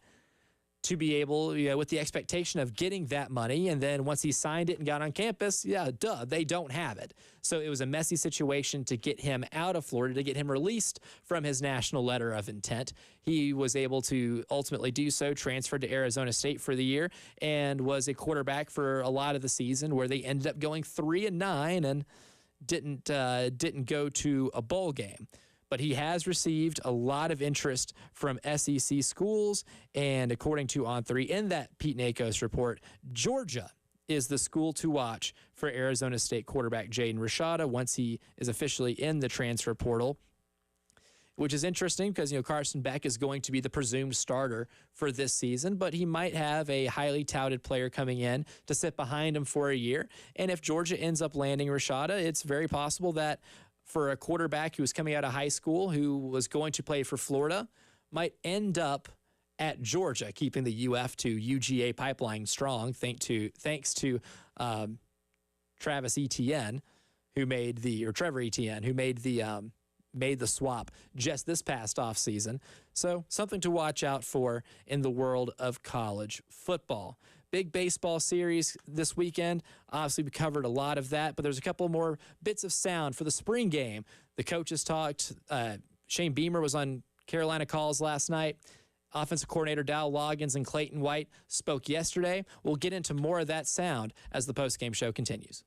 to be able, with the expectation of getting that money. And then once he signed it and got on campus, they don't have it. So it was a messy situation to get him out of Florida, to get him released from his national letter of intent. He was able to ultimately do so, transferred to Arizona State for the year, and was a quarterback for a lot of the season, where they ended up going 3-9 and didn't go to a bowl game. But he has received a lot of interest from SEC schools, and according to On3 in that Pete Nakos report, Georgia is the school to watch for Arizona State quarterback Jaden Rashada once he is officially in the transfer portal, which is interesting because, Carson Beck is going to be the presumed starter for this season, but he might have a highly touted player coming in to sit behind him for a year. And if Georgia ends up landing Rashada, it's very possible that for a quarterback who was coming out of high school who was going to play for Florida, might end up at Georgia, keeping the UF to UGA pipeline strong, thanks to Trevor Etienne, who made the made the swap just this past offseason. So something to watch out for in the world of college football. Big baseball series this weekend. Obviously, we covered a lot of that, but there's a couple more bits of sound for the spring game. The coaches talked. Shane Beamer was on Carolina Calls last night. Offensive coordinator Dow Loggins and Clayton White spoke yesterday. We'll get into more of that sound as the postgame show continues.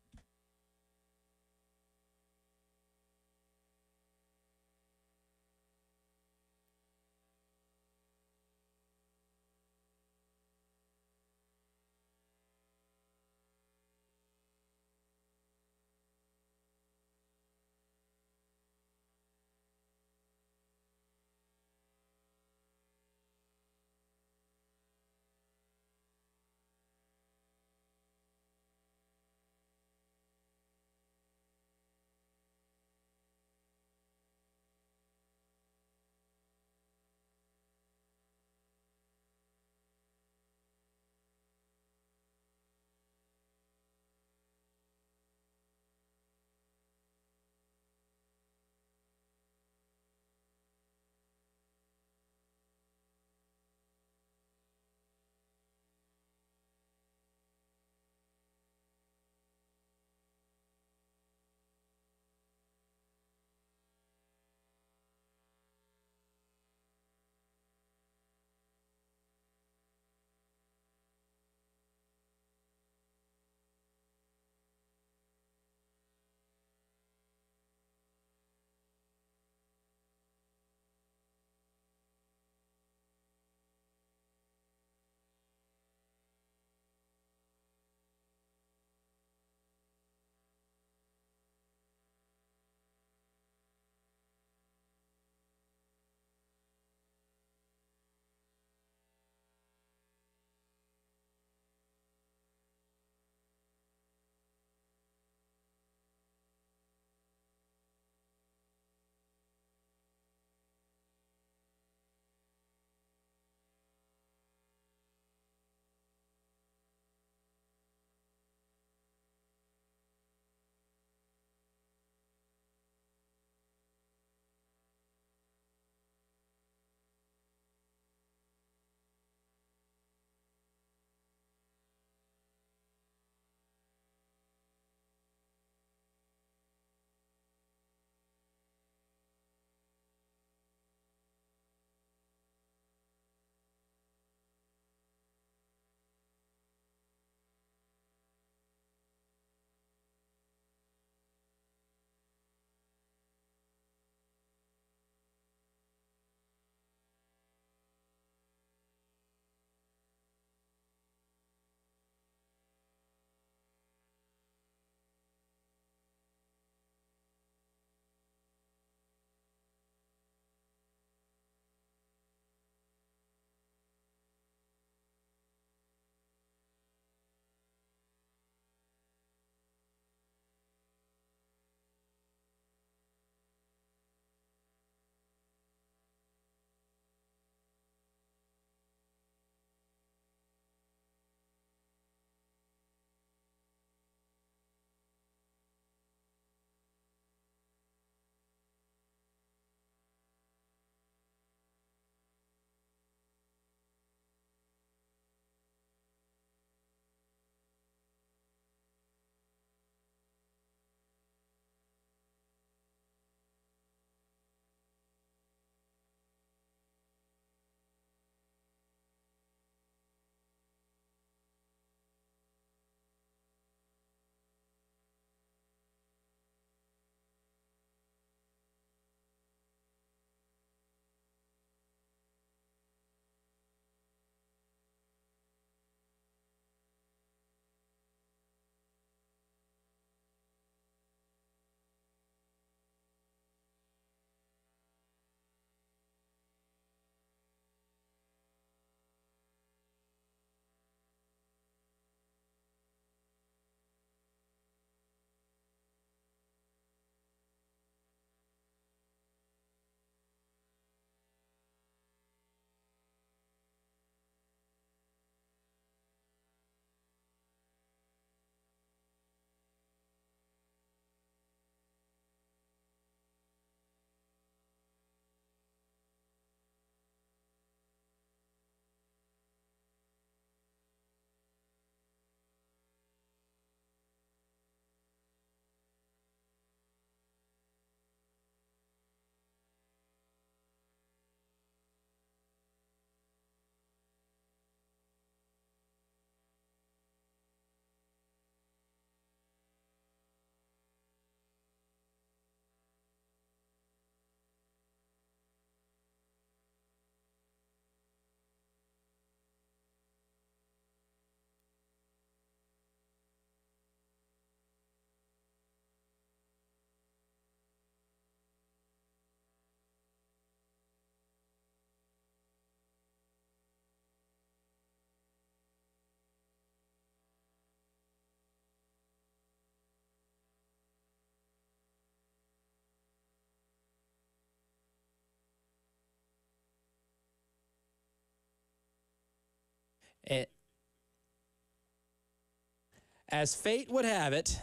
As fate would have it,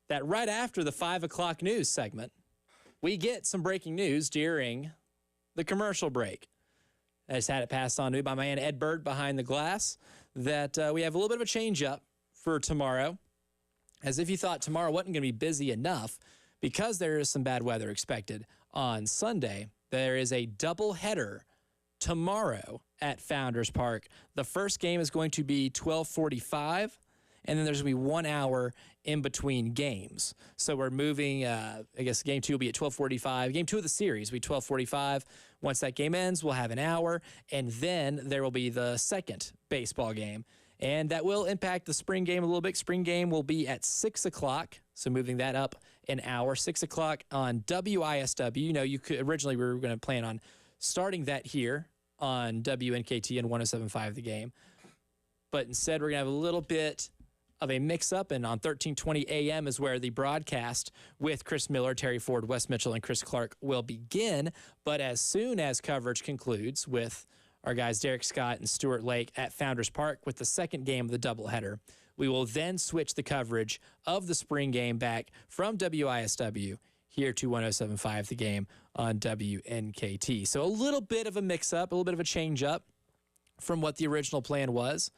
that right after the 5 o'clock news segment, we get some breaking news during the commercial break. I just had it passed on to me by my man Ed Bird behind the glass that we have a little bit of a change-up for tomorrow. As if you thought tomorrow wasn't going to be busy enough, because there is some bad weather expected on Sunday, there is a doubleheader tomorrow at Founders Park. The first game is going to be 12:45, and then there's going to be 1 hour in between games. So we're moving, I guess game 2 will be at 12:45. Game 2 of the series will be 12:45. Once that game ends, we'll have an hour, and then there will be the second baseball game. And that will impact the spring game a little bit. Spring game will be at 6 o'clock, so moving that up an hour. 6 o'clock on WISW. You know, originally we were going to plan on starting that here on WNKT and 107.5 The Game. But instead, we're going to have a little bit of a mix-up, and on 1320 a.m. is where the broadcast with Chris Miller, Terry Ford, Wes Mitchell, and Chris Clark will begin. But as soon as coverage concludes with our guys Derek Scott and Stuart Lake at Founders Park with the second game of the doubleheader, we will then switch the coverage of the spring game back from WISW here to 107.5 The Game on WNKT. So a little bit of a mix-up, a little bit of a change-up from what the original plan was.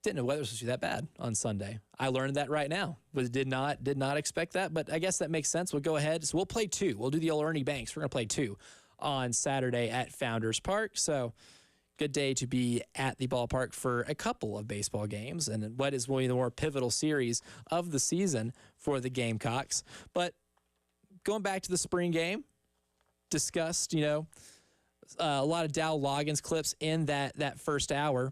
Didn't know weather was supposed to be that bad on Sunday. I learned that right now. Did not expect that, but I guess that makes sense. We'll go ahead. So we'll play 2. We'll do the old Ernie Banks. We're going to play 2 on Saturday at Founders Park. So good day to be at the ballpark for a couple of baseball games and what is one of the more pivotal series of the season for the Gamecocks. But going back to the spring game, discussed, you know, a lot of Dow Loggins clips in that first hour.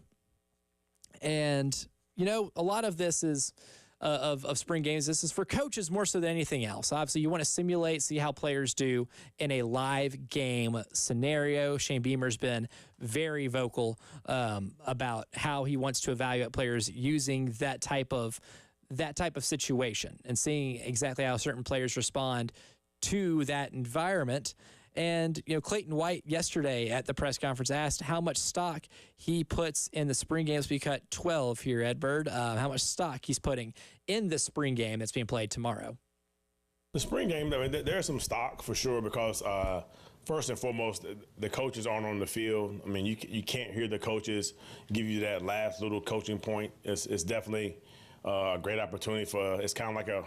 And, you know, a lot of this is of spring games. This is for coaches more so than anything else. Obviously, you want to simulate, see how players do in a live game scenario. Shane Beamer's been very vocal about how he wants to evaluate players using that type of situation and seeing exactly how certain players respond to that environment. And, you know, Clayton White yesterday at the press conference asked how much stock he puts in the spring games. We cut 12 here, Ed Bird. How much stock he's putting in the spring game that's being played tomorrow. The spring game, I mean, there's some stock for sure because first and foremost, the coaches aren't on the field. I mean, you can't hear the coaches give you that last little coaching point. It's definitely a great opportunity for. It's kind of like a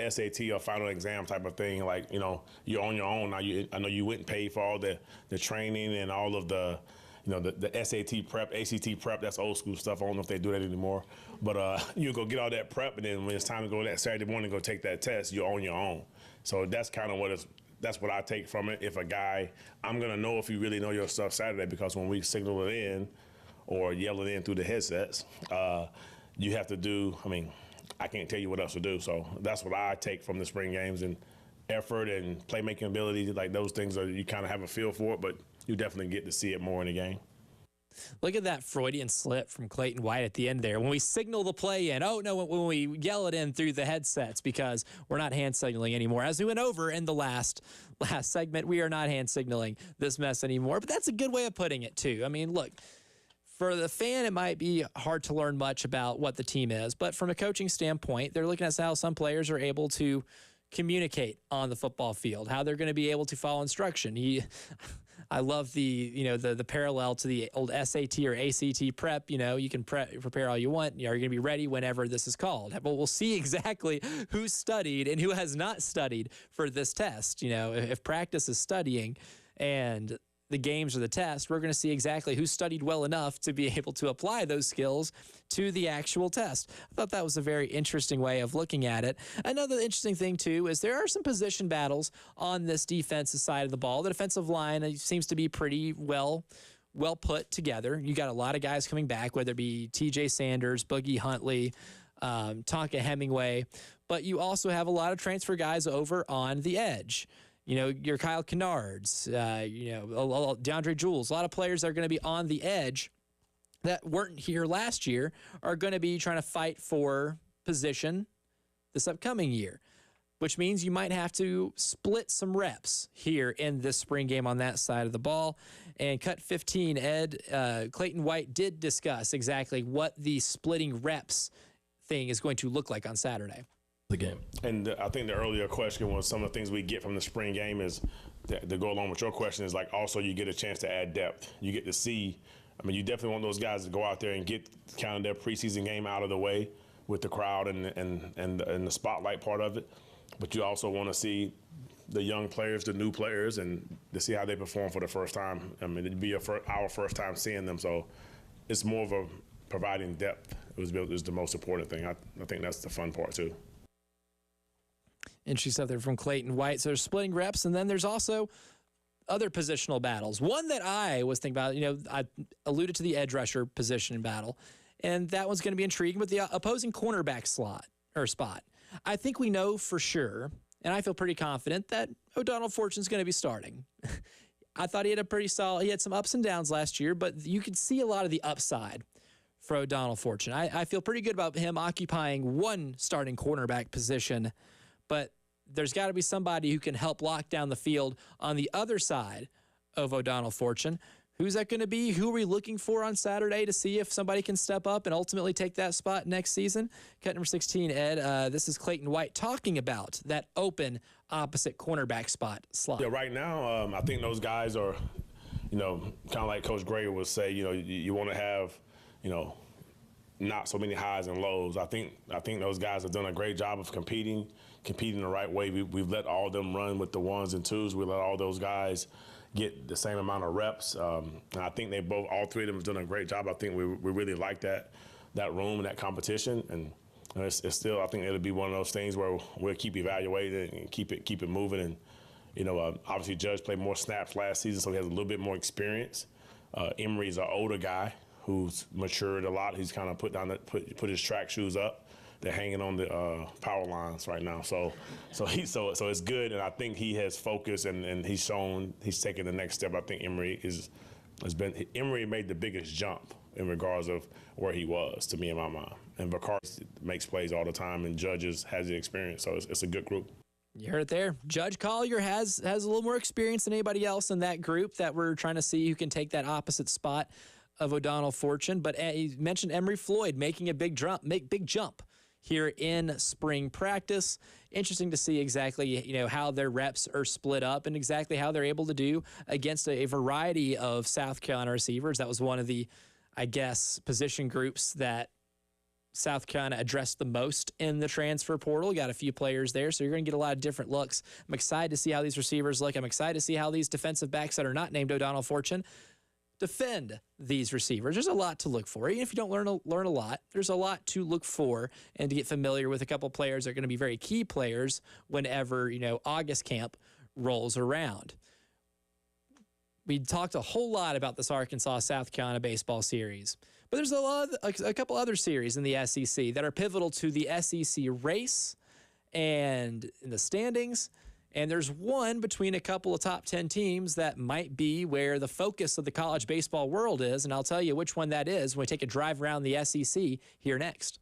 SAT or final exam type of thing. Like, you know, you're on your own now. I know you went and paid for all the training and all of the, you know, the SAT prep, ACT prep. That's old school stuff. I don't know if they do that anymore. But you go get all that prep, and then when it's time to go that Saturday morning go take that test, you're on your own. So that's kind of that's what I take from it. If a guy, I'm gonna know if you really know your stuff Saturday, because when we signal it in or yell it in through the headsets, you have to do. I mean, I can't tell you what else to do. So that's what I take from the spring games, and effort and playmaking ability. Like those things you kind of have a feel for it, but you definitely get to see it more in the game. Look at that Freudian slip from Clayton White at the end there. When we signal the play in, oh, no, when we yell it in through the headsets, because we're not hand signaling anymore. As we went over in the last segment, we are not hand signaling this mess anymore. But that's a good way of putting it, too. I mean, look, for the fan, it might be hard to learn much about what the team is. But from a coaching standpoint, they're looking at how some players are able to communicate on the football field, how they're going to be able to follow instruction. I love the parallel to the old SAT or ACT prep. You know, you can prepare all you want. You're going to be ready whenever this is called. But we'll see exactly who studied and who has not studied for this test. You know, if practice is studying and the games are the test, we're going to see exactly who studied well enough to be able to apply those skills to the actual test. I thought that was a very interesting way of looking at it. Another interesting thing, too, is there are some position battles on this defensive side of the ball. The defensive line seems to be pretty well put together. You got a lot of guys coming back, whether it be TJ Sanders, Boogie Huntley, Tonka Hemingway, but you also have a lot of transfer guys over on the edge. You know, your Kyle Kennards, DeAndre Jules, a lot of players that are going to be on the edge that weren't here last year are going to be trying to fight for position this upcoming year. which means you might have to split some reps here in this spring game on that side of the ball. And cut 15, Ed, Clayton White did discuss exactly what the splitting reps thing is going to look like on Saturday. The game. And I think the earlier question was some of the things we get from the spring game is to go along with your question is like also you get a chance to add depth. You get to see, I mean, you definitely want those guys to go out there and get kind of their preseason game out of the way with the crowd and the spotlight part of it. But you also want to see the young players, the new players, and to see how they perform for the first time. I mean, it'd be our first time seeing them, so it's more of a providing depth. It was the most important thing. I think that's the fun part too. Interesting stuff there from Clayton White. So there's splitting reps, and then there's also other positional battles. One that I was thinking about, I alluded to the edge rusher position battle, and that one's going to be intriguing with the opposing cornerback spot. I think we know for sure, and I feel pretty confident that O'Donnell Fortune's going to be starting. I thought he had he had some ups and downs last year, but you could see a lot of the upside for O'Donnell Fortune. I feel pretty good about him occupying one starting cornerback position, but there's got to be somebody who can help lock down the field on the other side of O'Donnell Fortune. Who's that going to be? Who are we looking for on Saturday to see if somebody can step up and ultimately take that spot next season? Cut number 16, Ed. This is Clayton White talking about that open opposite cornerback slot. Yeah, right now, I think those guys are, kind of like Coach Gray would say, you want to have, not so many highs and lows. I think those guys have done a great job of competing the right way. We've let all of them run with the ones and twos. We let all those guys get the same amount of reps. And I think all three of them have done a great job. I think we really like that room and that competition. And it's still, I think it'll be one of those things where we'll keep evaluating and keep it moving. And, obviously Judge played more snaps last season, so he has a little bit more experience. Emery's an older guy who's matured a lot. He's kind of put his track shoes up. They're hanging on the power lines right now. So it's good, and I think he has focus and he's shown he's taking the next step. I think Emery made the biggest jump in regards of where he was, to me in my mind. And Vakar makes plays all the time, and Judges has the experience, so it's a good group. You heard it there. Judge Collier has a little more experience than anybody else in that group that we're trying to see who can take that opposite spot of O'Donnell Fortune. But he mentioned Emery Floyd making a big jump here in spring practice. Interesting to see exactly, how their reps are split up and exactly how they're able to do against a variety of South Carolina receivers. That was one of the, position groups that South Carolina addressed the most in the transfer portal. Got a few players there, so you're going to get a lot of different looks. I'm excited to see how these receivers look. I'm excited to see how these defensive backs that are not named O'Donnell Fortune defend these receivers. There's a lot to look for. Even if you don't learn a lot, there's a lot to look for and to get familiar with. A couple players that are going to be very key players whenever, August camp rolls around. We talked a whole lot about this Arkansas-South Carolina baseball series, but there's a couple other series in the SEC that are pivotal to the SEC race and in the standings. And there's one between a couple of top 10 teams that might be where the focus of the college baseball world is, and I'll tell you which one that is when we take a drive around the SEC here next.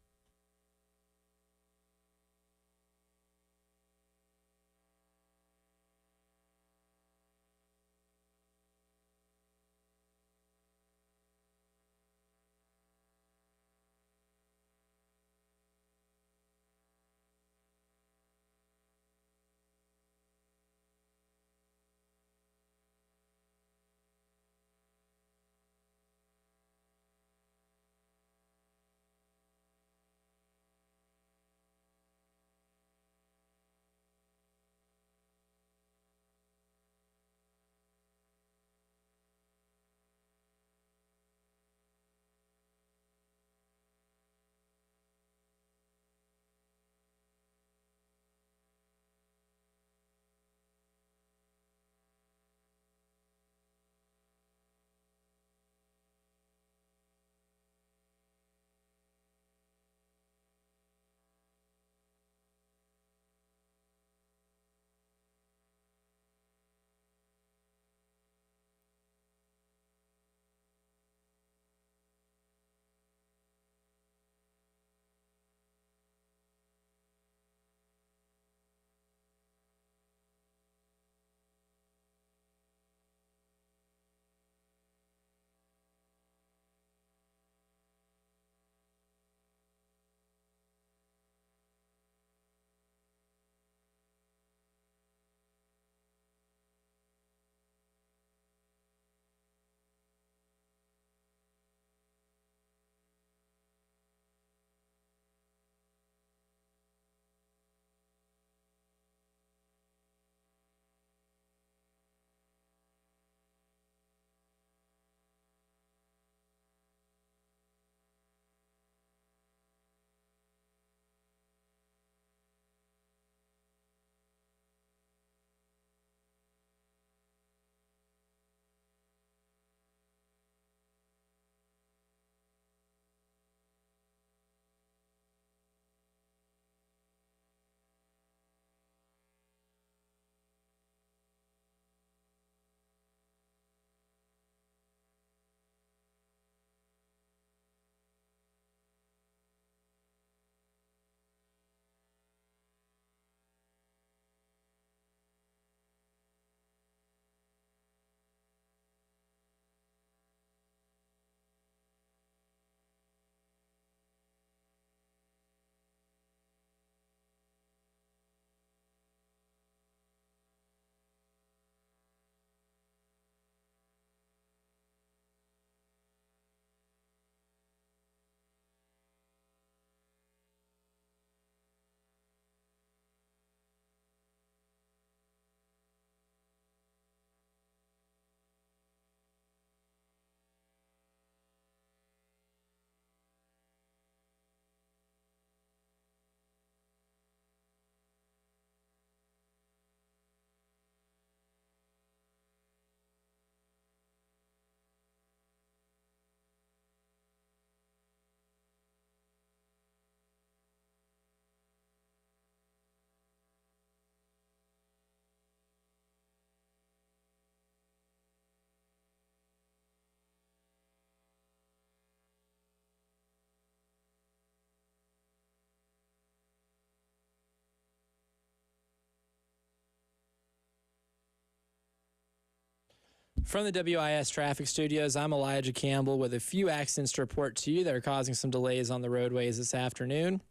From the WIS Traffic Studios, I'm Elijah Campbell with a few accidents to report to you that are causing some delays on the roadways this afternoon.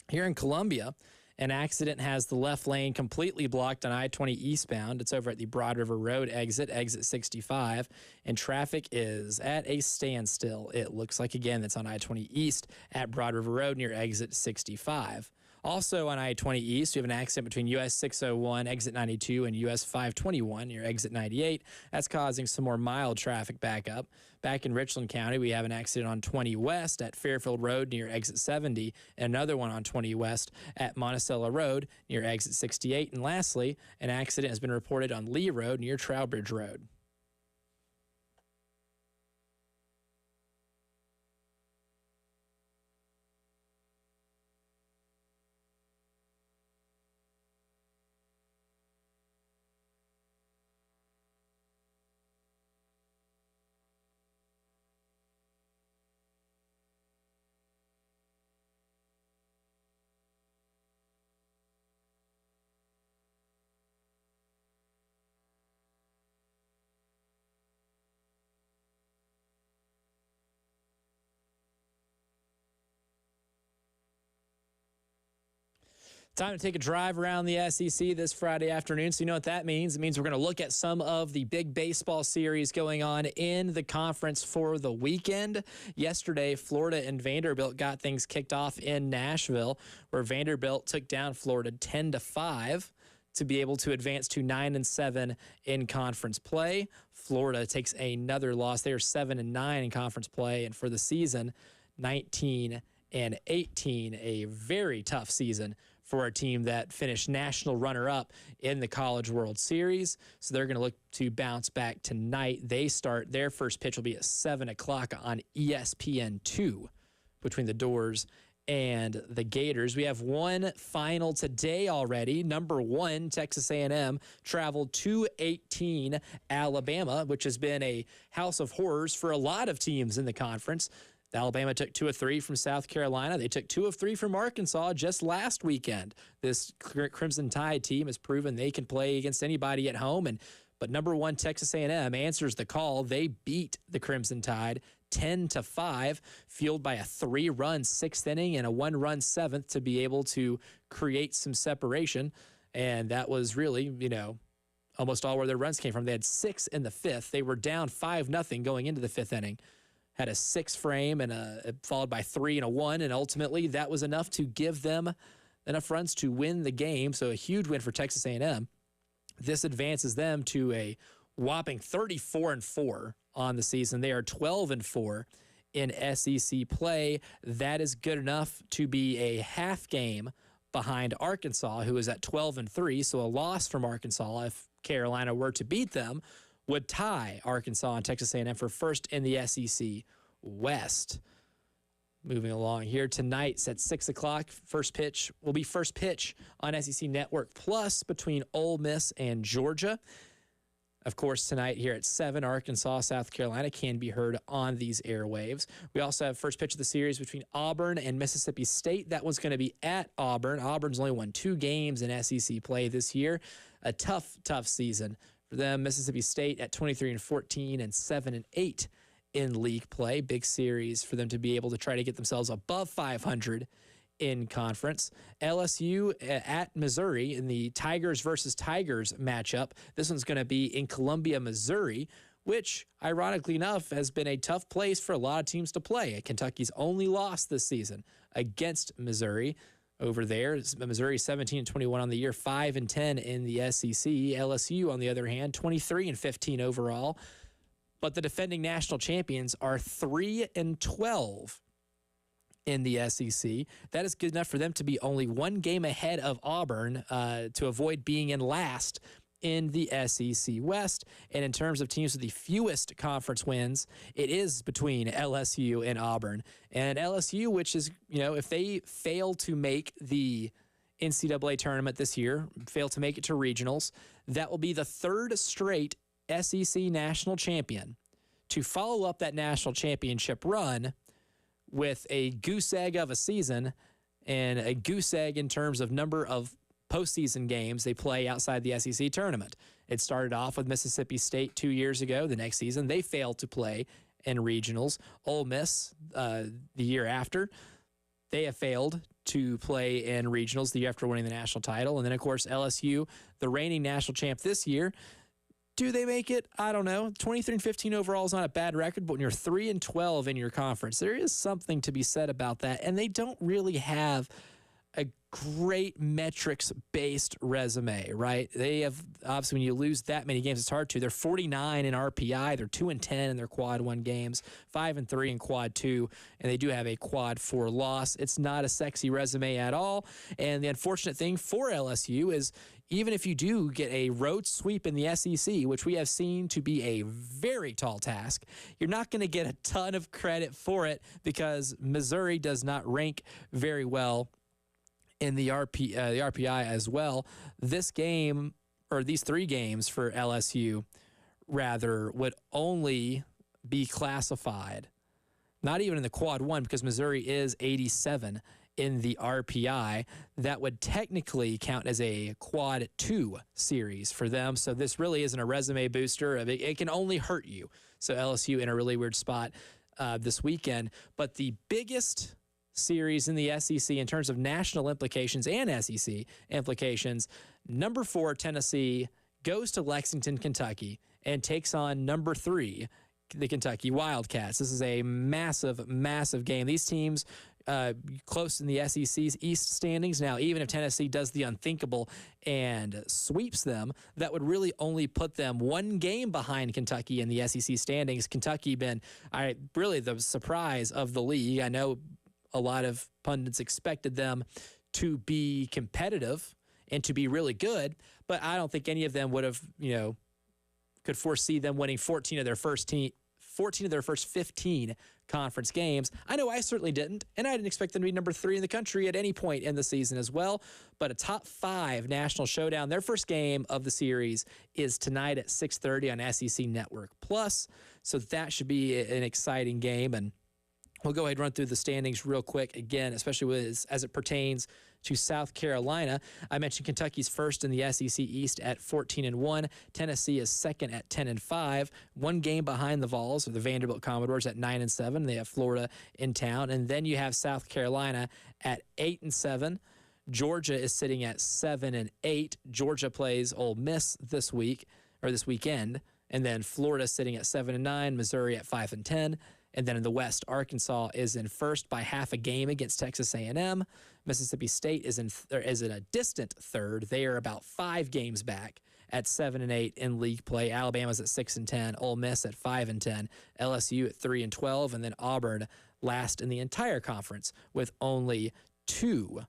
Here in Columbia, an accident has the left lane completely blocked on I-20 eastbound. It's over at the Broad River Road exit 65, and traffic is at a standstill. It looks like, again, that's on I-20 east at Broad River Road near exit 65. Also on I-20 East, we have an accident between US 601, exit 92, and US 521 near exit 98. That's causing some more mild traffic backup. Back in Richland County, we have an accident on 20 West at Fairfield Road near exit 70, and another one on 20 West at Monticello Road near exit 68. And lastly, an accident has been reported on Lee Road near Trowbridge Road. Time to take a drive around the SEC this Friday afternoon. So you know what that means. It means we're going to look at some of the big baseball series going on in the conference for the weekend. Yesterday, Florida and Vanderbilt got things kicked off in Nashville, where Vanderbilt took down Florida 10-5 to be able to advance to 9-7 in conference play. Florida takes another loss. They are 7-9 in conference play, and for the season, 19-18. A very tough season for a team that finished national runner-up in the College World Series. So they're going to look to bounce back tonight. They start, their first pitch will be at 7 o'clock on ESPN2 between the Doors and the Gators. We have one final today already. Number 1, Texas A&M traveled to 18 Alabama, which has been a house of horrors for a lot of teams in the conference. Alabama took 2 of 3 from South Carolina. They took 2 of 3 from Arkansas just last weekend. This Crimson Tide team has proven they can play against anybody at home. But number 1, Texas A&M answers the call. They beat the Crimson Tide 10-5, fueled by a 3-run 6th inning and a 1-run 7th to be able to create some separation. And that was really, almost all where their runs came from. They had 6 in the 5th. They were down 5-0 going into the 5th inning. Had a 6 frame and followed by 3 and a 1, and ultimately that was enough to give them enough runs to win the game. So a huge win for Texas A&M. This advances them to a whopping 34-4 on the season. They are 12-4 in SEC play. That is good enough to be a half game behind Arkansas, who is at 12-3. So a loss from Arkansas, if Carolina were to beat them, would tie Arkansas and Texas A&M for first in the SEC West. Moving along here tonight at 6 o'clock. First pitch will be first pitch on SEC Network Plus between Ole Miss and Georgia. Of course, tonight here at 7, Arkansas, South Carolina can be heard on these airwaves. We also have first pitch of the series between Auburn and Mississippi State. That one's going to be at Auburn. Auburn's only won 2 games in SEC play this year. A tough season for them. Mississippi State at 23-14 and 7-8 in league play. Big series for them to be able to try to get themselves above 500 in conference. LSU at Missouri in the Tigers versus Tigers matchup. This one's going to be in Columbia, Missouri, which, ironically enough, has been a tough place for a lot of teams to play. Kentucky's only lost this season against Missouri. Over there, Missouri 17-21 on the year, 5-10 in the SEC. LSU, on the other hand, 23-15 overall. But the defending national champions are 3-12 in the SEC. That is good enough for them to be only 1 game ahead of Auburn to avoid being in last in the SEC West. And in terms of teams with the fewest conference wins, it is between LSU and Auburn. And LSU, which is, if they fail to make the NCAA tournament this year, fail to make it to regionals, that will be the 3rd straight SEC national champion to follow up that national championship run with a goose egg of a season and a goose egg in terms of number of postseason games they play outside the SEC tournament. It started off with Mississippi State 2 years ago. The next season, they failed to play in regionals. Ole Miss, the year after, they have failed to play in regionals the year after winning the national title. And then, of course, LSU, the reigning national champ this year. Do they make it? I don't know. 23-15 overall is not a bad record, but when you're 3-12 in your conference, there is something to be said about that. And they don't really have a great metrics-based resume, right? They have, obviously, when you lose that many games, it's hard to. They're 49 in RPI. They're 2-10 in their quad 1 games, 5-3 in quad 2, and they do have a quad 4 loss. It's not a sexy resume at all. And the unfortunate thing for LSU is even if you do get a road sweep in the SEC, which we have seen to be a very tall task, you're not going to get a ton of credit for it because Missouri does not rank very well in the RPI as well. This game, or these 3 games for LSU, rather, would only be classified, not even in the quad 1, because Missouri is 87 in the RPI. That would technically count as a quad 2 series for them. So this really isn't a resume booster. It can only hurt you. So LSU in a really weird spot this weekend. But the biggest series in the SEC in terms of national implications and SEC implications, number 4 Tennessee goes to Lexington, Kentucky, and takes on number 3 the Kentucky Wildcats. This is a massive, massive game. These teams close in the SEC's East standings. Now, even if Tennessee does the unthinkable and sweeps them, that would really only put them 1 game behind Kentucky in the SEC standings. Kentucky been really the surprise of the league. I know a lot of pundits expected them to be competitive and to be really good, but I don't think any of them would have, could foresee them winning 14 of their first 15 conference games. I know I certainly didn't, and I didn't expect them to be number 3 in the country at any point in the season as well. But a top 5 national showdown. Their first game of the series is tonight at 6:30 on SEC Network Plus. So that should be an exciting game. And we'll go ahead and run through the standings real quick again, especially as it pertains to South Carolina. I mentioned Kentucky's first in the SEC East at 14-1. Tennessee is second at 10-5. 1 game behind the Vols, or the Vanderbilt Commodores, at 9-7. They have Florida in town. And then you have South Carolina at 8-7. Georgia is sitting at 7-8. Georgia plays Ole Miss this weekend. And then Florida sitting at 7-9. Missouri at 5-10. And then in the West, Arkansas is in first by half a game against Texas A&M. Mississippi State is in a distant third. They are about 5 games back at 7-8 in league play. Alabama's at 6-10. Ole Miss at 5-10. LSU at 3-12, and then Auburn last in the entire conference with only 2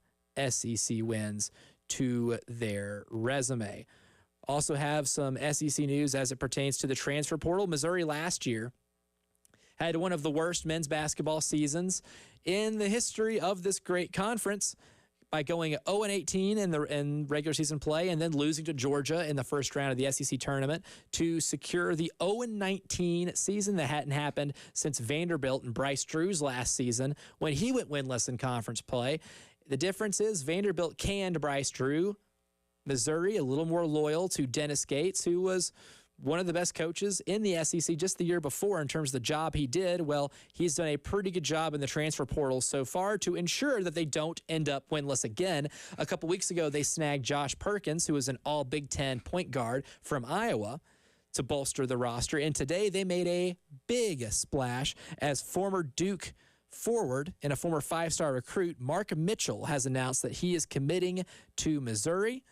SEC wins to their resume. Also have some SEC news as it pertains to the transfer portal. Missouri last year had one of the worst men's basketball seasons in the history of this great conference by going 0-18 in regular season play and then losing to Georgia in the first round of the SEC tournament to secure the 0-19 season that hadn't happened since Vanderbilt and Bryce Drew's last season when he went winless in conference play. The difference is Vanderbilt canned Bryce Drew. Missouri a little more loyal to Dennis Gates, who was one of the best coaches in the SEC just the year before in terms of the job he did. Well, he's done a pretty good job in the transfer portal so far to ensure that they don't end up winless again. A couple weeks ago, they snagged Josh Perkins, who was an all Big Ten point guard from Iowa, to bolster the roster. And today they made a big splash as former Duke forward and a former 5-star recruit, Mark Mitchell, has announced that he is committing to Missouri.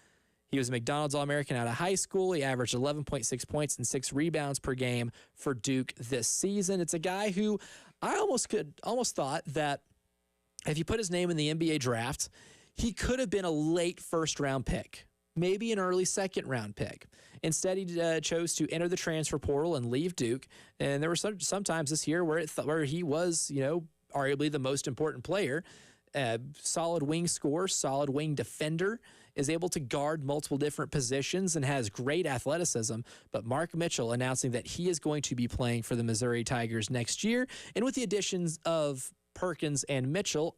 He was a McDonald's All-American out of high school. He averaged 11.6 points and 6 rebounds per game for Duke this season. It's a guy who I almost thought that if you put his name in the NBA draft, he could have been a late first-round pick, maybe an early second-round pick. Instead, he chose to enter the transfer portal and leave Duke. And there were some times this year where he was, arguably the most important player. Solid wing scorer, solid wing defender, is able to guard multiple different positions and has great athleticism. But Mark Mitchell announcing that he is going to be playing for the Missouri Tigers next year. And with the additions of Perkins and Mitchell,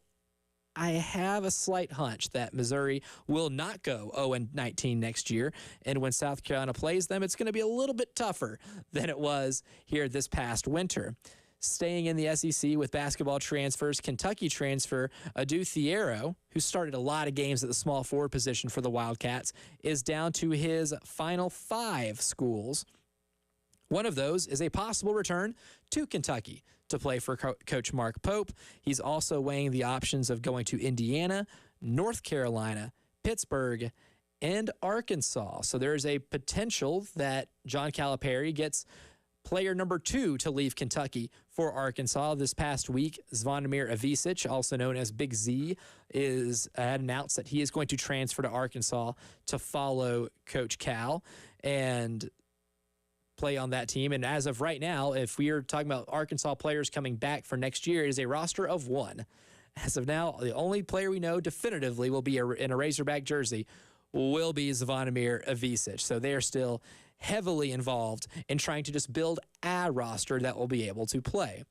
I have a slight hunch that Missouri will not go 0-19 next year. And when South Carolina plays them, it's going to be a little bit tougher than it was here this past winter. Staying in the SEC with basketball transfers, Kentucky transfer Adu Thiero, who started a lot of games at the small forward position for the Wildcats, is down to his final 5 schools. One of those is a possible return to Kentucky to play for Coach Mark Pope. He's also weighing the options of going to Indiana, North Carolina, Pittsburgh, and Arkansas. So there is a potential that John Calipari gets player number 2 to leave Kentucky for Arkansas. This past week, Zvonimir Ivisic, also known as Big Z, had announced that he is going to transfer to Arkansas to follow Coach Cal and play on that team. And as of right now, if we are talking about Arkansas players coming back for next year, it is a roster of 1. As of now, the only player we know definitively will be in a Razorback jersey will be Zvonimir Ivisic. So they are still heavily involved in trying to just build a roster that will be able to play.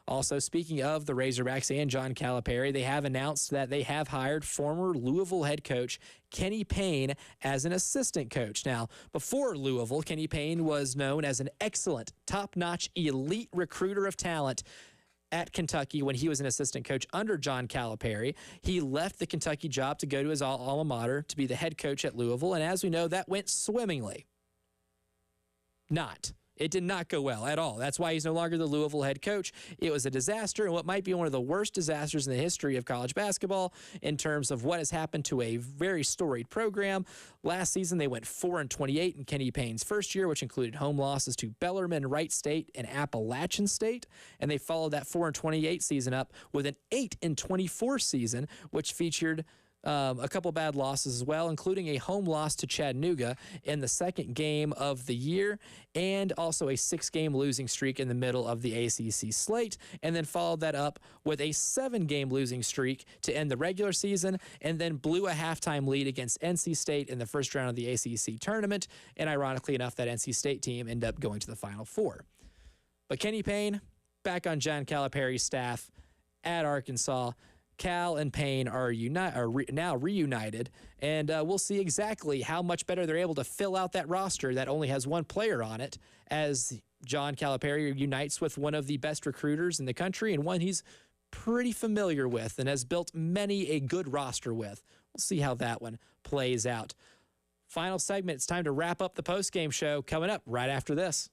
Also, speaking of the Razorbacks and John Calipari, they have announced that they have hired former Louisville head coach Kenny Payne as an assistant coach. Now, before Louisville, Kenny Payne was known as an excellent, top-notch, elite recruiter of talent at Kentucky when he was an assistant coach under John Calipari. He left the Kentucky job to go to his alma mater to be the head coach at Louisville, and as we know, that went swimmingly. It did not go well at all. That's why he's no longer the Louisville head coach. It was a disaster, and what might be one of the worst disasters in the history of college basketball in terms of what has happened to a very storied program. Last season, they went 4-28 in Kenny Payne's first year, which included home losses to Bellarmine, Wright State, and Appalachian State. And they followed that 4-28 season up with an 8-24 season, which featured a couple bad losses as well, including a home loss to Chattanooga in the second game of the year, and also a 6-game losing streak in the middle of the ACC slate, and then followed that up with a 7-game losing streak to end the regular season, and then blew a halftime lead against NC State in the first round of the ACC tournament, and ironically enough, that NC State team ended up going to the Final Four. But Kenny Payne, back on John Calipari's staff at Arkansas. Cal and Payne are now reunited, and we'll see exactly how much better they're able to fill out that roster that only has 1 player on it as John Calipari unites with one of the best recruiters in the country and one he's pretty familiar with and has built many a good roster with. We'll see how that one plays out. Final segment, it's time to wrap up the postgame show coming up right after this.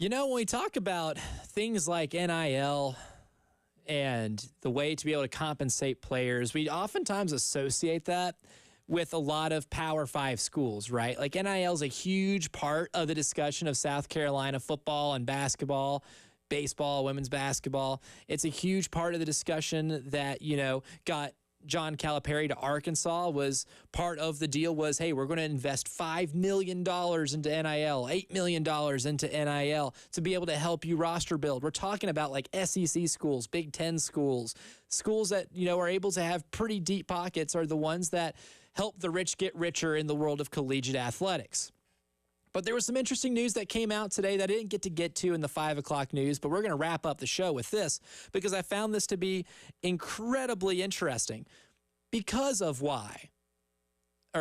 You know, when we talk about things like NIL and the way to be able to compensate players, we oftentimes associate that with a lot of Power 5 schools, right? Like NIL is a huge part of the discussion of South Carolina football and basketball, baseball, women's basketball. It's a huge part of the discussion that, you know, got John Calipari to Arkansas. Was part of the deal was, hey, we're going to invest $5 million into NIL, $8 million into NIL to be able to help you roster build. We're talking about like SEC schools, Big Ten schools, schools that, you know, are able to have pretty deep pockets are the ones that help the rich get richer in the world of collegiate athletics. But there was some interesting news that came out today that I didn't get to in the 5 o'clock news, but we're going to wrap up the show with this because I found this to be incredibly interesting because of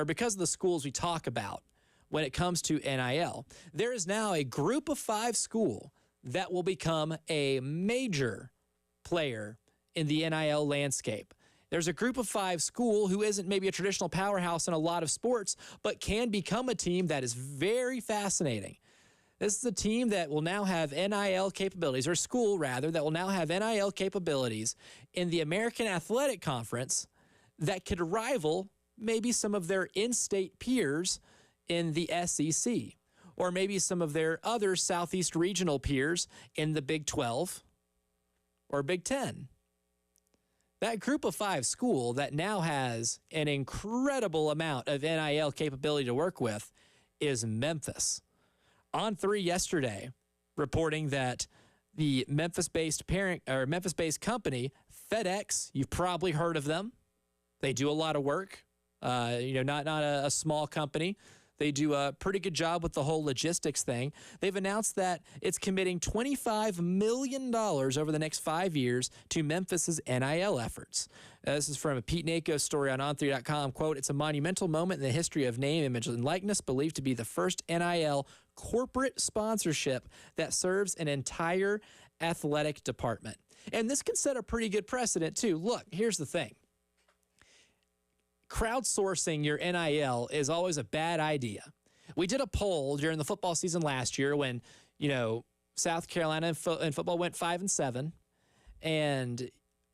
because of the schools we talk about when it comes to NIL. There is now a group of 5 school that will become a major player in the NIL landscape. There's a group of 5 school who isn't maybe a traditional powerhouse in a lot of sports, but can become a team that is very fascinating. This is a team that will now have NIL capabilities, or school rather, that will now have NIL capabilities in the American Athletic Conference that could rival maybe some of their in-state peers in the SEC, or maybe some of their other Southeast regional peers in the Big 12 or Big 10. That group of 5 school that now has an incredible amount of NIL capability to work with is Memphis. On3 yesterday, reporting that the Memphis-based Memphis-based company, FedEx, you've probably heard of them. They do a lot of work. Not a small company. They do a pretty good job with the whole logistics thing. They've announced that it's committing $25 million over the next 5 years to Memphis's NIL efforts. This is from a Pete Nako story on on3.com. Quote, "It's a monumental moment in the history of name, image, and likeness, believed to be the first NIL corporate sponsorship that serves an entire athletic department." And this can set a pretty good precedent, too. Look, here's the thing. Crowdsourcing your NIL is always a bad idea. We did a poll during the football season last year when, South Carolina in football went 5-7, and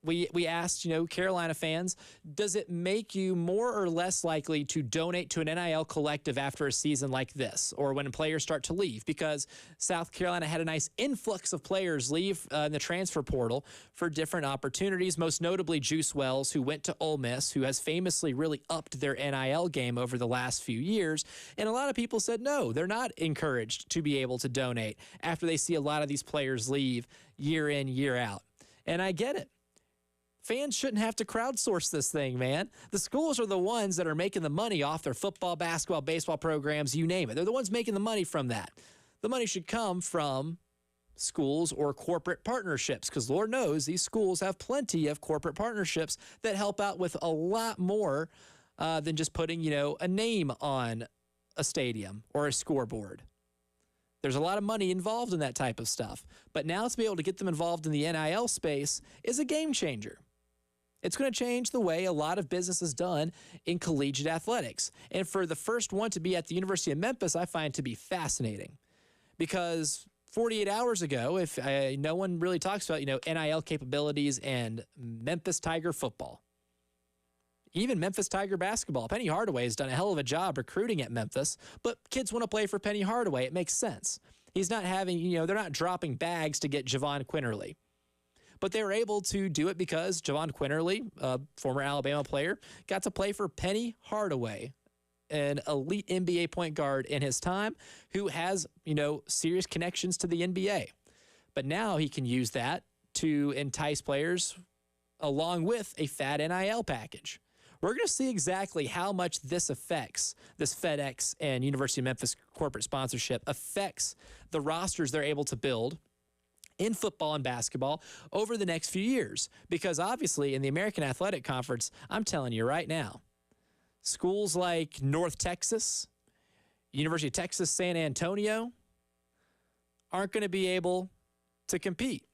we asked, Carolina fans, does it make you more or less likely to donate to an NIL collective after a season like this, or when players start to leave? Because South Carolina had a nice influx of players leave in the transfer portal for different opportunities, most notably Juice Wells, who went to Ole Miss, who has famously really upped their NIL game over the last few years. And a lot of people said, no, they're not encouraged to be able to donate after they see a lot of these players leave year in, year out. And I get it. Fans shouldn't have to crowdsource this thing, man. The schools are the ones that are making the money off their football, basketball, baseball programs, you name it. They're the ones making the money from that. The money should come from schools or corporate partnerships, because Lord knows these schools have plenty of corporate partnerships that help out with a lot more than just putting, a name on a stadium or a scoreboard. There's a lot of money involved in that type of stuff. But now to be able to get them involved in the NIL space is a game changer. It's going to change the way a lot of business is done in collegiate athletics. And for the first one to be at the University of Memphis, I find to be fascinating. Because 48 hours ago, if no one really talks about, NIL capabilities and Memphis Tiger football. Even Memphis Tiger basketball. Penny Hardaway has done a hell of a job recruiting at Memphis, but kids want to play for Penny Hardaway. It makes sense. He's not having, they're not dropping bags to get Javon Quinterly. But they were able to do it because Javon Quinterly, a former Alabama player, got to play for Penny Hardaway, an elite NBA point guard in his time who has, serious connections to the NBA. But now he can use that to entice players along with a fat NIL package. We're going to see exactly how much this affects, this FedEx and University of Memphis corporate sponsorship affects the rosters they're able to build in football and basketball over the next few years. Because obviously in the American Athletic Conference, I'm telling you right now, schools like North Texas, University of Texas, San Antonio aren't going to be able to compete.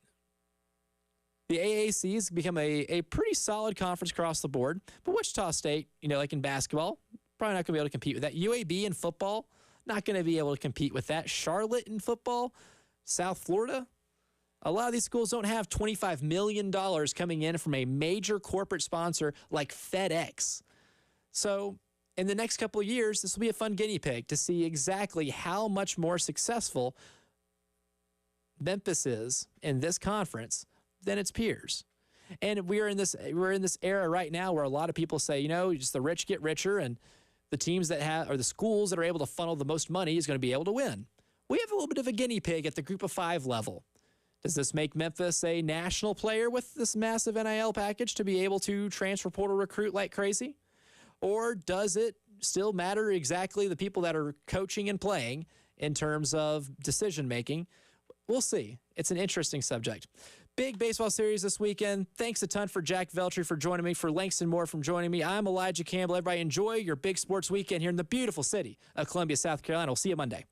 The AAC has become a pretty solid conference across the board. But Wichita State, like in basketball, probably not going to be able to compete with that. UAB in football, not going to be able to compete with that. Charlotte in football, South Florida, a lot of these schools don't have $25 million coming in from a major corporate sponsor like FedEx. So in the next couple of years, this will be a fun guinea pig to see exactly how much more successful Memphis is in this conference than its peers. And we're in this era right now where a lot of people say, just the rich get richer, and the teams that have, or the schools that are able to funnel the most money is going to be able to win. We have a little bit of a guinea pig at the group of 5 level. Does this make Memphis a national player with this massive NIL package to be able to transfer portal recruit like crazy? Or does it still matter exactly the people that are coaching and playing in terms of decision making? We'll see. It's an interesting subject. Big baseball series this weekend. Thanks a ton for Jack Veltri for joining me, for Langston Moore from joining me. I'm Elijah Campbell. Everybody enjoy your big sports weekend here in the beautiful city of Columbia, South Carolina. We'll see you Monday.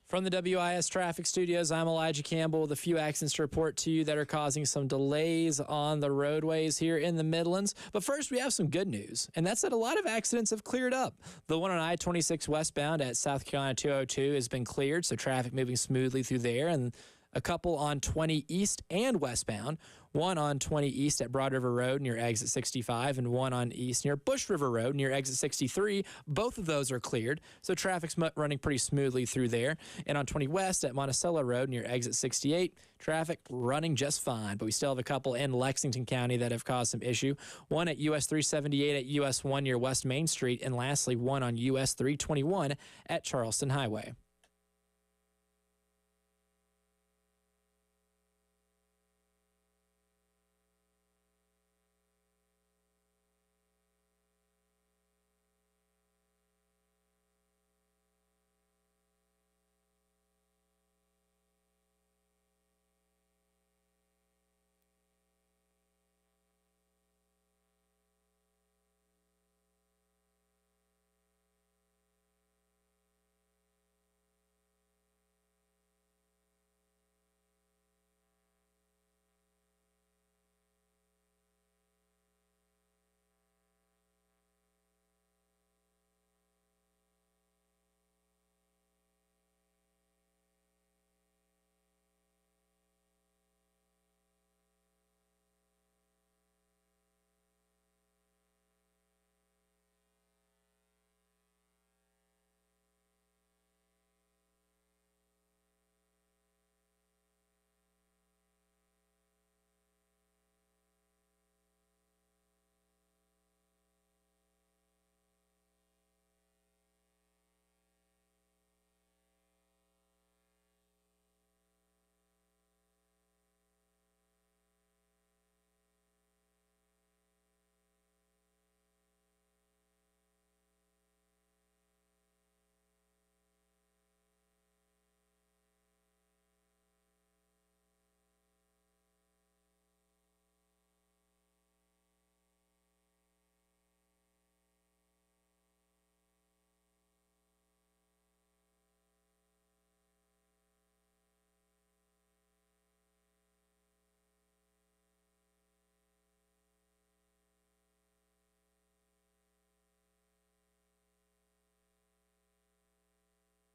From the WIS Traffic Studios, I'm Elijah Campbell with a few accidents to report to you that are causing some delays on the roadways here in the Midlands. But first, we have some good news, and that's that a lot of accidents have cleared up. The one on I-26 westbound at South Carolina 202 has been cleared, so traffic moving smoothly through there. And A couple on 20 east and westbound. One on 20 east at Broad River Road near exit 65, and one on east near Bush River Road near exit 63. Both of those are cleared, so traffic's running pretty smoothly through there. And on 20 west at Monticello Road near exit 68, traffic running just fine, but we still have a couple in Lexington County that have caused some issue. One at US 378 at US 1 near West Main Street, and lastly, one on US 321 at Charleston Highway.